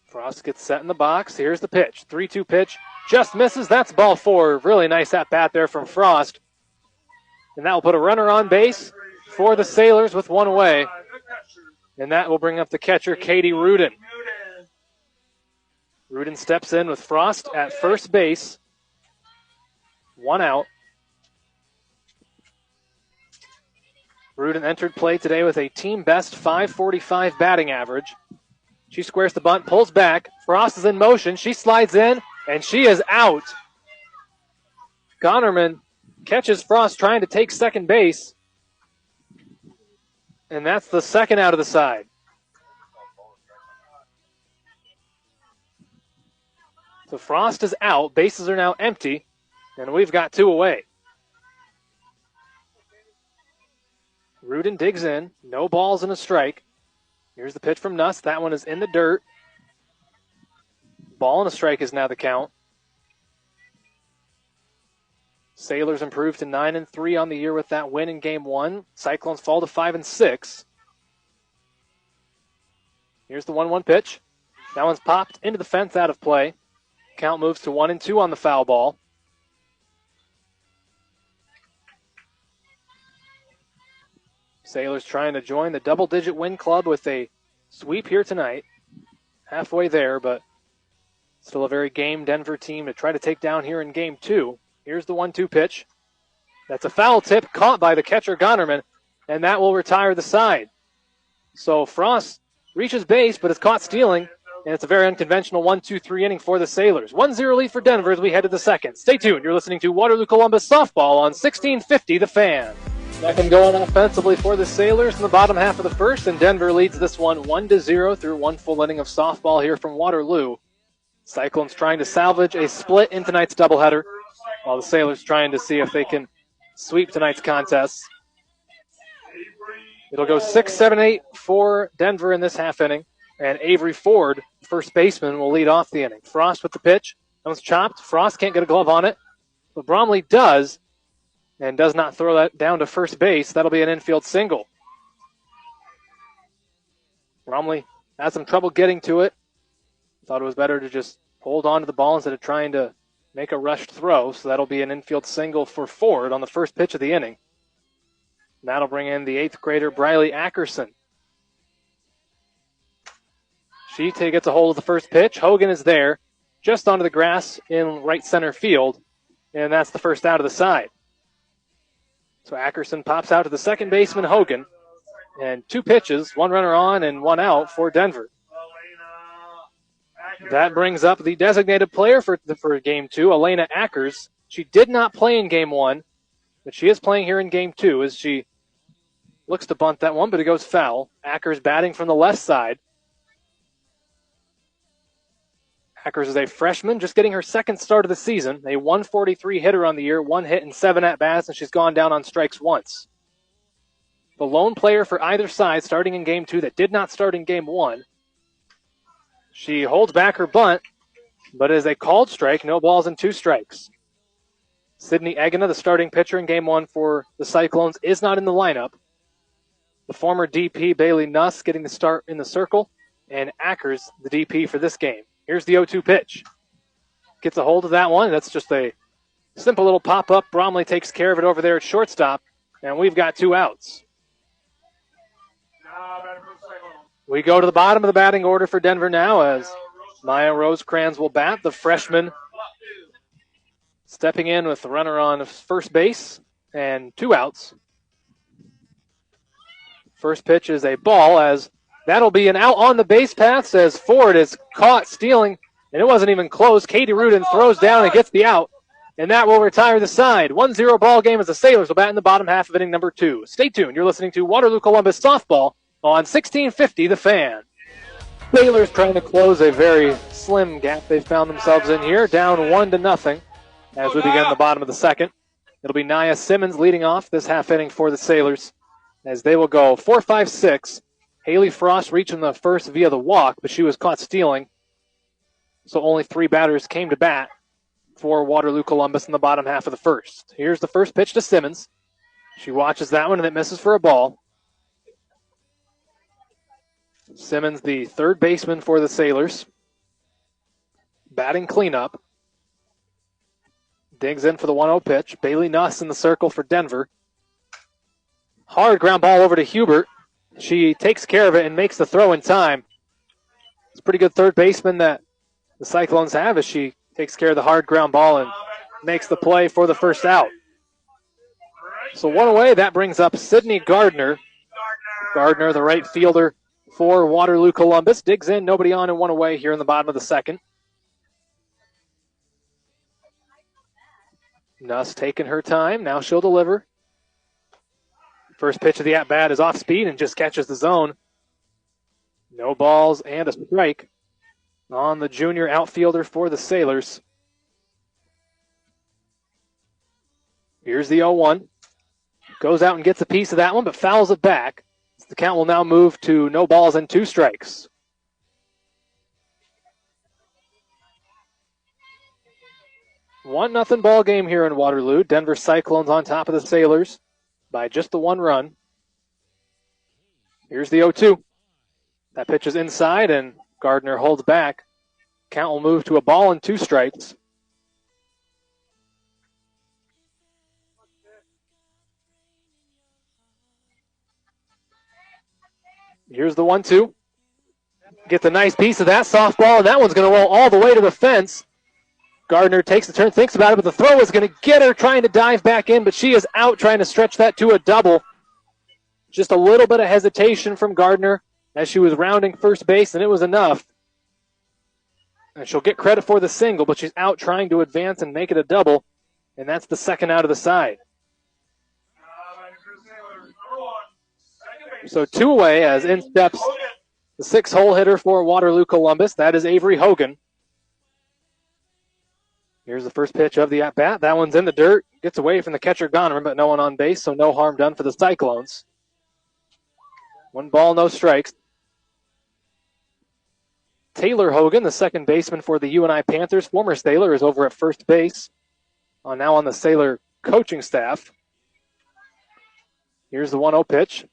Frost gets set in the box. Here's the pitch. 3-2 pitch. Just misses. That's ball 4. Really nice at-bat there from Frost. And that will put a runner on base for the Sailors with 1 away. And that will bring up the catcher, Katie Rudin. Rudin steps in with Frost at first base. 1 out. Rudin entered play today with a team best .545 batting average. She squares the bunt, pulls back. Frost is in motion. She slides in, and she is out. Gonnerman catches Frost trying to take second base. And that's the second out of the side. So Frost is out. Bases are now empty, and we've got 2 away. Rudin digs in. No balls and a strike. Here's the pitch from Nuss. That one is in the dirt. Ball and a strike is now the count. Sailors improved to 9-3 on the year with that win in Game 1. Cyclones fall to 5-6. Here's the 1-1 pitch. That one's popped into the fence out of play. Count moves to 1-2 on the foul ball. Sailors trying to join the double-digit win club with a sweep here tonight. Halfway there, but still a very game Denver team to try to take down here in Game 2. Here's the 1-2 pitch. That's a foul tip caught by the catcher Gonnerman, and that will retire the side. So Frost reaches base, but is caught stealing, and it's a very unconventional 1-2-3 inning for the Sailors. 1-0 lead for Denver as we head to the second. Stay tuned. You're listening to Waterloo Columbus Softball on 1650 The Fan. Nothing going offensively for the Sailors in the bottom half of the first, and Denver leads this one 1-0 through 1 full inning of softball here from Waterloo. Cyclones trying to salvage a split in tonight's doubleheader, while the Sailors trying to see if they can sweep tonight's contest. It'll go 6-7-8 for Denver in this half inning, and Avery Ford, first baseman, will lead off the inning. Frost with the pitch. That one's chopped. Frost can't get a glove on it, but Bromley does, and does not throw that down to first base. That'll be an infield single. Bromley had some trouble getting to it. Thought it was better to just hold on to the ball instead of trying to make a rushed throw, so that'll be an infield single for Ford on the first pitch of the inning. And that'll bring in the 8th grader, Briley Ackerson. She gets a hold of the first pitch. Hogan is there, just onto the grass in right center field, and that's the first out of the side. So Ackerson pops out to the second baseman, Hogan, and 2 pitches, 1 runner on and 1 out for Denver. That brings up the designated player for Game 2, Elena Ackers. She did not play in Game 1, but she is playing here in Game 2 as she looks to bunt that one, but it goes foul. Ackers batting from the left side. Ackers is a freshman, just getting her second start of the season. A 143 hitter on the year, 1 hit and 7 at-bats, and she's gone down on strikes once. The lone player for either side starting in Game 2 that did not start in Game 1. She holds back her bunt, but it is a called strike, no balls and 2 strikes. Sydney Egena, the starting pitcher in Game 1 for the Cyclones, is not in the lineup. The former DP, Bailey Nuss, getting the start in the circle, and Ackers, the DP for this game. Here's the 0-2 pitch. Gets a hold of that one. That's just a simple little pop-up. Bromley takes care of it over there at shortstop, and we've got 2 outs. We go to the bottom of the batting order for Denver now as Maya Rosecrans will bat. The freshman stepping in with the runner on first base and 2 outs. First pitch is a ball as that'll be an out on the base paths as Ford is caught stealing, and it wasn't even close. Katie Rudin throws down and gets the out, and that will retire the side. 1-0 ball game as the Sailors will bat in the bottom half of inning number 2. Stay tuned. You're listening to Waterloo Columbus Softball on 1650 The Fan. Sailors trying to close a very slim gap they found themselves in here, down 1-0 as we begin the bottom of the second. It'll be Nia Simmons leading off this half inning for the Sailors as they will go 4-5-6. Haley Frost reaching the first via the walk, but she was caught stealing. So only 3 batters came to bat for Waterloo Columbus in the bottom half of the first. Here's the first pitch to Simmons. She watches that one and it misses for a ball. Simmons, the third baseman for the Sailors. Batting cleanup. Digs in for the 1-0 pitch. Bailey Nuss in the circle for Denver. Hard ground ball over to Hubert. she takes care of it and makes the throw in time. It's a pretty good third baseman that the Cyclones have as she takes care of the hard ground ball and makes the play for the first out. So one away, that brings up Sydney Gardner. Gardner, the right fielder for Waterloo Columbus, digs in, nobody on and one away here in the bottom of the second. Nuss taking her time, now she'll deliver. First pitch of the at-bat is off speed and just catches the zone. No balls and a strike on the junior outfielder for the Sailors. Here's the 0-1. Goes out and gets a piece of that one, but fouls it back. The count will now move to no balls and 2 strikes. One nothing ball game here in Waterloo. Denver Cyclones on top of the Sailors by just the 1 run. Here's the 0-2. That pitch is inside and Gardner holds back. Count will move to a ball and 2 strikes. Here's the 1-2. Gets a nice piece of that softball, and that one's going to roll all the way to the fence. Gardner takes the turn, thinks about it, but the throw is going to get her trying to dive back in, but she is out trying to stretch that to a double. Just a little bit of hesitation from Gardner as she was rounding first base, and it was enough. And she'll get credit for the single, but she's out trying to advance and make it a double, and that's the second out of the side. So 2 away as in steps the 6-hole hitter for Waterloo Columbus. That is Avery Hogan. Here's the first pitch of the at-bat. That one's in the dirt. Gets away from the catcher Goner, but no one on base, so no harm done for the Cyclones. 1 ball, no strikes. Taylor Hogan, the second baseman for the UNI Panthers, former Sailor, is over at first base. Now on the Sailor coaching staff. Here's the 1-0 pitch.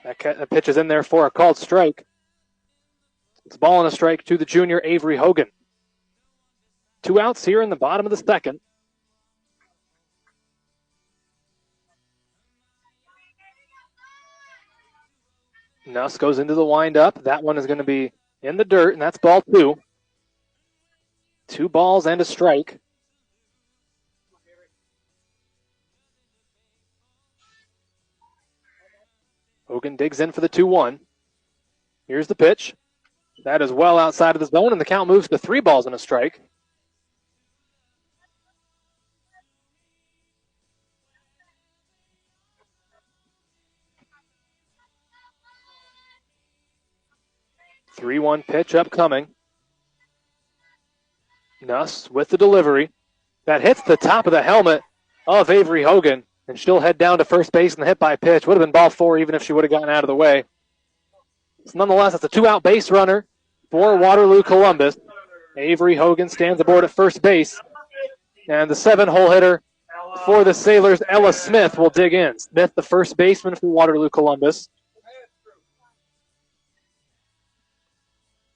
That pitch is in there for a called strike. It's a ball and a strike to the junior Avery Hogan. 2 outs here in the bottom of the second. Nuss goes into the windup. That one is going to be in the dirt, and that's ball 2. 2 balls and a strike. Hogan digs in for the 2-1. Here's the pitch. That is well outside of the zone, and the count moves to 3 balls and a strike. The 3-1 pitch upcoming. Nuss with the delivery. That hits the top of the helmet of Avery Hogan. And she'll head down to first base and the hit by pitch. Would have been ball 4 even if she would have gotten out of the way. So nonetheless, it's a 2-out base runner for Waterloo Columbus. Avery Hogan stands aboard at first base. And the 7-hole hitter for the Sailors, Ella Smith, will dig in. Smith, the first baseman for Waterloo Columbus.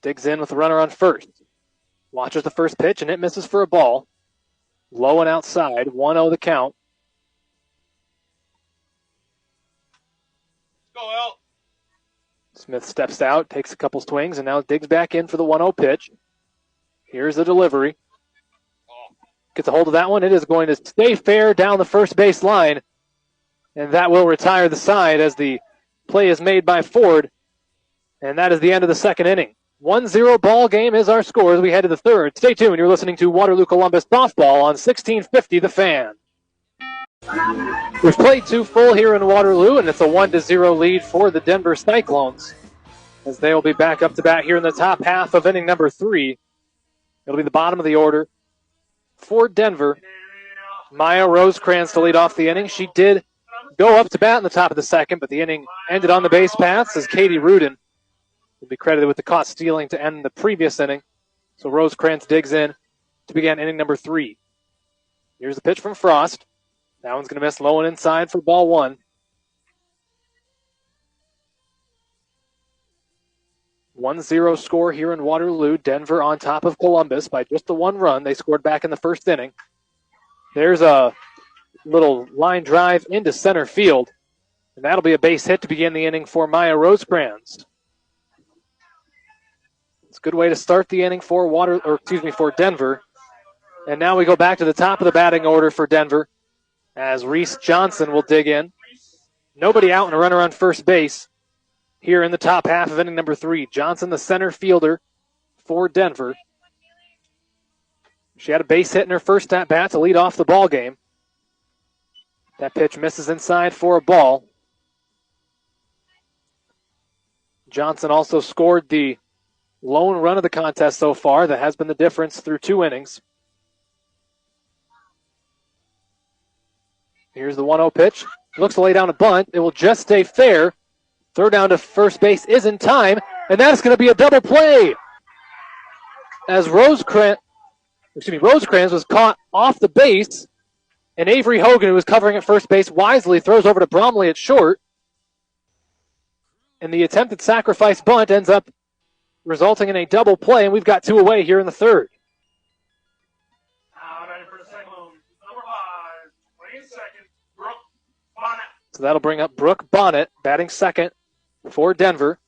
Digs in with the runner on first. Watches the first pitch, and it misses for a ball. Low and outside, 1-0 the count. Go out. Smith steps out, takes a couple swings, and now digs back in for the 1-0 pitch. Here's the delivery. Gets a hold of that one. It is going to stay fair down the first base line, and that will retire the side as the play is made by Ford, and that is the end of the second inning. 1-0 ball game is our score as we head to the third. Stay tuned. You're listening to Waterloo Columbus Softball on 1650 The Fan. We've played 2 full here in Waterloo, and it's a 1-0 lead for the Denver Cyclones as they will be back up to bat here in the top half of inning number 3. It'll be the bottom of the order for Denver. Maya Rosecrans to lead off the inning. She did go up to bat in the top of the second, but the inning ended on the base paths as Katie Rudin will be credited with the caught stealing to end the previous inning. So Rosecrans digs in to begin inning number 3. Here's the pitch from Frost. That one's going to miss low and inside for ball 1. 1-0 score here in Waterloo. Denver on top of Columbus by just the 1 run. They scored back in the first inning. There's a little line drive into center field. And that'll be a base hit to begin the inning for Maya Rosecrans. It's a good way to start the inning for for Denver. And now we go back to the top of the batting order for Denver as Reese Johnson will dig in. Nobody out and a runner on first base here in the top half of inning number 3. Johnson, the center fielder for Denver. She had a base hit in her first at-bat to lead off the ball game. That pitch misses inside for a ball. Johnson also scored the lone run of the contest so far. That has been the difference through 2 innings. Here's the 1-0 pitch. Looks to lay down a bunt. It will just stay fair. Throw down to first base is in time, and that's going to be a double play. As Rosecrans was caught off the base, and Avery Hogan, who was covering at first base, wisely throws over to Bromley at short. And the attempted sacrifice bunt ends up resulting in a double play, and we've got 2 away here in the 3rd. Ready for the Cyclones. Number 5, playing second, Brooke Bonnet. So that'll bring up Brooke Bonnet, batting second for Denver.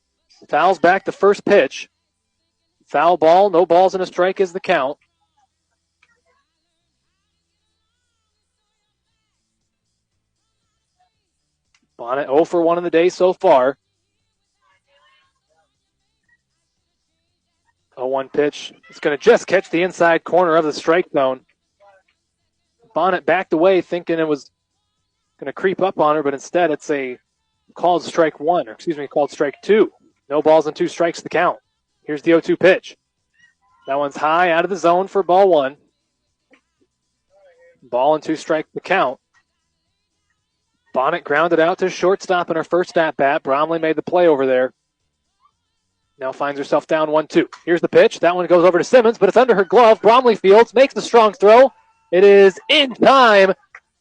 Fouls back the first pitch. Foul ball, no balls and a strike is the count. Bonnet 0 for 1 in the day so far. 0-1 pitch. It's going to just catch the inside corner of the strike zone. Bonnet backed away thinking it was going to creep up on her, but instead it's a called strike 2. No balls and 2 strikes the count. Here's the 0-2 pitch. That one's high out of the zone for ball 1. Ball and 2 strike the count. Bonnet grounded out to shortstop in her first at-bat. Bromley made the play over there. Now finds herself down 1-2. Here's the pitch. That one goes over to Simmons, but it's under her glove. Bromley fields, makes the strong throw. It is in time,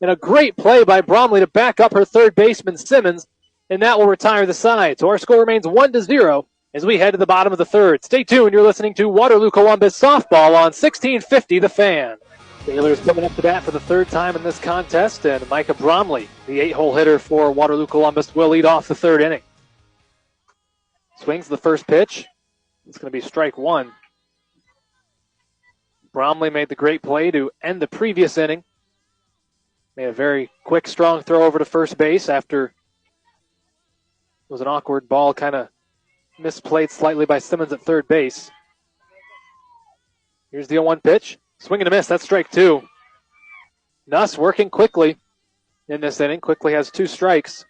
and a great play by Bromley to back up her third baseman, Simmons, and that will retire the side. So our score remains 1-0 as we head to the bottom of the 3rd. Stay tuned. You're listening to Waterloo Columbus Softball on 1650 The Fan. Taylor's coming up to bat for the 3rd time in this contest, and Micah Bromley, the 8-hole hitter for Waterloo Columbus, will lead off the 3rd inning. Swings the first pitch. It's going to be strike 1. Bromley made the great play to end the previous inning. Made a very quick, strong throw over to first base after it was an awkward ball, kind of misplayed slightly by Simmons at third base. Here's the 0-1 pitch. Swing and a miss. That's strike 2. Nuss working quickly in this inning. Quickly has 2 strikes.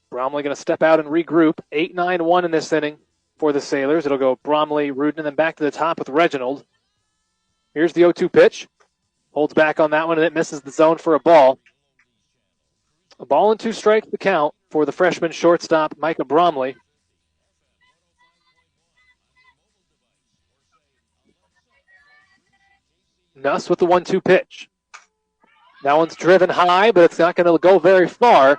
Bromley going to step out and regroup. 8-9-1 in this inning for the Sailors. It'll go Bromley, Rudin, and then back to the top with Reginald. Here's the 0-2 pitch. Holds back on that one, and it misses the zone for a ball. A ball and 2 strikes the count for the freshman shortstop, Micah Bromley. Nuss with the 1-2 pitch. That one's driven high, but it's not going to go very far.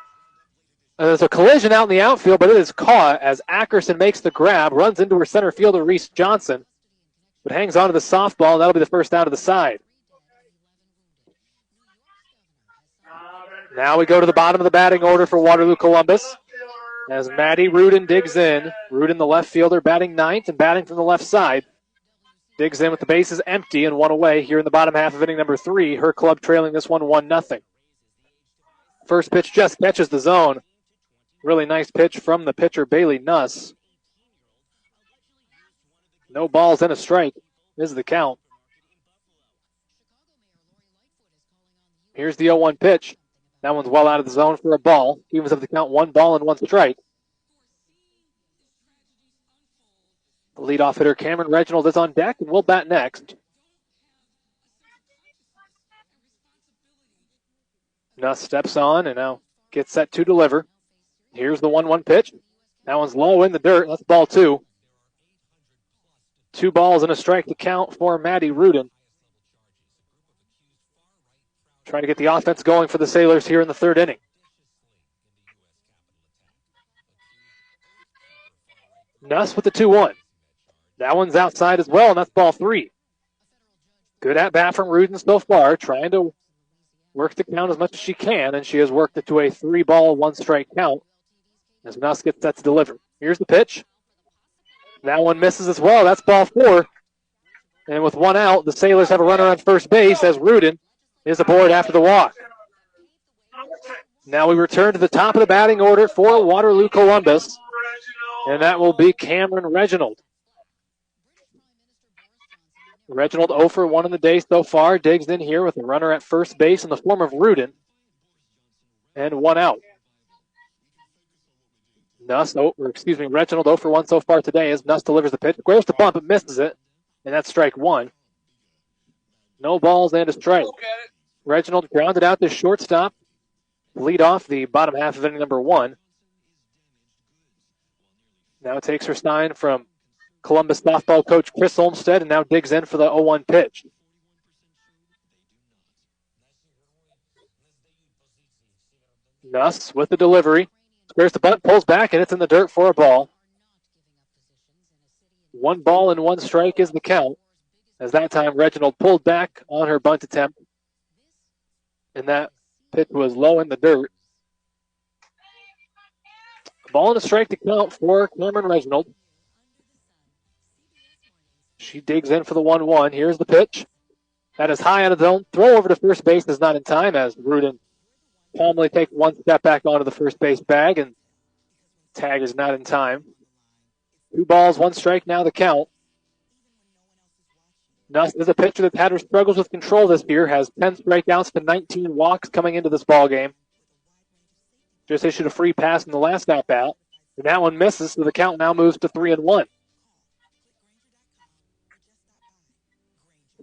There's a collision out in the outfield, but it is caught as Ackerson makes the grab, runs into her center fielder, Reese Johnson, but hangs on to the softball, and that'll be the first out of the side. Now we go to the bottom of the batting order for Waterloo Columbus as Maddie Rudin digs in. Rudin, the left fielder, batting 9th and batting from the left side. Digs in with the bases empty and 1 away here in the bottom half of inning number 3. Her club trailing this one 1-0. First pitch just catches the zone. Really nice pitch from the pitcher, Bailey Nuss. No balls and a strike. This is the count. Here's the 0-1 pitch. That one's well out of the zone for a ball. Evens up the count, 1 ball and 1 strike. The leadoff hitter, Cameron Reginald, is on deck and will bat next. Nuss steps on and now gets set to deliver. Here's the 1-1 pitch. That one's low in the dirt. That's ball 2. 2 balls and a strike to count for Maddie Rudin. Trying to get the offense going for the Sailors here in the 3rd inning. Nuss with the 2-1. That one's outside as well, and that's ball 3. Good at-bat from Rudin so far, trying to work the count as much as she can, and she has worked it to a 3-ball, 1-strike count as Nuss gets set to deliver. Here's the pitch. That one misses as well. That's ball 4. And with 1 out, the Sailors have a runner on first base as Rudin is aboard after the walk. Now we return to the top of the batting order for Waterloo Columbus, and that will be Cameron Reginald. Reginald 0 for 1 in the day so far. Digs in here with a runner at first base in the form of Rudin. And 1 out. Reginald 0 for 1 so far today as Nuss delivers the pitch. Squares the bump, but misses it. And that's strike 1. No balls and a strike. Reginald grounded out to shortstop. Lead off the bottom half of inning number 1. Now takes her sign from Columbus softball coach Chris Olmstead and now digs in for the 0-1 pitch. Nuss with the delivery. Squares the bunt, pulls back, and it's in the dirt for a ball. 1 ball and 1 strike is the count. As that time Reginald pulled back on her bunt attempt. And that pitch was low in the dirt. Ball and a strike to count for Cameron Reginald. She digs in for the 1-1. Here's the pitch. That is high out of the zone. Throw over to first base is not in time as Rudin calmly takes 1 step back onto the first base bag, and tag is not in time. 2 balls, 1 strike now the count. Nuss is a pitcher that's had her struggles with control this year, has 10 strikeouts to 19 walks coming into this ball game. Just issued a free pass in the last at-bat. And that one misses, so the count now moves to 3-1.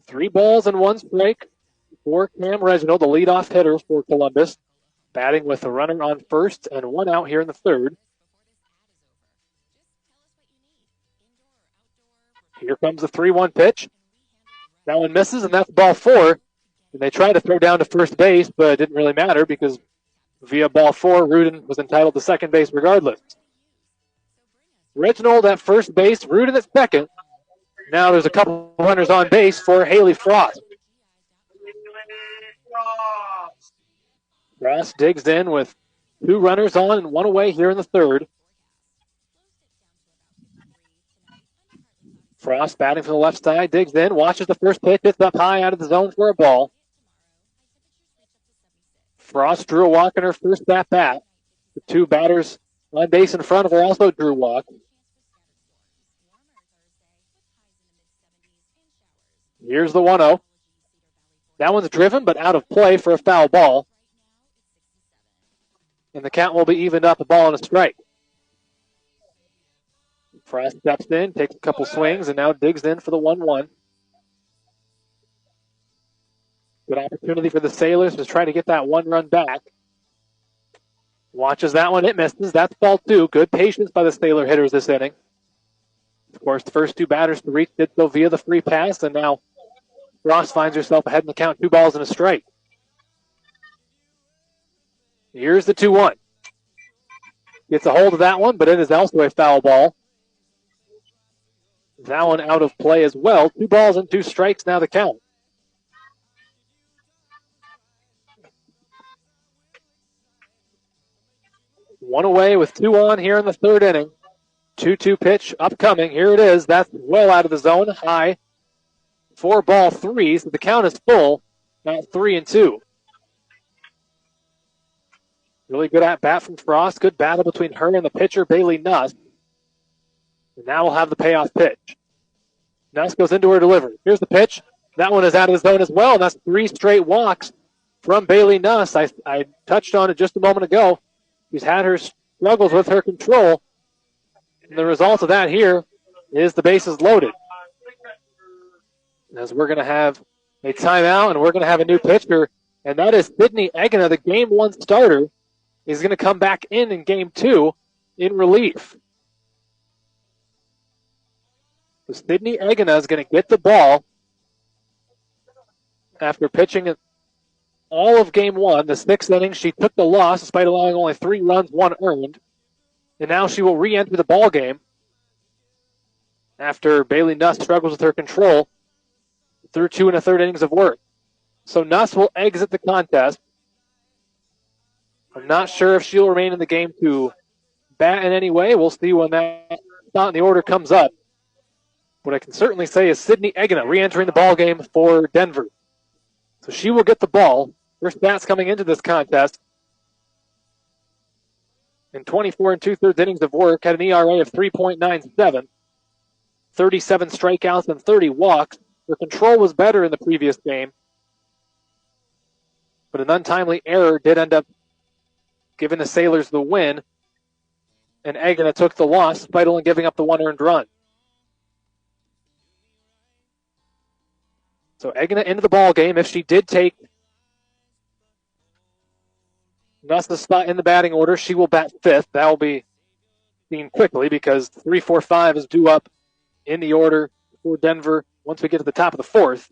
3 balls and 1 strike for Cam Reginald, the leadoff hitter for Columbus. Batting with a runner on first and 1 out here in the 3rd. Here comes the 3-1 pitch. That one misses, and that's ball 4. And they tried to throw down to first base, but it didn't really matter because via ball 4, Rudin was entitled to second base regardless. Reginald at first base, Rudin at second. Now there's a couple runners on base for Haley Frost. Frost digs in with 2 runners on and 1 away here in the 3rd. Frost batting from the left side, digs in, watches the first pitch, hits up high out of the zone for a ball. Frost drew a walk in her first at-bat. The 2 batters on base in front of her also drew walk. Here's the 1-0. That one's driven, but out of play for a foul ball. And the count will be evened up, a ball and a strike. Frost steps in, takes a couple swings, and now digs in for the 1-1. Good opportunity for the Sailors to try to get that 1 run back. Watches that one, it misses. That's ball 2. Good patience by the Sailor hitters this inning. Of course, the first 2 batters to reach did so via the free pass, and now Frost finds herself ahead in the count, 2 balls and a strike. Here's the 2-1. Gets a hold of that one, but it is also a foul ball. That one out of play as well. 2 balls and 2 strikes now the count. One away with 2 on here in the 3rd inning. 2-2 pitch upcoming. Here it is. That's well out of the zone. High. 4 ball 3. So the count is full. Now 3-2. Really good at bat from Frost. Good battle between her and the pitcher, Bailey Nuss. And now we'll have the payoff pitch. Nuss goes into her delivery. Here's the pitch. That one is out of the zone as well. And that's 3 straight walks from Bailey Nuss. I touched on it just a moment ago. She's had her struggles with her control. And the result of that here is the bases loaded. As we're going to have a timeout and we're going to have a new pitcher. And that is Sydney Egena, the game 1 starter, is going to come back in game 2 in relief. So Sydney Egena is going to get the ball after pitching all of game 1. The 6th inning, she took the loss despite allowing only 3 runs, 1 earned. And now she will re-enter the ball game after Bailey Nuss struggles with her control through 2 1/3 innings of work. So Nuss will exit the contest. I'm not sure if she'll remain in the game to bat in any way. We'll see when that spot in the order comes up. What I can certainly say is Sydney Egina re-entering the ball game for Denver. So she will get the ball. First bats coming into this contest. In 24 2/3 innings of work, had an ERA of 3.97, 37 strikeouts and 30 walks. Her control was better in the previous game, but an untimely error did end up giving the Sailors the win, and Egina took the loss despite only giving up the one earned run. So Egina into the ball game. If she did take Nuss's spot in the batting order, she will bat fifth. That will be seen quickly because 3, 4, 5 is due up in the order for Denver once we get to the top of the fourth.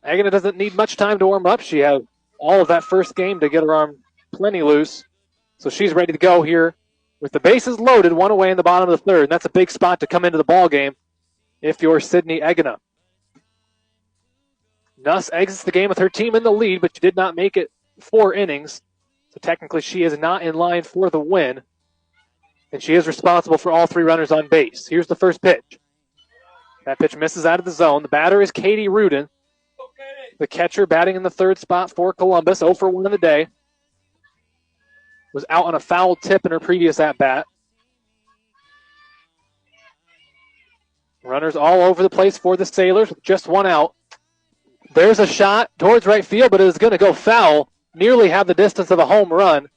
Egina doesn't need much time to warm up. She had all of that first game to get her arm plenty loose. So she's ready to go here with the bases loaded, one away in the bottom of the third. And that's a big spot to come into the ball game if you're Sydney Egina. Nuss exits the game with her team in the lead, but she did not make it 4 innings. So technically she is not in line for the win. And she is responsible for all 3 runners on base. Here's the first pitch. That pitch misses out of the zone. The batter is Katie Rudin. The catcher batting in the third spot for Columbus, 0 for 1 in the day. Was out on a foul tip in her previous at-bat. Runners all over the place for the Sailors with just 1 out. There's a shot towards right field, but it is going to go foul. Nearly have the distance of a home run. It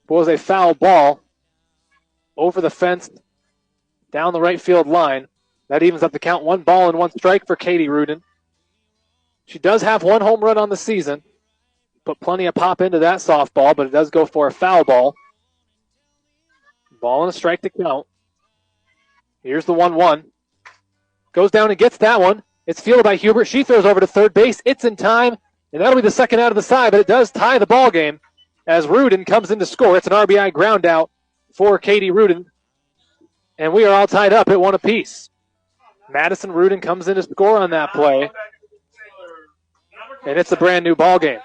was a foul ball over the fence down the right field line. That evens up the count. 1 ball and 1 strike for Katie Rudin. She does have 1 home run on the season. Put plenty of pop into that softball, but it does go for a foul ball. Ball and a strike to count. Here's the 1-1. Goes down and gets that one. It's fielded by Hubert. She throws over to third base. It's in time, and that'll be the second out of the side, but it does tie the ball game as Rudin comes in to score. It's an RBI ground out for Katie Rudin, and we are all tied up at 1 apiece. Madison Rudin comes in to score on that play, and it's a brand new ball game.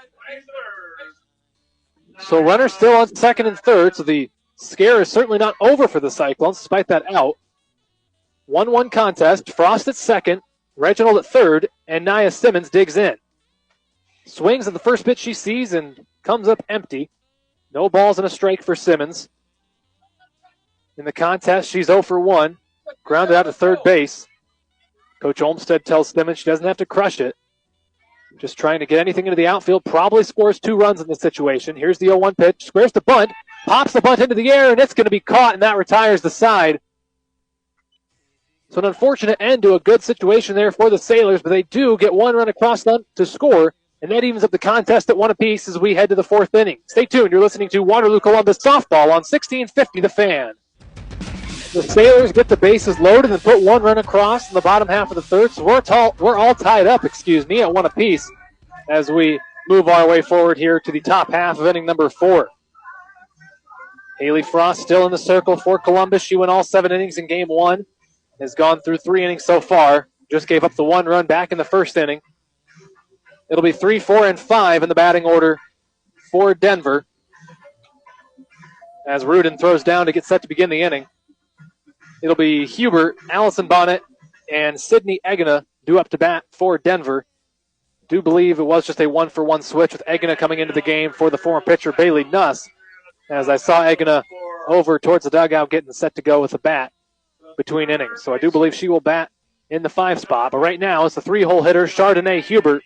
So runners still on second and third, so the scare is certainly not over for the Cyclones despite that out. 1-1 contest. Frost at second, Reginald at third, and Nia Simmons digs in. Swings at the first pitch she sees and comes up empty. No balls and a strike for Simmons. In the contest, she's 0 for 1. Grounded out to third base. Coach Olmstead tells Simmons she doesn't have to crush it. Just trying to get anything into the outfield. Probably scores 2 runs in this situation. Here's the 0-1 pitch. Squares the bunt. Pops the bunt into the air, and it's going to be caught, and that retires the side. So an unfortunate end to a good situation there for the Sailors, but they do get 1 run across them to score, and that evens up the contest at 1 apiece as we head to the 4th inning. Stay tuned. You're listening to Waterloo Columbus Softball on 1650 The Fan. The Sailors get the bases loaded and put 1 run across in the bottom half of the third, so we're all tied up, at 1 apiece as we move our way forward here to the top half of inning number 4. Haley Frost still in the circle for Columbus. She went all 7 innings in game 1. Has gone through 3 innings so far. Just gave up the 1 run back in the first inning. It'll be 3, 4, and 5 in the batting order for Denver as Rudin throws down to get set to begin the inning. It'll be Hubert, Allison Bonnet, and Sydney Egina due up to bat for Denver. Do believe it was just a 1-for-1 switch with Egina coming into the game for the former pitcher Bailey Nuss, as I saw Egina over towards the dugout getting set to go with the bat between innings. So I do believe she will bat in the 5 spot. But right now it's the 3-hole hitter, Chardonnay Hubert,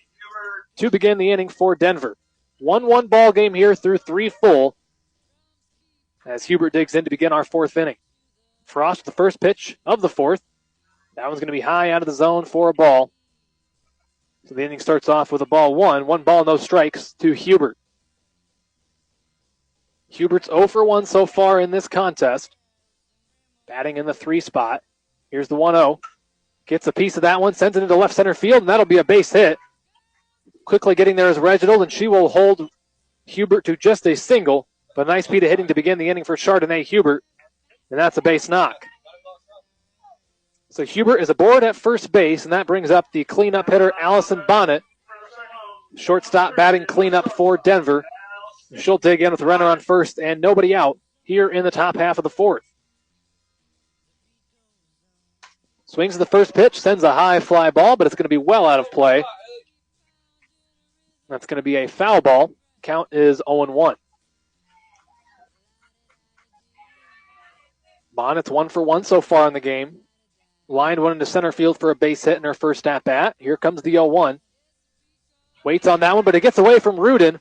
to begin the inning for Denver. 1-1 ball game here through 3 full as Hubert digs in to begin our 4th inning. Frost, the first pitch of the 4th. That one's going to be high out of the zone for a ball. So the inning starts off with a ball 1. 1 ball, no strikes to Hubert. Hubert's 0 for 1 so far in this contest. Batting in the 3 spot. Here's the 1-0. Gets a piece of that one, sends it into left center field, and that'll be a base hit. Quickly getting there is Reginald, and she will hold Hubert to just a single. But a nice beat of hitting to begin the inning for Chardonnay Hubert, and that's a base knock. So Hubert is aboard at first base, and that brings up the cleanup hitter, Allison Bonnet, Shortstop batting cleanup for Denver. She'll dig in with a runner on first and nobody out here in the top half of the fourth. Swings to the first pitch, sends a high fly ball, but it's going to be well out of play. That's going to be a foul ball. Count is 0-1. Bonnet's 1 for 1 so far in the game. Lined one into center field for a base hit in her first at bat. Here comes the 0-1. Waits on that one, but it gets away from Rudin.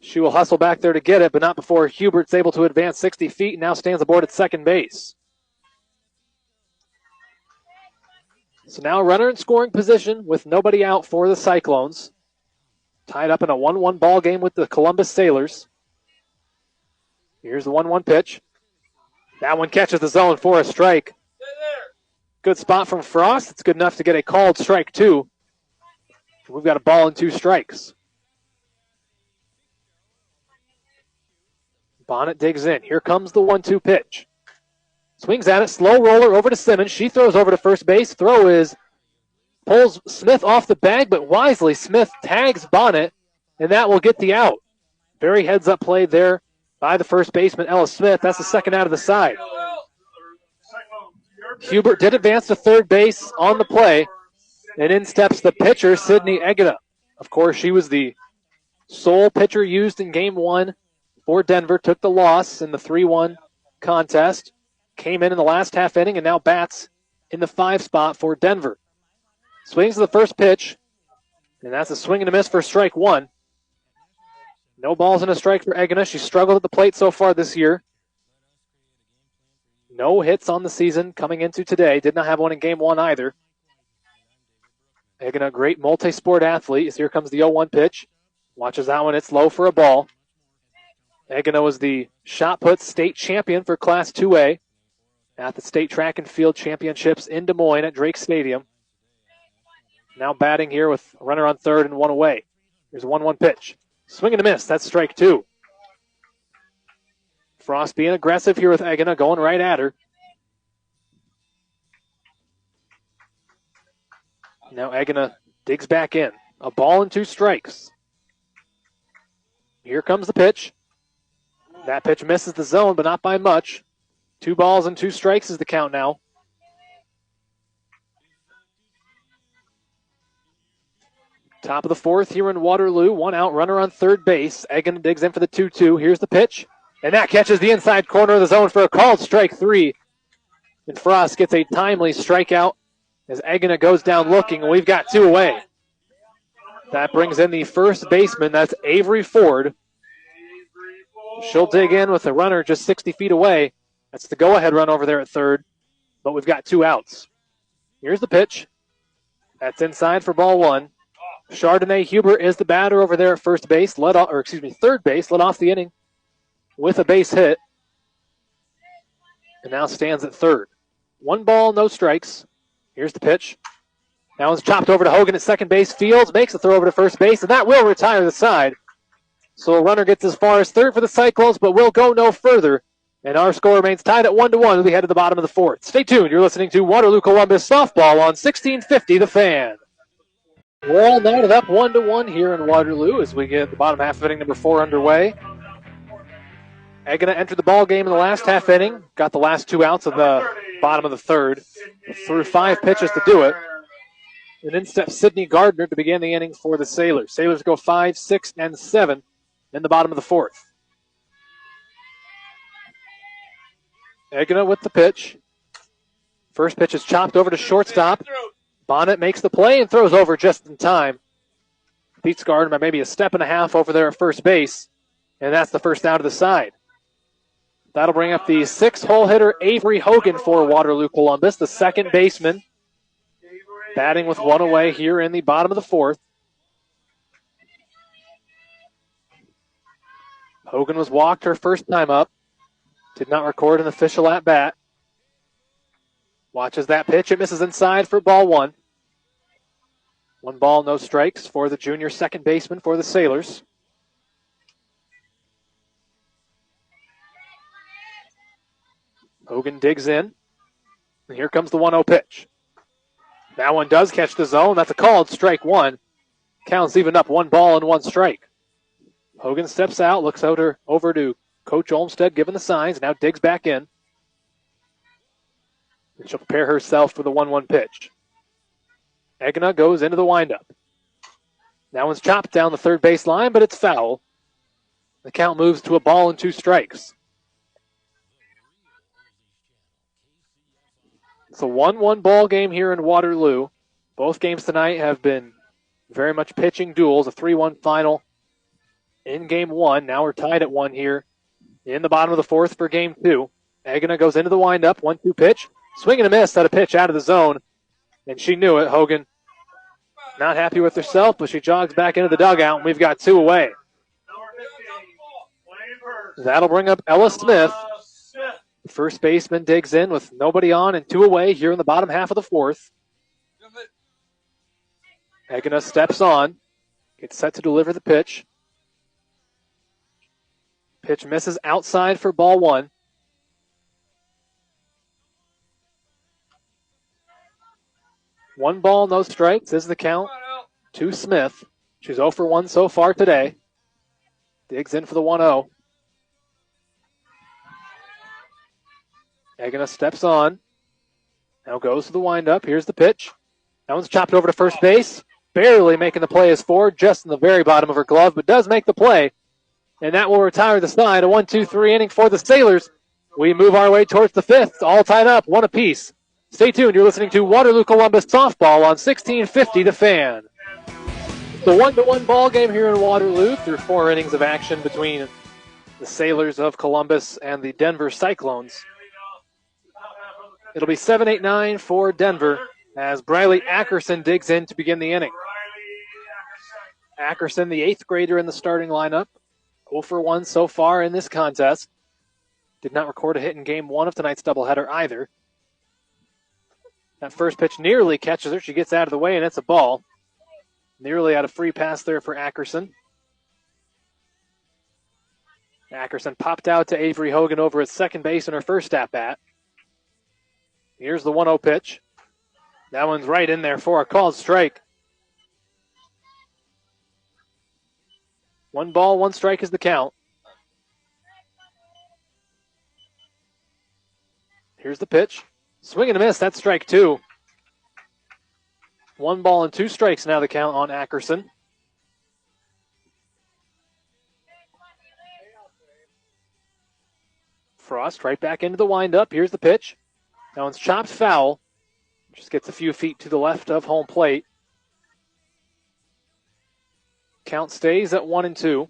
She will hustle back there to get it, but not before Hubert's able to advance 60 feet and now stands aboard at second base. So now runner in scoring position with nobody out for the Cyclones. Tied up in a 1-1 ball game with the Columbus Sailors. Here's the 1-1 pitch. That one catches the zone for a strike. Good spot from Frost. It's good enough to get a called strike, too. We've got a ball and 2 strikes. Bonnet digs in. Here comes the 1-2 pitch. Swings at it. Slow roller over to Simmons. She throws over to first base. Throw is pulls Smith off the bag, but wisely Smith tags Bonnet, and that will get the out. Very heads-up play there by the first baseman, Ella Smith. That's the second out of the side. Hubert did advance to third base on the play, and in steps the pitcher, Sydney Egina. Of course, she was the sole pitcher used in Game 1 for Denver, took the loss in the 3-1 contest, came in the last half inning, and now bats in the 5 spot for Denver. Swings to the first pitch, and that's a swing and a miss for strike 1. No balls and a strike for Egina. She struggled at the plate so far this year. No hits on the season coming into today. Did not have one in Game 1 either. Egina, great multi-sport athlete. As here comes the 0-1 pitch. Watches that one. It's low for a ball. Egina was the shot put state champion for Class 2A at the State Track and Field Championships in Des Moines at Drake Stadium. Now batting here with a runner on third and 1 away. Here's a 1-1 pitch. Swing and a miss. That's strike 2. Frost being aggressive here with Egina, going right at her. Now Egina digs back in. A ball and 2 strikes. Here comes the pitch. That pitch misses the zone, but not by much. 2 balls and 2 strikes is the count now. Top of the fourth here in Waterloo. 1 out, runner on third base. Egina digs in for the 2-2. Here's the pitch. And that catches the inside corner of the zone for a called strike 3. And Frost gets a timely strikeout as Egina goes down looking, and we've got 2 away. That brings in the first baseman. That's Avery Ford. She'll dig in with a runner just 60 feet away. That's the go-ahead run over there at third, but we've got 2 outs. Here's the pitch. That's inside for ball 1. Chardonnay Huber is the batter over there at third base, led off the inning with a base hit, and now stands at third. 1 ball, no strikes. Here's the pitch. Now it's chopped over to Hogan at second base. Fields makes the throw over to first base, and that will retire the side. So a runner gets as far as third for the Cyclones, but will go no further. And our score remains tied at 1-1 as we head to the bottom of the fourth. Stay tuned. You're listening to Waterloo Columbus Softball on 1650 The Fan. We're all knotted up 1-1 here in Waterloo as we get the bottom half of inning number 4 underway. Egina entered the ball game in the last half inning. Got the last 2 outs of the bottom of the third. Threw 5 pitches to do it. And in steps Sydney Gardner to begin the inning for the Sailors. Sailors go 5, 6, and 7 in the bottom of the fourth. Egina with the pitch. First pitch is chopped over to shortstop. Bonnet makes the play and throws over just in time. Beats Gardner by maybe a step and a half over there at first base. And that's the first out of the side. That'll bring up the 6-hole hitter Avery Hogan for Waterloo Columbus, the second baseman. Batting with 1 away here in the bottom of the fourth. Hogan was walked her first time up. Did not record an official at bat. Watches that pitch. It misses inside for ball 1. 1 ball, no strikes for the junior second baseman for the Sailors. Hogan digs in. And here comes the 1-0 pitch. That one does catch the zone. That's a called strike 1. Count's even up, 1 ball and 1 strike. Hogan steps out, looks over to Coach Olmstead, giving the signs, now digs back in. And she'll prepare herself for the 1-1 pitch. Egna goes into the windup. That one's chopped down the third base line, but it's foul. The count moves to a ball and 2 strikes. It's a 1-1 ball game here in Waterloo. Both games tonight have been very much pitching duels, a 3-1 final in game 1. Now we're tied at 1 here in the bottom of the 4th for game 2. Egna goes into the windup, 1-2 pitch. Swing and a miss at a pitch out of the zone, and she knew it. Hogan not happy with herself, but she jogs back into the dugout, and we've got 2 away. That'll bring up Ella Smith. The first baseman digs in with nobody on and 2 away here in the bottom half of the 4th. Egna steps on, gets set to deliver the pitch. Pitch misses outside for ball 1. One ball, no strikes is the count to Smith. She's 0 for 1 so far today. Digs in for the 1-0. Egna steps on. Now goes to the windup. Here's the pitch. That one's chopped over to first base. Barely making the play is Ford, just in the very bottom of her glove, but does make the play. And that will retire the side. A 1-2-3 inning for the Sailors. We move our way towards the 5th, all tied up, 1 apiece. Stay tuned. You're listening to Waterloo Columbus Softball on 1650 The Fan. The 1-1 ball game here in Waterloo through 4 innings of action between the Sailors of Columbus and the Denver Cyclones. It'll be 7-8-9 for Denver as Briley Ackerson digs in to begin the inning. Ackerson, the 8th grader in the starting lineup, 0 for 1 so far in this contest. Did not record a hit in game 1 of tonight's doubleheader either. That first pitch nearly catches her. She gets out of the way, and it's a ball. Nearly out of free pass there for Ackerson. Ackerson popped out to Avery Hogan over at second base in her first at-bat. Here's the 1-0 pitch. That one's right in there for a called strike. 1 ball, 1 strike is the count. Here's the pitch. Swing and a miss. That's strike 2. 1 ball and 2 strikes now the count on Ackerson. Frost right back into the windup. Here's the pitch. That one's chopped foul. Just gets a few feet to the left of home plate. Count stays at 1-2.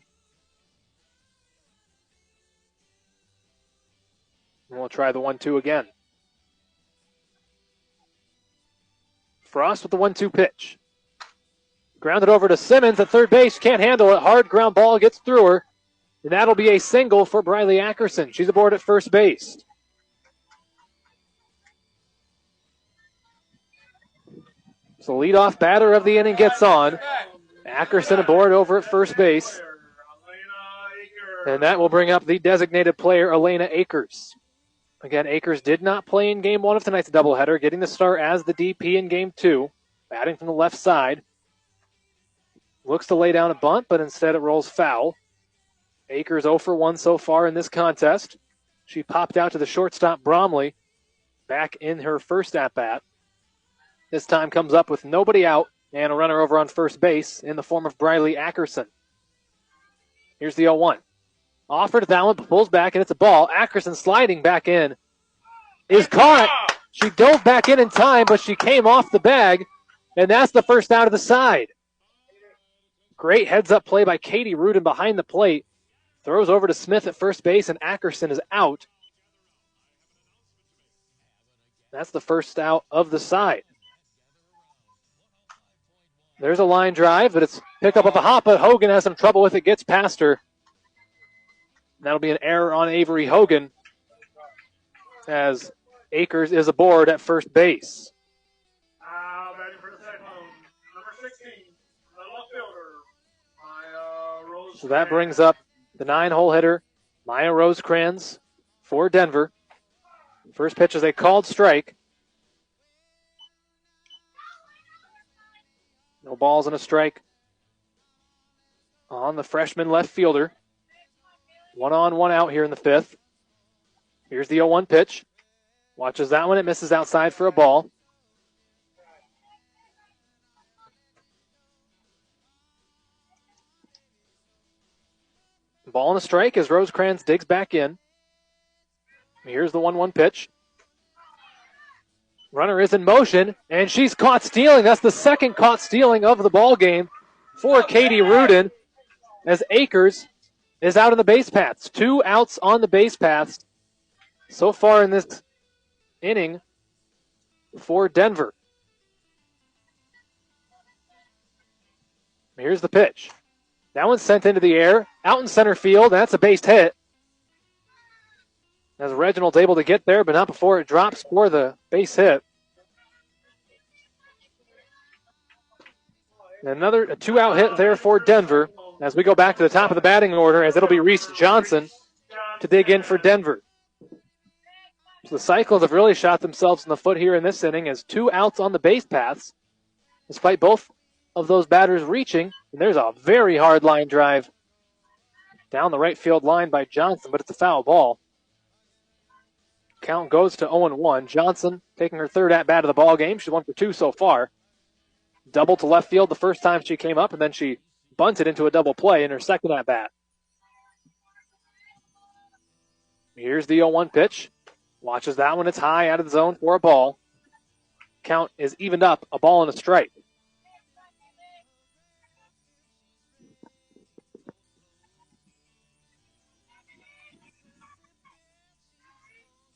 And we'll try the 1-2 again. Frost with the 1-2 pitch. Grounded over to Simmons at third base. Can't handle it. Hard ground ball gets through her. And that'll be a single for Briley Ackerson. She's aboard at first base. So leadoff batter of the inning gets on. Ackerson aboard over at first base. And that will bring up the designated player, Elena Akers. Again, Akers did not play in game 1 of tonight's doubleheader, getting the start as the DP in game 2, batting from the left side. Looks to lay down a bunt, but instead it rolls foul. Akers 0 for 1 so far in this contest. She popped out to the shortstop, Bromley, back in her first at-bat. This time comes up with nobody out and a runner over on first base in the form of Briley Ackerson. Here's the 0-1. Offered that one, pulls back, and it's a ball. Ackerson sliding back in. Is caught. She dove back in time, but she came off the bag, and that's the first out of the side. Great heads-up play by Katie Rudin behind the plate. Throws over to Smith at first base, and Ackerson is out. That's the first out of the side. There's a line drive, but it's picked up with a hop, but Hogan has some trouble with it, gets past her. That'll be an error on Avery Hogan as Akers is aboard at first base. Batting for the Cyclones, number 16, the left fielder, Maya Rosecrans. So that brings up the 9-hole hitter, Maya Rosecrans for Denver. First pitch is a called strike. No balls and a strike on the freshman left fielder. 1 on, 1 out here in the 5th. Here's the 0-1 pitch. Watches that one. It misses outside for a ball. Ball and a strike as Rosecrans digs back in. Here's the 1-1 pitch. Runner is in motion, and she's caught stealing. That's the second caught stealing of the ball game for Katie Rudin, as Akers is out on the base paths. 2 outs on the base paths so far in this inning for Denver. Here's the pitch. That one's sent into the air, out in center field. That's a base hit. As Reginald's able to get there, but not before it drops for the base hit. Another 2-out hit there for Denver as we go back to the top of the batting order, as it'll be Reese Johnson to dig in for Denver. So the Cyclones have really shot themselves in the foot here in this inning, as 2 outs on the base paths, despite both of those batters reaching. And there's a very hard line drive down the right field line by Johnson, but it's a foul ball. Count goes to 0-1. Johnson taking her 3rd at-bat of the ball game. She's 1 for 2 so far. Double to left field the first time she came up, and then she bunted into a double play in her 2nd at-bat. Here's the 0-1 pitch. Watches that one. It's high out of the zone for a ball. Count is evened up, a ball and a strike.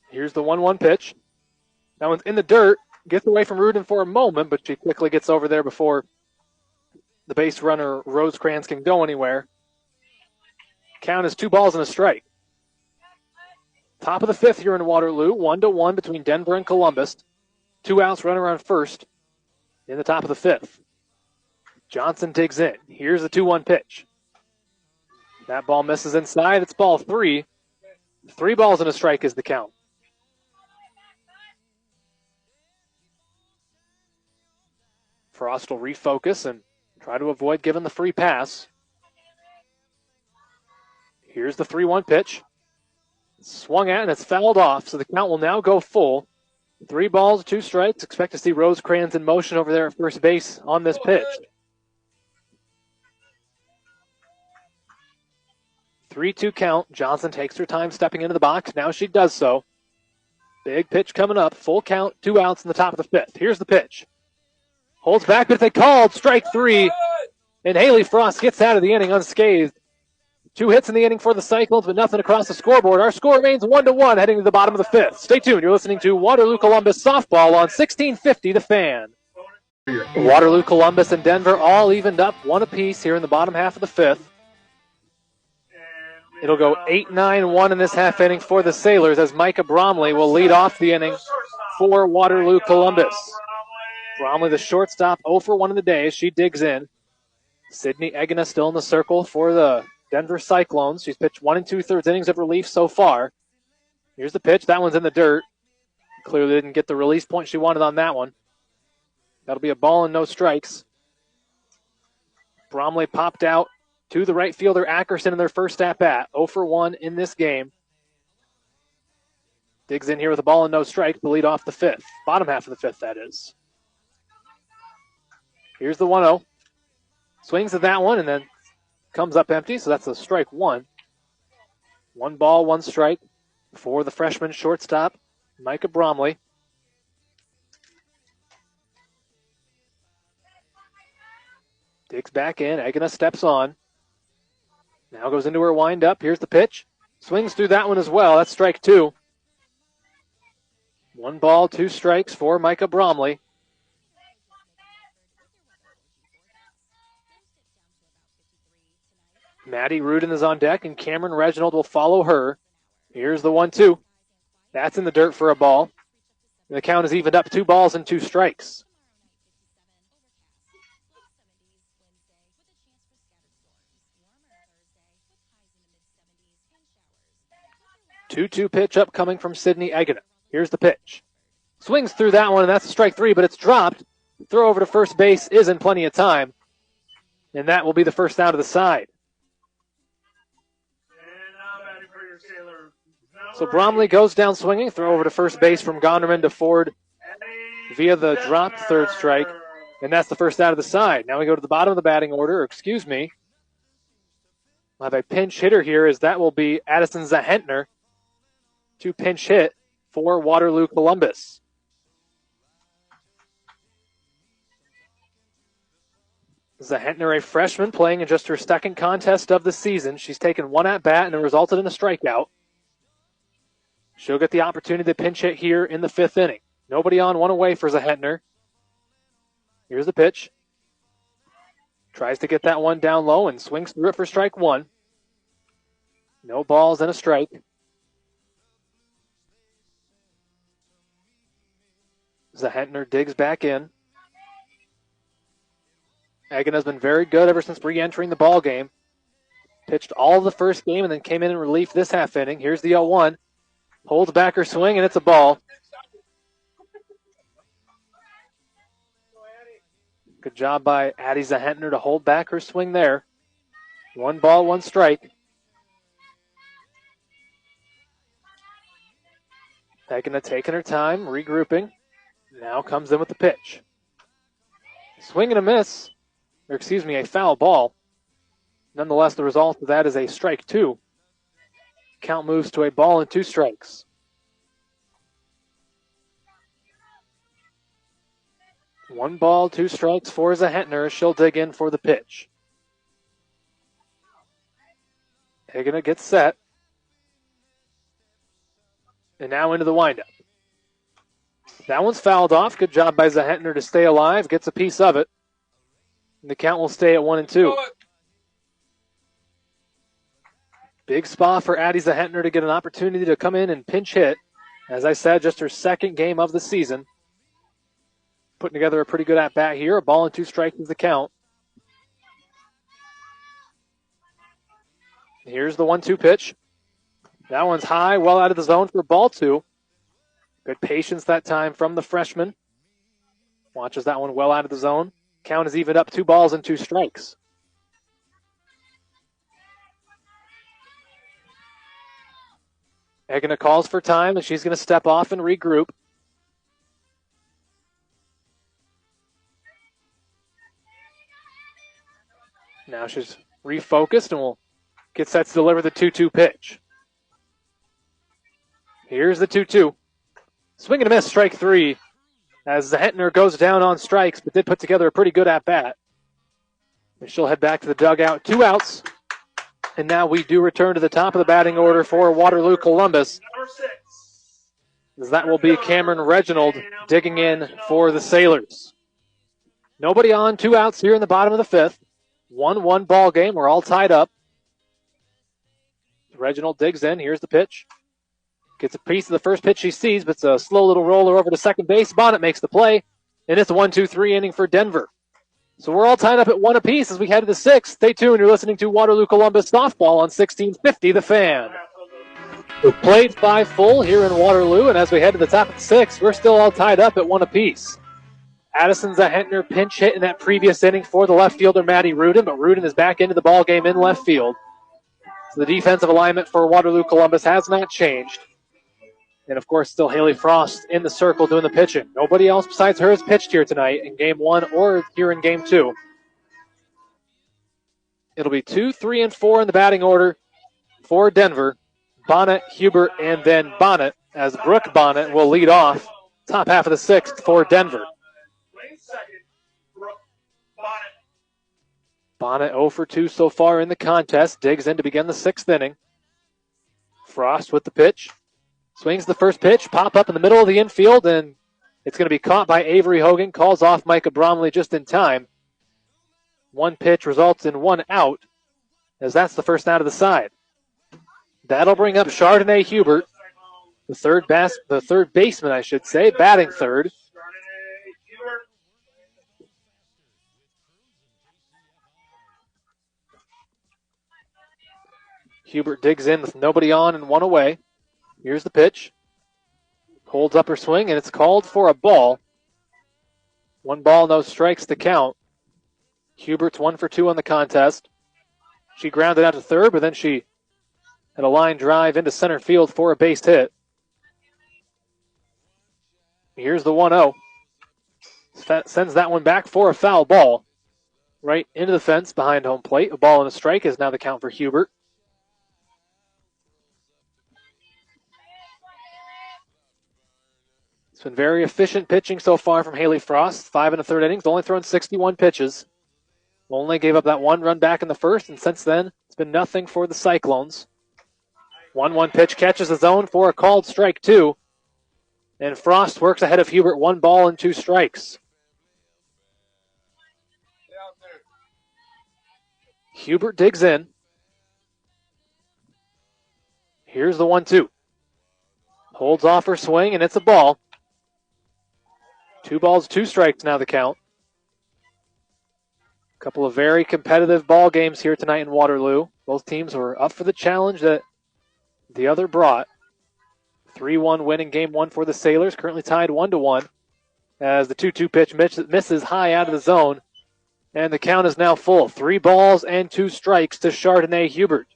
Here's the 1-1 pitch. That one's in the dirt. Gets away from Rudin for a moment, but she quickly gets over there before the base runner, Rosecrans, can go anywhere. Count is 2 balls and a strike. Top of the 5th here in Waterloo. 1-1 between Denver and Columbus. 2 outs, runner on first in the top of the 5th. Johnson digs in. Here's the 2-1 pitch. That ball misses inside. It's ball 3. 3 balls and a strike is the count. Frost will refocus and try to avoid giving the free pass. Here's the 3-1 pitch. Swung at and it's fouled off, so the count will now go full. 3 balls, 2 strikes. Expect to see Rosecrans in motion over there at first base on this pitch. 3-2 count. Johnson takes her time stepping into the box. Now she does so. Big pitch coming up. Full count, 2 outs in the top of the 5th. Here's the pitch. Holds back, but they called strike 3. And Haley Frost gets out of the inning unscathed. 2 hits in the inning for the Cyclones, but nothing across the scoreboard. Our score remains 1-1 heading to the bottom of the 5th. Stay tuned. You're listening to Waterloo Columbus Softball on 1650 The Fan. Waterloo, Columbus, and Denver all evened up 1 apiece here in the bottom half of the 5th. It'll go 8-9-1 in this half inning for the Sailors, as Micah Bromley will lead off the inning for Waterloo, Columbus. Bromley, the shortstop, 0 for 1 in the day as she digs in. Sydney Egena still in the circle for the Denver Cyclones. She's pitched 1 2/3 innings of relief so far. Here's the pitch. That one's in the dirt. Clearly didn't get the release point she wanted on that one. That'll be a ball and no strikes. Bromley popped out to the right fielder Ackerson in their first at-bat. 0 for 1 in this game. Digs in here with a ball and no strike to lead off the 5th. Bottom half of the 5th, that is. Here's the 1-0. Swings at that one and then comes up empty, so that's a strike 1. 1 ball, 1 strike for the freshman shortstop, Micah Bromley. Digs back in. Egena steps on. Now goes into her windup. Here's the pitch. Swings through that one as well. That's strike 2. 1 ball, 2 strikes for Micah Bromley. Maddie Rudin is on deck, and Cameron Reginald will follow her. Here's the 1-2. That's in the dirt for a ball. And the count is evened up 2 balls and 2 strikes. 2-2 pitch upcoming from Sydney Egena. Here's the pitch. Swings through that one, and that's a strike 3, but it's dropped. Throw over to first base is in plenty of time. And that will be the first out of the side. for your Sailors. So Bromley goes down swinging. Throw over to first base from Gonderman to Ford via the dropped third strike. And that's the first out of the side. Now we go to the bottom of the batting order. Excuse me. We'll have a pinch hitter here, as that will be Addison Zahentner to pinch hit for Waterloo Columbus. Zahentner, a freshman, playing in just her second contest of the season. She's taken one at-bat and it resulted in a strikeout. She'll get the opportunity to pinch hit here in the fifth inning. Nobody on, one away for Zahentner. Here's the pitch. Tries to get that one down low and swings through it for strike one. No balls and a strike. Zahentner digs back in. Egan has been very good ever since re-entering the ball game. Pitched all of the first game and then came in relief this half inning. Here's the 0-1. Holds back her swing, and it's a ball. Good job by Addie Zahentner to hold back her swing there. 1 ball, 1 strike. Egan taking her time, regrouping. Now comes in with the pitch. Swing and a miss. Or excuse me, a foul ball. Nonetheless, the result of that is a strike 2. Count moves to a ball and 2 strikes. One ball, 2 strikes for Zahentner. She'll dig in for the pitch. Hagana gets set. And now into the windup. That one's fouled off. Good job by Zahentner to stay alive. Gets a piece of it. And the count will stay at 1-2. Big spot for Addie Zahentner to get an opportunity to come in and pinch hit. As I said, just her second game of the season. Putting together a pretty good at-bat here. A ball and 2 strikes is the count. Here's the 1-2 pitch. That one's high, well out of the zone for ball 2. Good patience that time from the freshman. Watches that one well out of the zone. Count is evened up, 2 balls and 2 strikes. Egana calls for time, and she's going to step off and regroup. Now she's refocused and will get set to deliver the 2-2 pitch. Here's the 2-2. Swing and a miss, strike 3. As Zahentner goes down on strikes, but did put together a pretty good at-bat. And she'll head back to the dugout. 2 outs. And now we do return to the top of the batting order for Waterloo Columbus. Number 6. As that will be Cameron Reginald digging in for the Sailors. Nobody on, 2 outs here in the bottom of the 5th. 1-1 ball game. We're all tied up. Reginald digs in. Here's the pitch. Gets a piece of the first pitch she sees, but it's a slow little roller over to second base. Bonnet makes the play, and it's a 1-2-3 inning for Denver. So we're all tied up at 1 apiece as we head to the 6th. Stay tuned. You're listening to Waterloo Columbus Softball on 1650 The Fan. We've played 5 full here in Waterloo, and as we head to the top of the 6th, we're still all tied up at 1 apiece. Addison Zahentner pinch hit in that previous inning for the left fielder, Maddie Rudin, but Rudin is back into the ball game in left field. So the defensive alignment for Waterloo Columbus has not changed. And, of course, still Haley Frost in the circle doing the pitching. Nobody else besides her has pitched here tonight in Game 1 or here in Game 2. It'll be 2, 3, and 4 in the batting order for Denver. Bonnet, Hubert, and then Bonnet, as Brooke Bonnet will lead off top half of the 6th for Denver. Bonnet 0 for 2 so far in the contest. Digs in to begin the 6th inning. Frost with the pitch. Swings the first pitch, pop up in the middle of the infield, and it's going to be caught by Avery Hogan. Calls off Micah Bromley just in time. 1 pitch results in 1 out, as that's the first out of the side. That'll bring up Chardonnay Hubert, the third baseman, I should say, batting third. Hubert digs in with nobody on and 1 away. Here's the pitch. Holds up her swing, and it's called for a ball. 1 ball, no strikes to count. Hubert's 1 for 2 on the contest. She grounded out to third, but then she And a line drive into center field for a base hit. Here's the 1-0. Sends that one back for a foul ball. Right into the fence behind home plate. A ball and a strike is now the count for Hubert. It's been very efficient pitching so far from Haley Frost. 5 1/3 innings, only thrown 61 pitches. Only gave up that 1 run back in the first, and since then, it's been nothing for the Cyclones. 1-1 pitch catches the zone for a called strike 2. And Frost works ahead of Hubert, 1 ball and 2 strikes. Hubert digs in. Here's the 1-2. Holds off her swing, and it's a ball. 2 balls, 2 strikes now the count. A couple of very competitive ball games here tonight in Waterloo. Both teams were up for the challenge that the other brought. 3-1 win in game 1 for the Sailors, currently tied 1-1 as the 2-2 pitch misses high out of the zone. And the count is now full. 3 balls and 2 strikes to Chardonnay Hubert.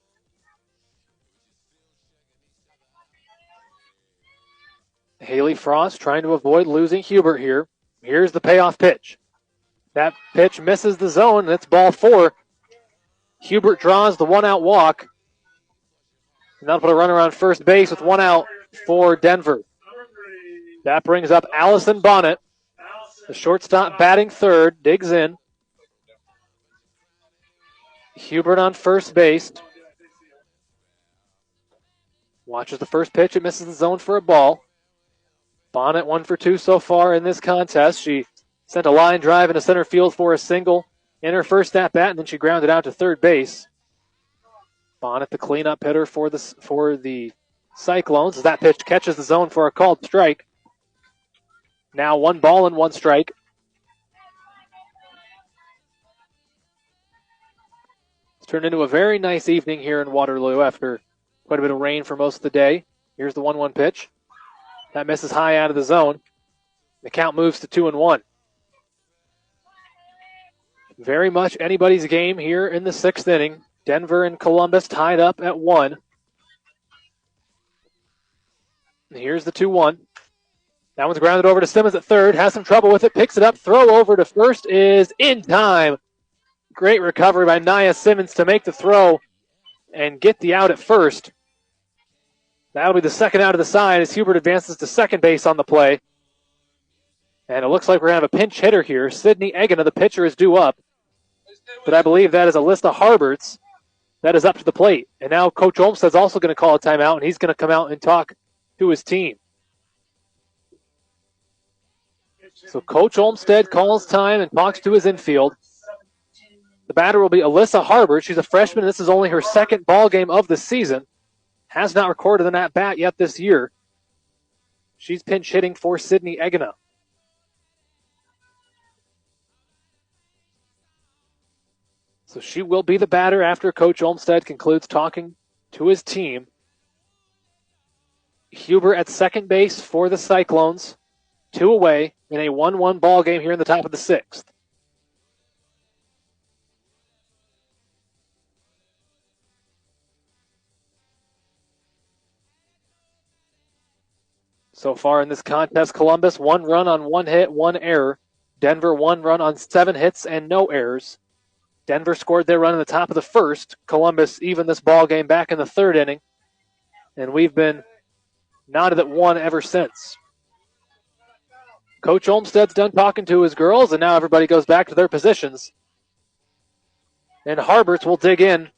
Haley Frost trying to avoid losing Hubert here. Here's the payoff pitch. That pitch misses the zone, and it's ball 4. Hubert draws the 1-out walk. And that'll put a runner on first base with 1 out for Denver. That brings up Allison Bonnet. The shortstop batting third, digs in. Hubert on first base. Watches the first pitch. It misses the zone for a ball. Bonnet 1 for 2 so far in this contest. She sent a line drive into center field for a single in her first at-bat, and then she grounded out to third base. Bonnet, the cleanup hitter for the Cyclones, as that pitch catches the zone for a called strike. Now 1 ball and 1 strike. It's turned into a very nice evening here in Waterloo after quite a bit of rain for most of the day. Here's the 1-1 pitch. That misses high out of the zone. The count moves to 2-1. Very much anybody's game here in the 6th inning. Denver and Columbus tied up at 1. And here's the 2-1. That one's grounded over to Simmons at third. Has some trouble with it. Picks it up. Throw over to first is in time. Great recovery by Nia Simmons to make the throw and get the out at first. That'll be the second out of the side as Hubert advances to second base on the play. And it looks like we're going to have a pinch hitter here. Sydney Egena, the pitcher, is due up. But I believe that is Alyssa Harberts that is up to the plate. And now Coach Olmsted's also going to call a timeout, and he's going to come out and talk to his team. So Coach Olmsted calls time and talks to his infield. The batter will be Alyssa Harbert. She's a freshman. This is only her second ball game of the season. Has not recorded an at-bat yet this year. She's pinch hitting for Sydney Egena. So she will be the batter after Coach Olmsted concludes talking to his team. Hubert at second base for the Cyclones. 2 away in a 1-1 ball game here in the top of the 6th. So far in this contest, Columbus 1 run on 1 hit, 1 error. Denver 1 run on 7 hits and no errors. Denver scored their run in the top of the first. Columbus even this ball game back in the 3rd inning. And we've been knotted at 1 ever since. Coach Olmsted's done talking to his girls, and now everybody goes back to their positions. And Harberts will dig in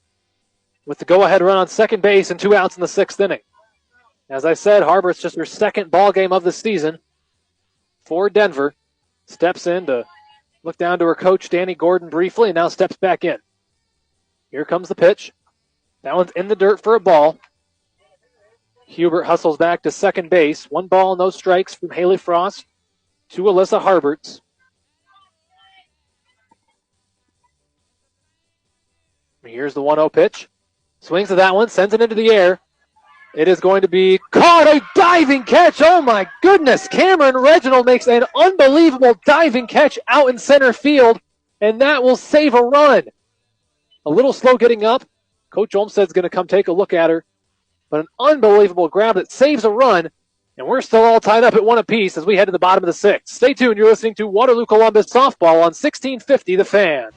with the go-ahead run on second base and 2 outs in the 6th inning. As I said, Harbert's just her second ball game of the season for Denver. Steps in to look down to her coach, Danny Gordon, briefly, and now steps back in. Here comes the pitch. That one's in the dirt for a ball. Hubert hustles back to second base. 1 ball, no strikes from Haley Frost to Alyssa Harberts. Here's the 1-0 pitch. Swings to that one, sends it into the air. It is going to be caught, a diving catch. Oh my goodness. Cameron Reginald makes an unbelievable diving catch out in center field, and that will save a run. A little slow getting up. Coach Olmsted's going to come take a look at her but an unbelievable grab that saves a run, and we're still all tied up at 1 apiece as we head to the bottom of the 6th. Stay tuned. You're listening to Waterloo Columbus Softball on 1650 The Fan.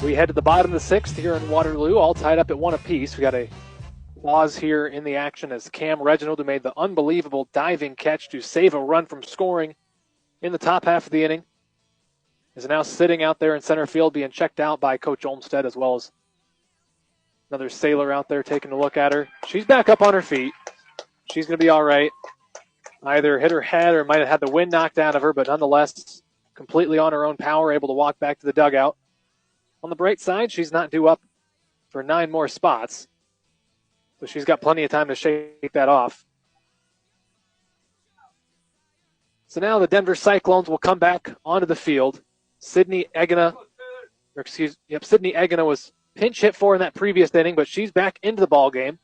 We head to the bottom of the 6th here in Waterloo, all tied up at 1 apiece. We got a pause here in the action as Cam Reginald, who made the unbelievable diving catch to save a run from scoring in the top half of the inning, is now sitting out there in center field being checked out by Coach Olmstead, as well as another sailor out there taking a look at her. She's back up on her feet. She's going to be all right. Either hit her head or might have had the wind knocked out of her, but nonetheless completely on her own power, able to walk back to the dugout. On the bright side, she's not due up for 9 more spots, so she's got plenty of time to shake that off. So now the Denver Cyclones will come back onto the field. Sydney Egina was pinch hit for in that previous inning, but she's back into the ball game,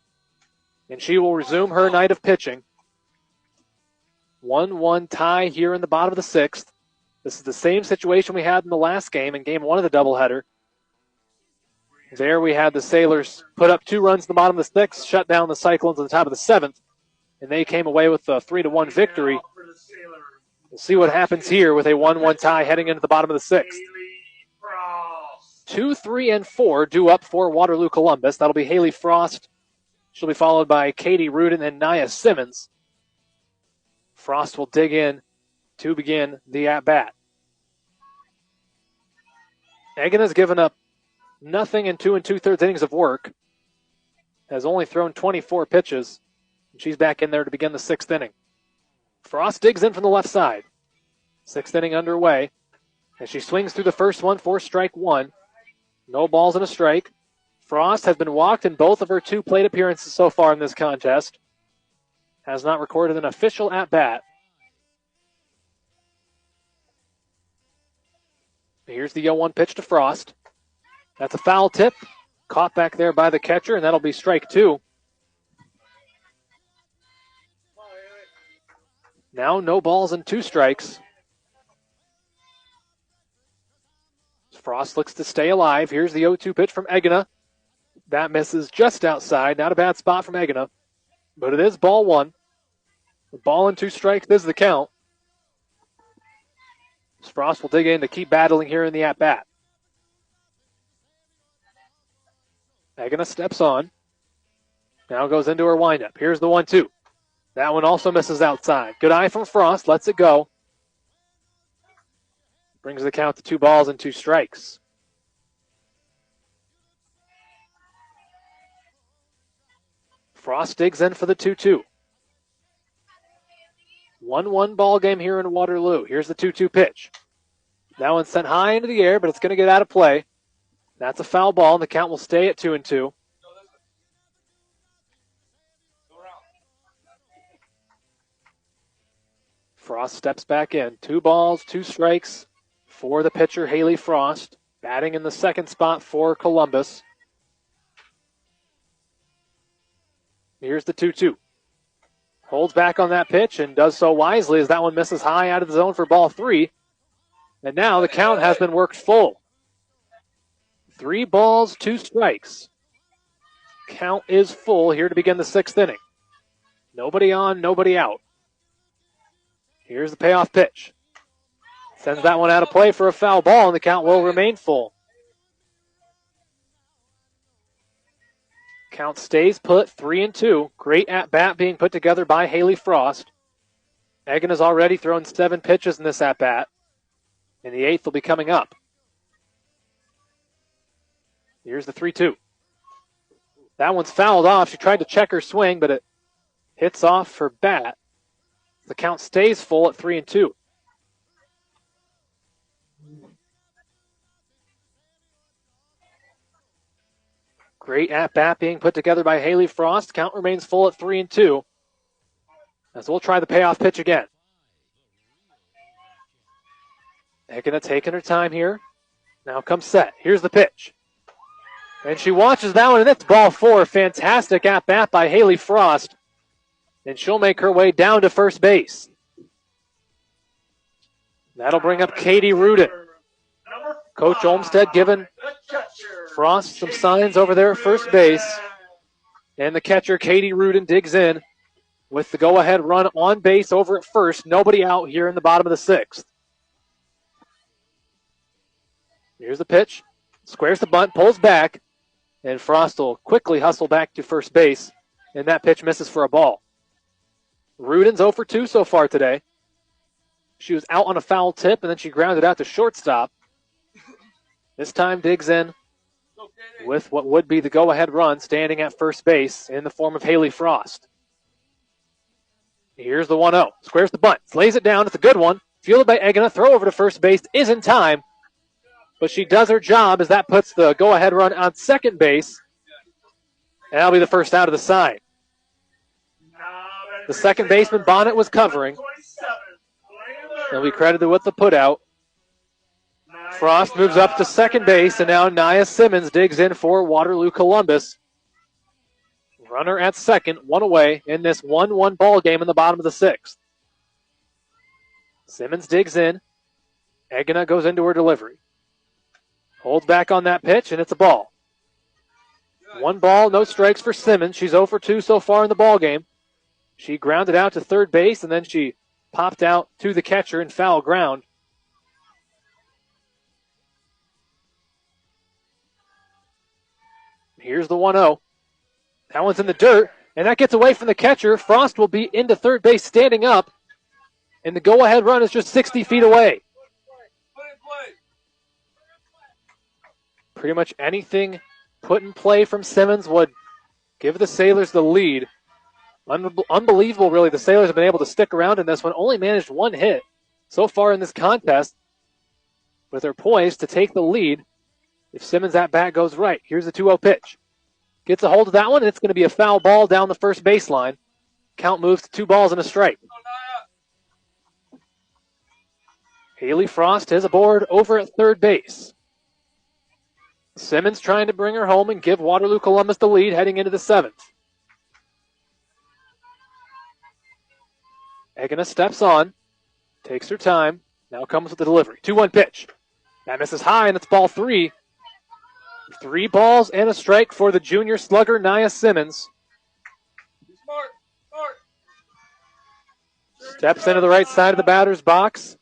and she will resume her night of pitching. 1-1 tie here in the bottom of the 6th. This is the same situation we had in the last game, in game 1 of the doubleheader. There we had the Sailors put up 2 runs in the bottom of the 6th, shut down the Cyclones at the top of the 7th, and they came away with a 3-1 victory. We'll see what happens here with a 1-1 tie heading into the bottom of the 6th. 2, 3, and 4 due up for Waterloo Columbus. That'll be Haley Frost. She'll be followed by Katie Rudin and Nia Simmons. Frost will dig in to begin the at-bat. Egina's given up nothing in 2 2/3 innings of work. Has only thrown 24 pitches. She's back in there to begin the 6th inning. Frost digs in from the left side. 6th inning underway. As she swings through the first one for strike 1. No balls and a strike. Frost has been walked in both of her 2 plate appearances so far in this contest. Has not recorded an official at-bat. Here's the 0-1 pitch to Frost. That's a foul tip. Caught back there by the catcher, and that'll be strike 2. Now no balls and 2 strikes. Frost looks to stay alive. Here's the 0-2 pitch from Egina. That misses just outside. Not a bad spot from Egina, but it is ball 1. Ball and 2 strikes is the count. Frost will dig in to keep battling here in the at-bat. Egina steps on. Now goes into her windup. Here's the 1-2. That one also misses outside. Good eye from Frost. Lets it go. Brings the count to 2 balls and 2 strikes. Frost digs in for the 2-2. 1-1 ball game here in Waterloo. Here's the 2-2 pitch. That one's sent high into the air, but it's going to get out of play. That's a foul ball, and the count will stay at 2-2. Frost steps back in. 2 balls, 2 strikes for the pitcher, Haley Frost. Batting in the 2nd spot for Columbus. Here's the 2-2. Holds back on that pitch and does so wisely as that one misses high out of the zone for ball 3. And now the count has been worked full. 3 balls, 2 strikes. Count is full here to begin the 6th inning. Nobody on, nobody out. Here's the payoff pitch. Sends that one out of play for a foul ball, and the count will remain full. Count stays put, 3-2. Great at-bat being put together by Haley Frost. Egin has already thrown 7 pitches in this at-bat, and the 8th will be coming up. Here's the 3-2. That one's fouled off. She tried to check her swing, but it hits off her bat. The count stays full at 3-2. Great at-bat being put together by Haley Frost. Count remains full at 3-2. As we'll try the payoff pitch again. Egina taking her time here. Now comes set. Here's the pitch. And she watches that one, and it's ball 4. Fantastic at-bat by Haley Frost. And she'll make her way down to first base. That'll bring up Katie Rudin. Coach Olmstead giving Frost some signs over there at first base. And the catcher, Katie Rudin, digs in with the go-ahead run on base over at first. Nobody out here in the bottom of the sixth. Here's the pitch. Squares the bunt, pulls back, and Frost will quickly hustle back to first base, and that pitch misses for a ball. Rudin's 0 for 2 so far today. She was out on a foul tip, and then she grounded out to shortstop. This time digs in with what would be the go-ahead run standing at first base in the form of Haley Frost. Here's the 1-0. Squares the bunt. Lays it down. It's a good one. Fielded by Egina. Throw over to first base. Is in time. But she does her job as that puts the go-ahead run on second base. And that'll be the first out of the side. The second baseman, Bonnet, was covering. He'll be credited with the putout. Frost moves up to second base, and now Nia Simmons digs in for Waterloo Columbus. Runner at second, one away in this 1-1 ball game in the bottom of the sixth. Simmons digs in. Egina goes into her delivery. Holds back on that pitch, and it's a ball. 1 ball, no strikes for Simmons. She's 0 for 2 so far in the ball game. She grounded out to third base, and then she popped out to the catcher in foul ground. Here's the 1-0. That one's in the dirt, and that gets away from the catcher. Frost will be into third base standing up, and the go-ahead run is just 60 feet away. Pretty much anything put in play from Simmons would give the Sailors the lead. Unbelievable, really. The Sailors have been able to stick around in this one. Only managed 1 hit so far in this contest, but they're poised to take the lead if Simmons' at-bat goes right. Here's the 2-0 pitch. Gets a hold of that one, and it's going to be a foul ball down the first baseline. Count moves to 2 balls and a strike. Haley Frost is aboard over at third base. Simmons trying to bring her home and give Waterloo Columbus the lead heading into the 7th. Egina steps on, takes her time, now comes with the delivery. 2-1 pitch. That misses high, and it's ball 3. 3 balls and a strike for the junior slugger, Nia Simmons. Steps into the right side of the batter's box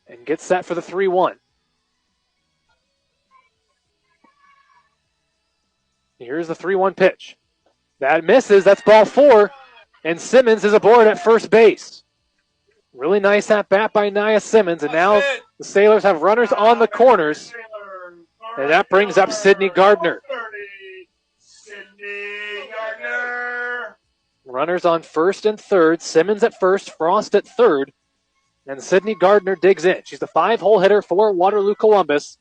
and gets set for the 3-1. Here's the 3-1 pitch. That misses. That's ball 4. And Simmons is aboard at first base. Really nice at-bat by Nia Simmons. And now the Sailors have runners on the corners. And that brings up Sydney Gardner. Runners on first and third. Simmons at first, Frost at third. And Sydney Gardner digs in. She's the 5-hole hitter for Waterloo Columbus.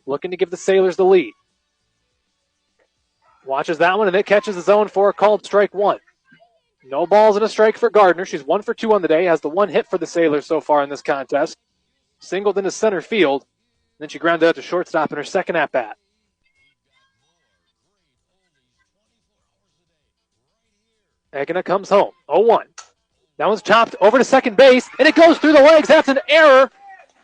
Looking to give the Sailors the lead. Watches that one, and it catches the zone for a called strike 1. No balls and a strike for Gardner. She's 1 for 2 on the day. Has the 1 hit for the Sailors so far in this contest. Singled into center field. Then she grounded out to shortstop in her second at-bat. Egina comes home. 0-1. That one's chopped over to second base, and it goes through the legs. That's an error,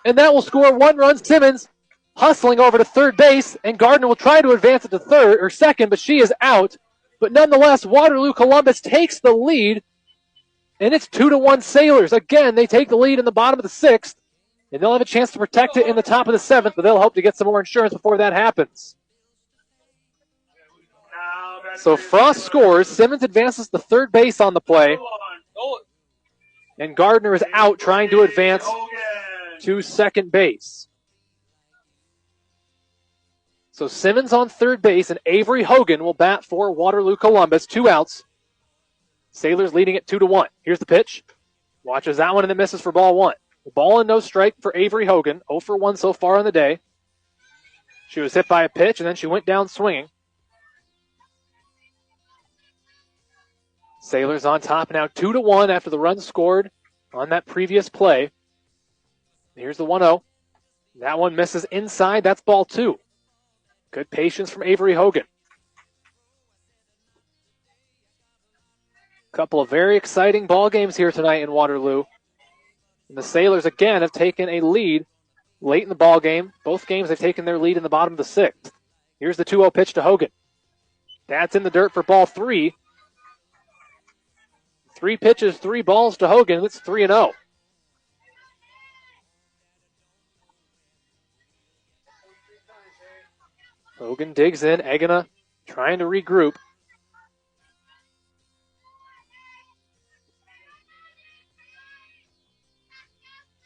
and that will score 1 run. Simmons hustling over to third base, and Gardner will try to advance it to third or second, but she is out. But nonetheless, Waterloo Columbus takes the lead, and it's 2-1 Sailors. Again, they take the lead in the bottom of the 6th, and they'll have a chance to protect it in the top of the 7th, but they'll hope to get some more insurance before that happens. So Frost scores. Simmons advances to third base on the play, and Gardner is out trying to advance to second base. So Simmons on third base, and Avery Hogan will bat for Waterloo Columbus. 2 outs. Sailors leading it 2-1. Here's the pitch. Watches that one, and it misses for ball 1. A ball and no strike for Avery Hogan. 0 for 1 so far on the day. She was hit by a pitch, and then she went down swinging. Sailors on top now 2-1 after the run scored on that previous play. Here's the 1-0. That one misses inside. That's ball 2. Good patience from Avery Hogan. Couple of very exciting ball games here tonight in Waterloo. And the Sailors again have taken a lead late in the ball game. Both games they've taken their lead in the bottom of the 6th. Here's the 2-0 pitch to Hogan. That's in the dirt for ball 3. 3 pitches, 3 balls to Hogan. It's 3-0. Hogan digs in. Egina trying to regroup.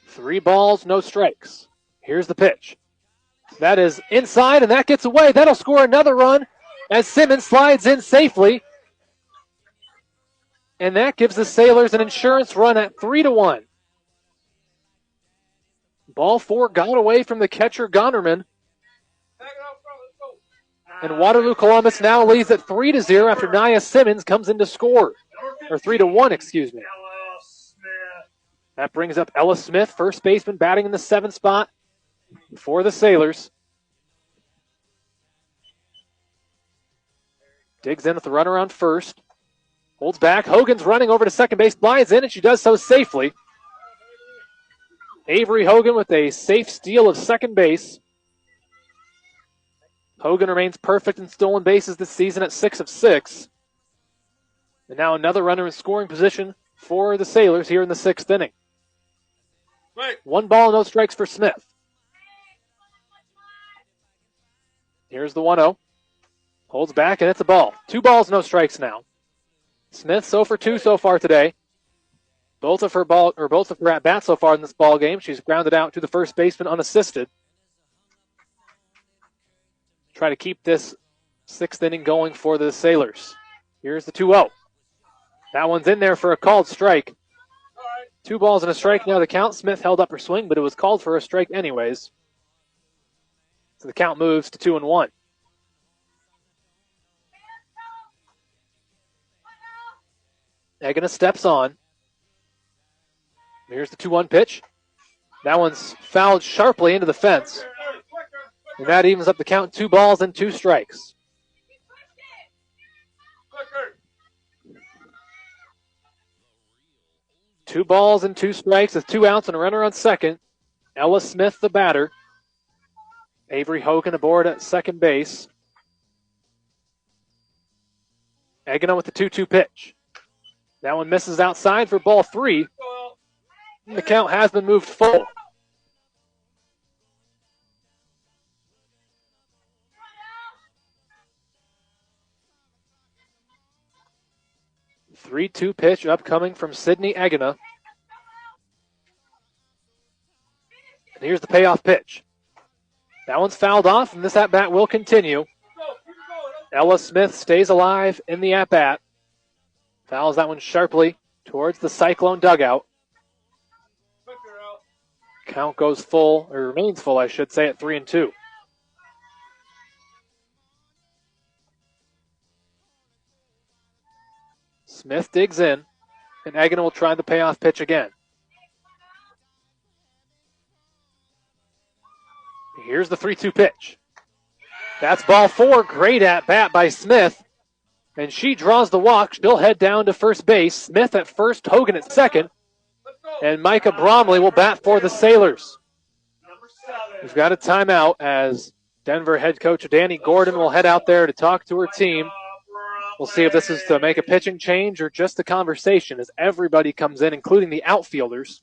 Three balls, no strikes. Here's the pitch. That is inside, and that gets away. That'll score another run as Simmons slides in safely. And that gives the Sailors an insurance run at 3-1. Ball 4 got away from the catcher, Gonnerman. And Waterloo Columbus now leads at 3-0 after Nia Simmons comes in to score. Or 3-1, excuse me. That brings up Ella Smith, first baseman, batting in the 7th spot for the Sailors. Digs in with the runner on first. Holds back. Hogan's running over to second base. Slides in, and she does so safely. Avery Hogan with a safe steal of second base. Hogan remains perfect in stolen bases this season at 6 of 6. And now another runner in scoring position for the Sailors here in the 6th inning. Wait. 1 ball, no strikes for Smith. Here's the 1-0. Holds back, and it's a ball. 2 balls, no strikes now. Smith 0 for 2 so far today. Both of her at bats so far in this ball game. She's grounded out to the first baseman unassisted. Try to keep this 6th inning going for the Sailors. Here's the 2-0. That one's in there for a called strike. 2 balls and a strike now the count. Smith held up her swing, but it was called for a strike anyways. So the count moves to 2-1. Egina steps on. Here's the 2-1 pitch. That one's fouled sharply into the fence. And that evens up the count. 2 balls and 2 strikes. Two balls and 2 strikes with 2 outs and a runner on second. Ella Smith, the batter. Avery Hogan aboard at second base. Egina with the 2-2 pitch. That one misses outside for ball 3. And the count has been moved full. The 3-2 pitch upcoming from Sydney Egina. And here's the payoff pitch. That one's fouled off, and this at-bat will continue. Ella Smith stays alive in the at-bat. Fouls that one sharply towards the Cyclone dugout. Count goes full, or remains full, I should say, at 3-2. Smith digs in, and Egina will try the payoff pitch again. Here's the 3-2 pitch. That's ball 4. Great at bat by Smith. And she draws the walk. She'll head down to first base. Smith at first, Hogan at second. And Micah Bromley will bat for the Sailors. We've got a timeout as Denver head coach Danny Gordon will head out there to talk to her team. We'll see if this is to make a pitching change or just a conversation as everybody comes in, including the outfielders.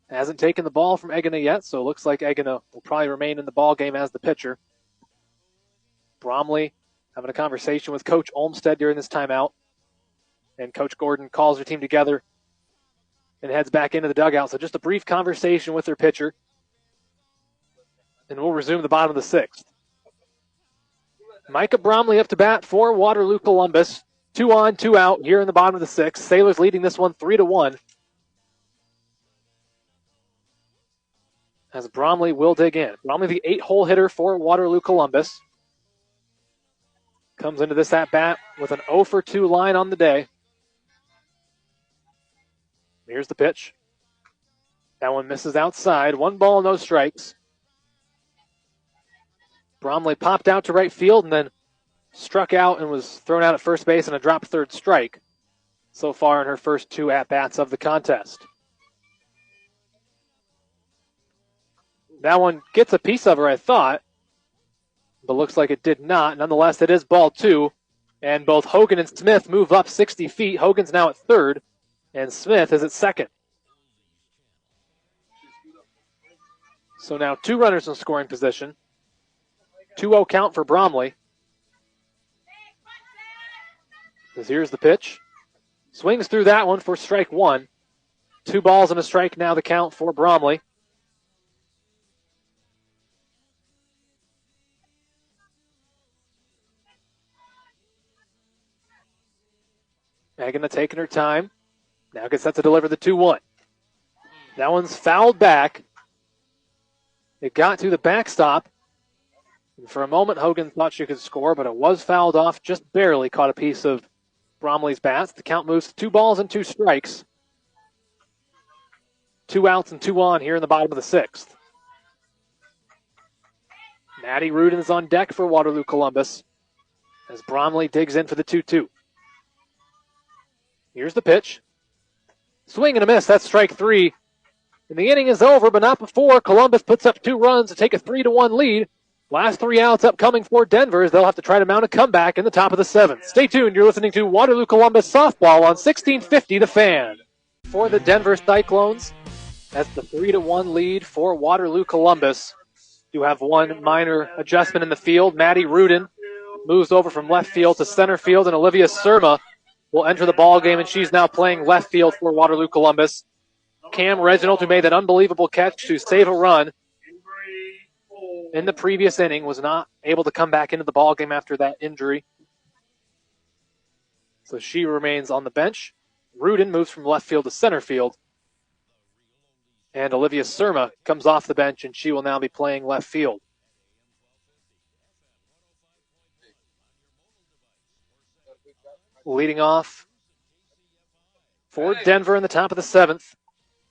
Hasn't taken the ball from Egina yet, so it looks like Egina will probably remain in the ball game as the pitcher. Bromley having a conversation with Coach Olmstead during this timeout. And Coach Gordon calls her team together and heads back into the dugout. So just a brief conversation with their pitcher. And we'll resume the bottom of the 6th. Micah Bromley up to bat for Waterloo Columbus. 2 on, 2 out here in the bottom of the 6th. Sailors leading this one 3-1. As Bromley will dig in. Bromley, the 8-hole hitter for Waterloo Columbus. Comes into this at-bat with an 0 for 2 line on the day. Here's the pitch. That one misses outside. 1 ball, no strikes. Bromley popped out to right field and then struck out and was thrown out at first base on a drop third strike so far in her first 2 at-bats of the contest. That one gets a piece of her, I thought. but looks like it did not. Nonetheless, it is ball 2, and both Hogan and Smith move up 60 feet. Hogan's now at third, and Smith is at second. So now 2 runners in scoring position. 2-0 count for Bromley. As here's the pitch. Swings through that one for strike 1. 2 balls and a strike now the count for Bromley. Agana taking her time. Now gets set to deliver the 2-1. That one's fouled back. It got to the backstop. And for a moment, Hogan thought she could score, but it was fouled off, just barely caught a piece of Bromley's bats. The count moves to 2 balls and 2 strikes. 2 outs and 2 on here in the bottom of the 6th. Maddie Rudin is on deck for Waterloo Columbus as Bromley digs in for the 2-2. Here's the pitch. Swing and a miss. That's strike 3. And the inning is over, but not before Columbus puts up 2 runs to take a 3-1 lead. Last 3 outs upcoming for Denver as they'll have to try to mount a comeback in the top of the 7th. Stay tuned. You're listening to Waterloo Columbus Softball on 1650 The Fan. For the Denver Cyclones, that's the 3-1 lead for Waterloo Columbus. You have one minor adjustment in the field. Maddie Rudin moves over from left field to center field, and Olivia Surma will enter the ball game, and she's now playing left field for Waterloo Columbus. Cam Reginald, who made that unbelievable catch to save a run in the previous inning, was not able to come back into the ball game after that injury. So she remains on the bench. Rudin moves from left field to center field. And Olivia Surma comes off the bench, and she will now be playing left field. Leading off for Denver in the top of the 7th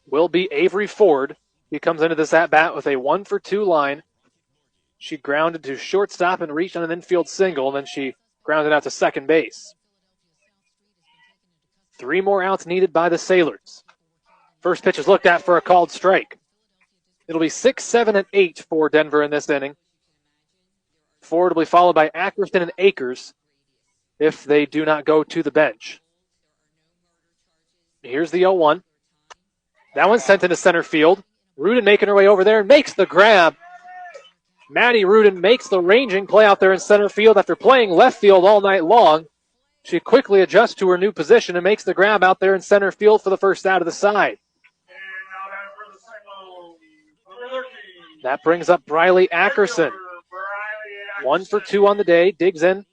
will be Avery Ford. He comes into this at-bat with a 1-for-2 line. She grounded to shortstop and reached on an infield single, and then she grounded out to second base. 3 more outs needed by the Sailors. First pitch is looked at for a called strike. It'll be 6, 7, and 8 for Denver in this inning. Ford will be followed by Ackerson and Akers if they do not go to the bench. Here's the 0-1. That one's sent into center field. Rudin making her way over there and makes the grab. Maddie Rudin makes the ranging play out there in center field after playing left field all night long. She quickly adjusts to her new position and makes the grab out there in center field for the first out of the side. That brings up Briley Ackerson. 1 for 2 on the day. Digs in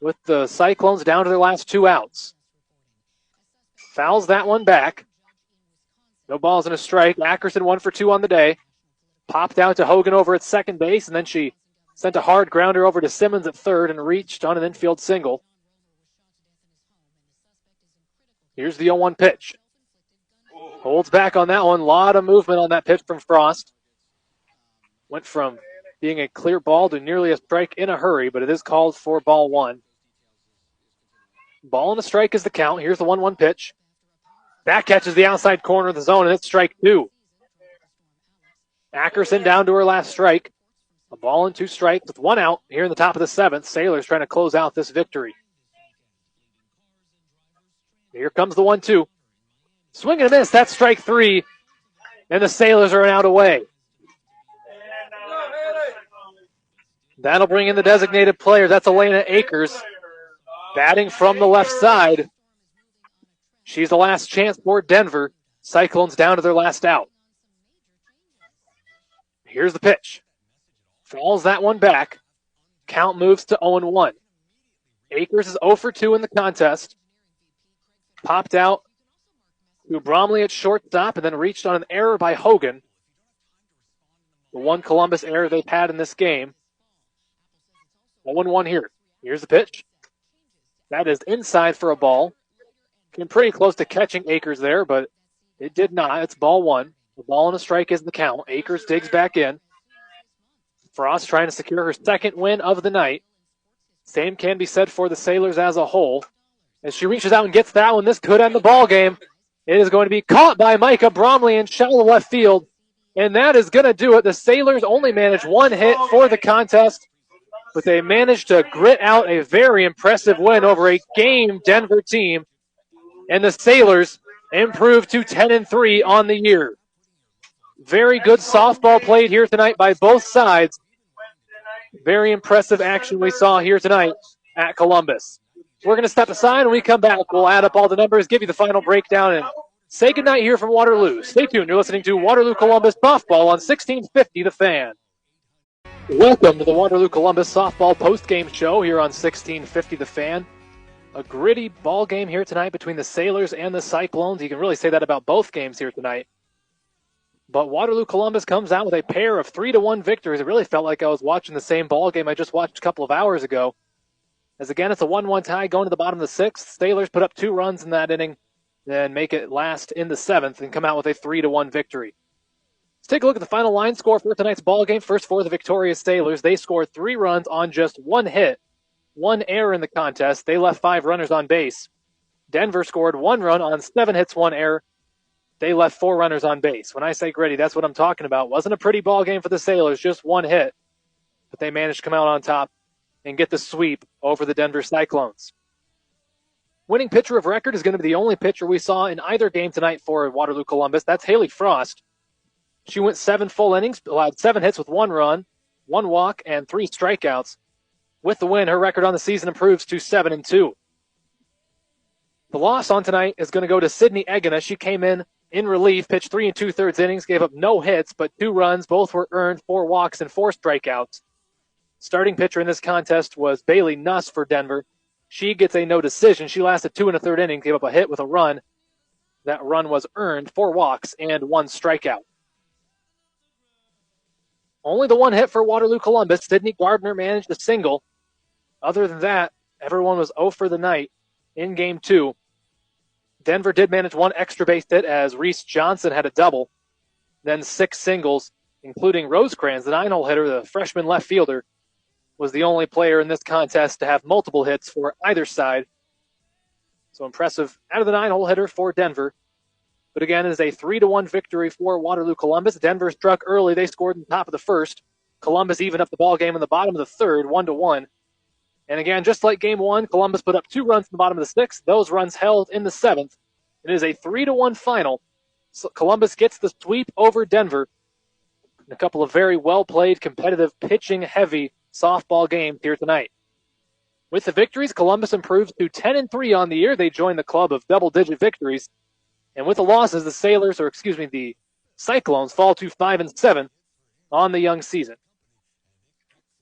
with the Cyclones down to their last 2 outs. Fouls that one back. No balls and a strike. Ackerson 1 for 2 on the day. Popped out to Hogan over at second base, and then she sent a hard grounder over to Simmons at third and reached on an infield single. Here's the 0-1 pitch. Holds back on that one. A lot of movement on that pitch from Frost. Went from being a clear ball to nearly a strike in a hurry, but it is called for ball 1. Ball and a strike is the count. Here's the 1-1 pitch. That catches the outside corner of the zone, and it's strike 2. Ackerson down to her last strike. A ball and 2 strikes with 1 out here in the top of the 7th. Sailors trying to close out this victory. Here comes the 1-2. Swing and a miss. That's strike 3. And the Sailors are an out away. That'll bring in the designated player. That's Elena Akers. Batting from the left side. She's the last chance for Denver. Cyclones down to their last out. Here's the pitch. Falls that one back. Count moves to 0-1. Akers is 0 for 2 in the contest. Popped out to Bromley at shortstop and then reached on an error by Hogan. The one Columbus error they've had in this game. 0-1 here. Here's the pitch. That is inside for a ball. Came pretty close to catching Akers there, but it did not. It's ball 1. The ball and a strike is the count. Akers digs back in. Frost trying to secure her second win of the night. Same can be said for the Sailors as a whole. As she reaches out and gets that one, this could end the ball game. It is going to be caught by Micah Bromley in shallow left field. And that is going to do it. The Sailors only managed 1 hit for the contest. but they managed to grit out a very impressive win over a game Denver team, and the Sailors improved to 10-3 on the year. Very good softball played here tonight by both sides. Very impressive action we saw here tonight at Columbus. We're going to step aside. When we come back, we'll add up all the numbers, give you the final breakdown, and say goodnight here from Waterloo. Stay tuned. You're listening to Waterloo Columbus Softball on 1650 The Fan. Welcome to the Waterloo Columbus Softball postgame show here on 1650 The Fan. A gritty ball game here tonight between the Sailors and the Cyclones. You can really say that about both games here tonight. But Waterloo Columbus comes out with a pair of 3-1 victories. It really felt like I was watching the same ball game I just watched a couple of hours ago. As again, it's a 1-1 tie going to the bottom of the sixth. Sailors put up 2 runs in that inning, then make it last in the seventh and come out with a 3-1 victory. Let's take a look at the final line score for tonight's ball game. First for the victorious Sailors. They scored 3 runs on just 1 hit, 1 error in the contest. They left 5 runners on base. Denver scored 1 run on 7 hits, 1 error. They left 4 runners on base. When I say gritty, that's what I'm talking about. Wasn't a pretty ball game for the Sailors, just 1 hit. But they managed to come out on top and get the sweep over the Denver Cyclones. Winning pitcher of record is going to be the only pitcher we saw in either game tonight for Waterloo Columbus. That's Haley Frost. She went 7 full innings, allowed 7 hits with 1 run, 1 walk, and 3 strikeouts. With the win, her record on the season improves to 7-2. The loss on tonight is going to go to Sydney Egena. She came in relief, pitched 3 2/3 innings, gave up no hits, but 2 runs. Both were earned, 4 walks, and 4 strikeouts. Starting pitcher in this contest was Bailey Nuss for Denver. She gets a no decision. She lasted 2 1/3 innings, gave up a hit with a run. That run was earned, 4 walks, and 1 strikeout. Only the 1 hit for Waterloo Columbus. Sydney Gardner managed a single. Other than that, everyone was 0 for the night in Game 2. Denver did manage 1 extra base hit as Reese Johnson had a double. Then 6 singles, including Rosecrans, the 9-hole hitter, the freshman left fielder, was the only player in this contest to have multiple hits for either side. So impressive out of the 9-hole hitter for Denver. But again, it is a 3-1 victory for Waterloo Columbus. Denver struck early. They scored in the top of the first. Columbus evened up the ball game in the bottom of the third, 1-1. And again, just like Game 1, Columbus put up 2 runs in the bottom of the sixth. Those runs held in the seventh. It is a 3-1 final. So Columbus gets the sweep over Denver. And a couple of very well-played, competitive, pitching-heavy softball games here tonight. With the victories, Columbus improves to 10-3 on the year. They join the club of double-digit victories. And with the losses, the Cyclones fall to 5-7 on the young season.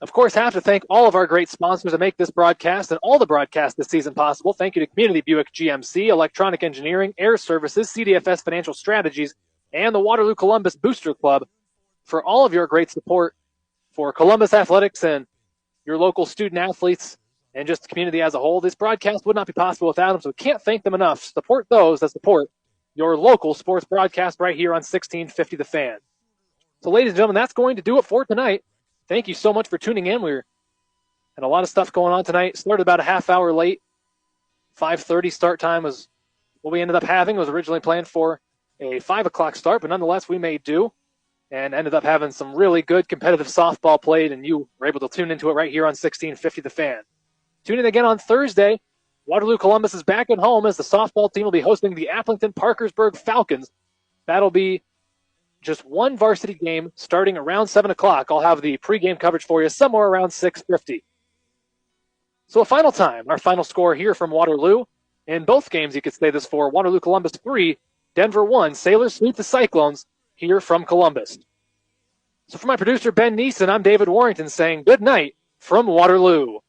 Of course, have to thank all of our great sponsors that make this broadcast and all the broadcasts this season possible. Thank you to Community Buick GMC, Electronic Engineering, Air Services, CDFS Financial Strategies, and the Waterloo Columbus Booster Club for all of your great support for Columbus Athletics and your local student athletes and just the community as a whole. This broadcast would not be possible without them, so we can't thank them enough. Support those that support your local sports broadcast right here on 1650 The Fan. So, ladies and gentlemen, that's going to do it for tonight. Thank you so much for tuning in. We had a lot of stuff going on tonight. Started about a half hour late. 5:30 start time was what we ended up having. It was originally planned for a 5 o'clock start, but nonetheless, we made do and ended up having some really good competitive softball played, and you were able to tune into it right here on 1650 The Fan. Tune in again on Thursday. Waterloo Columbus is back at home as the softball team will be hosting the Applington-Parkersburg Falcons. That'll be just one varsity game starting around 7 o'clock. I'll have the pregame coverage for you somewhere around 6:50. So a final time, our final score here from Waterloo. In both games, you could say this for Waterloo Columbus 3, Denver 1. Sailors sweep the Cyclones here from Columbus. So for my producer, Ben Neeson, I'm David Warrington saying good night from Waterloo.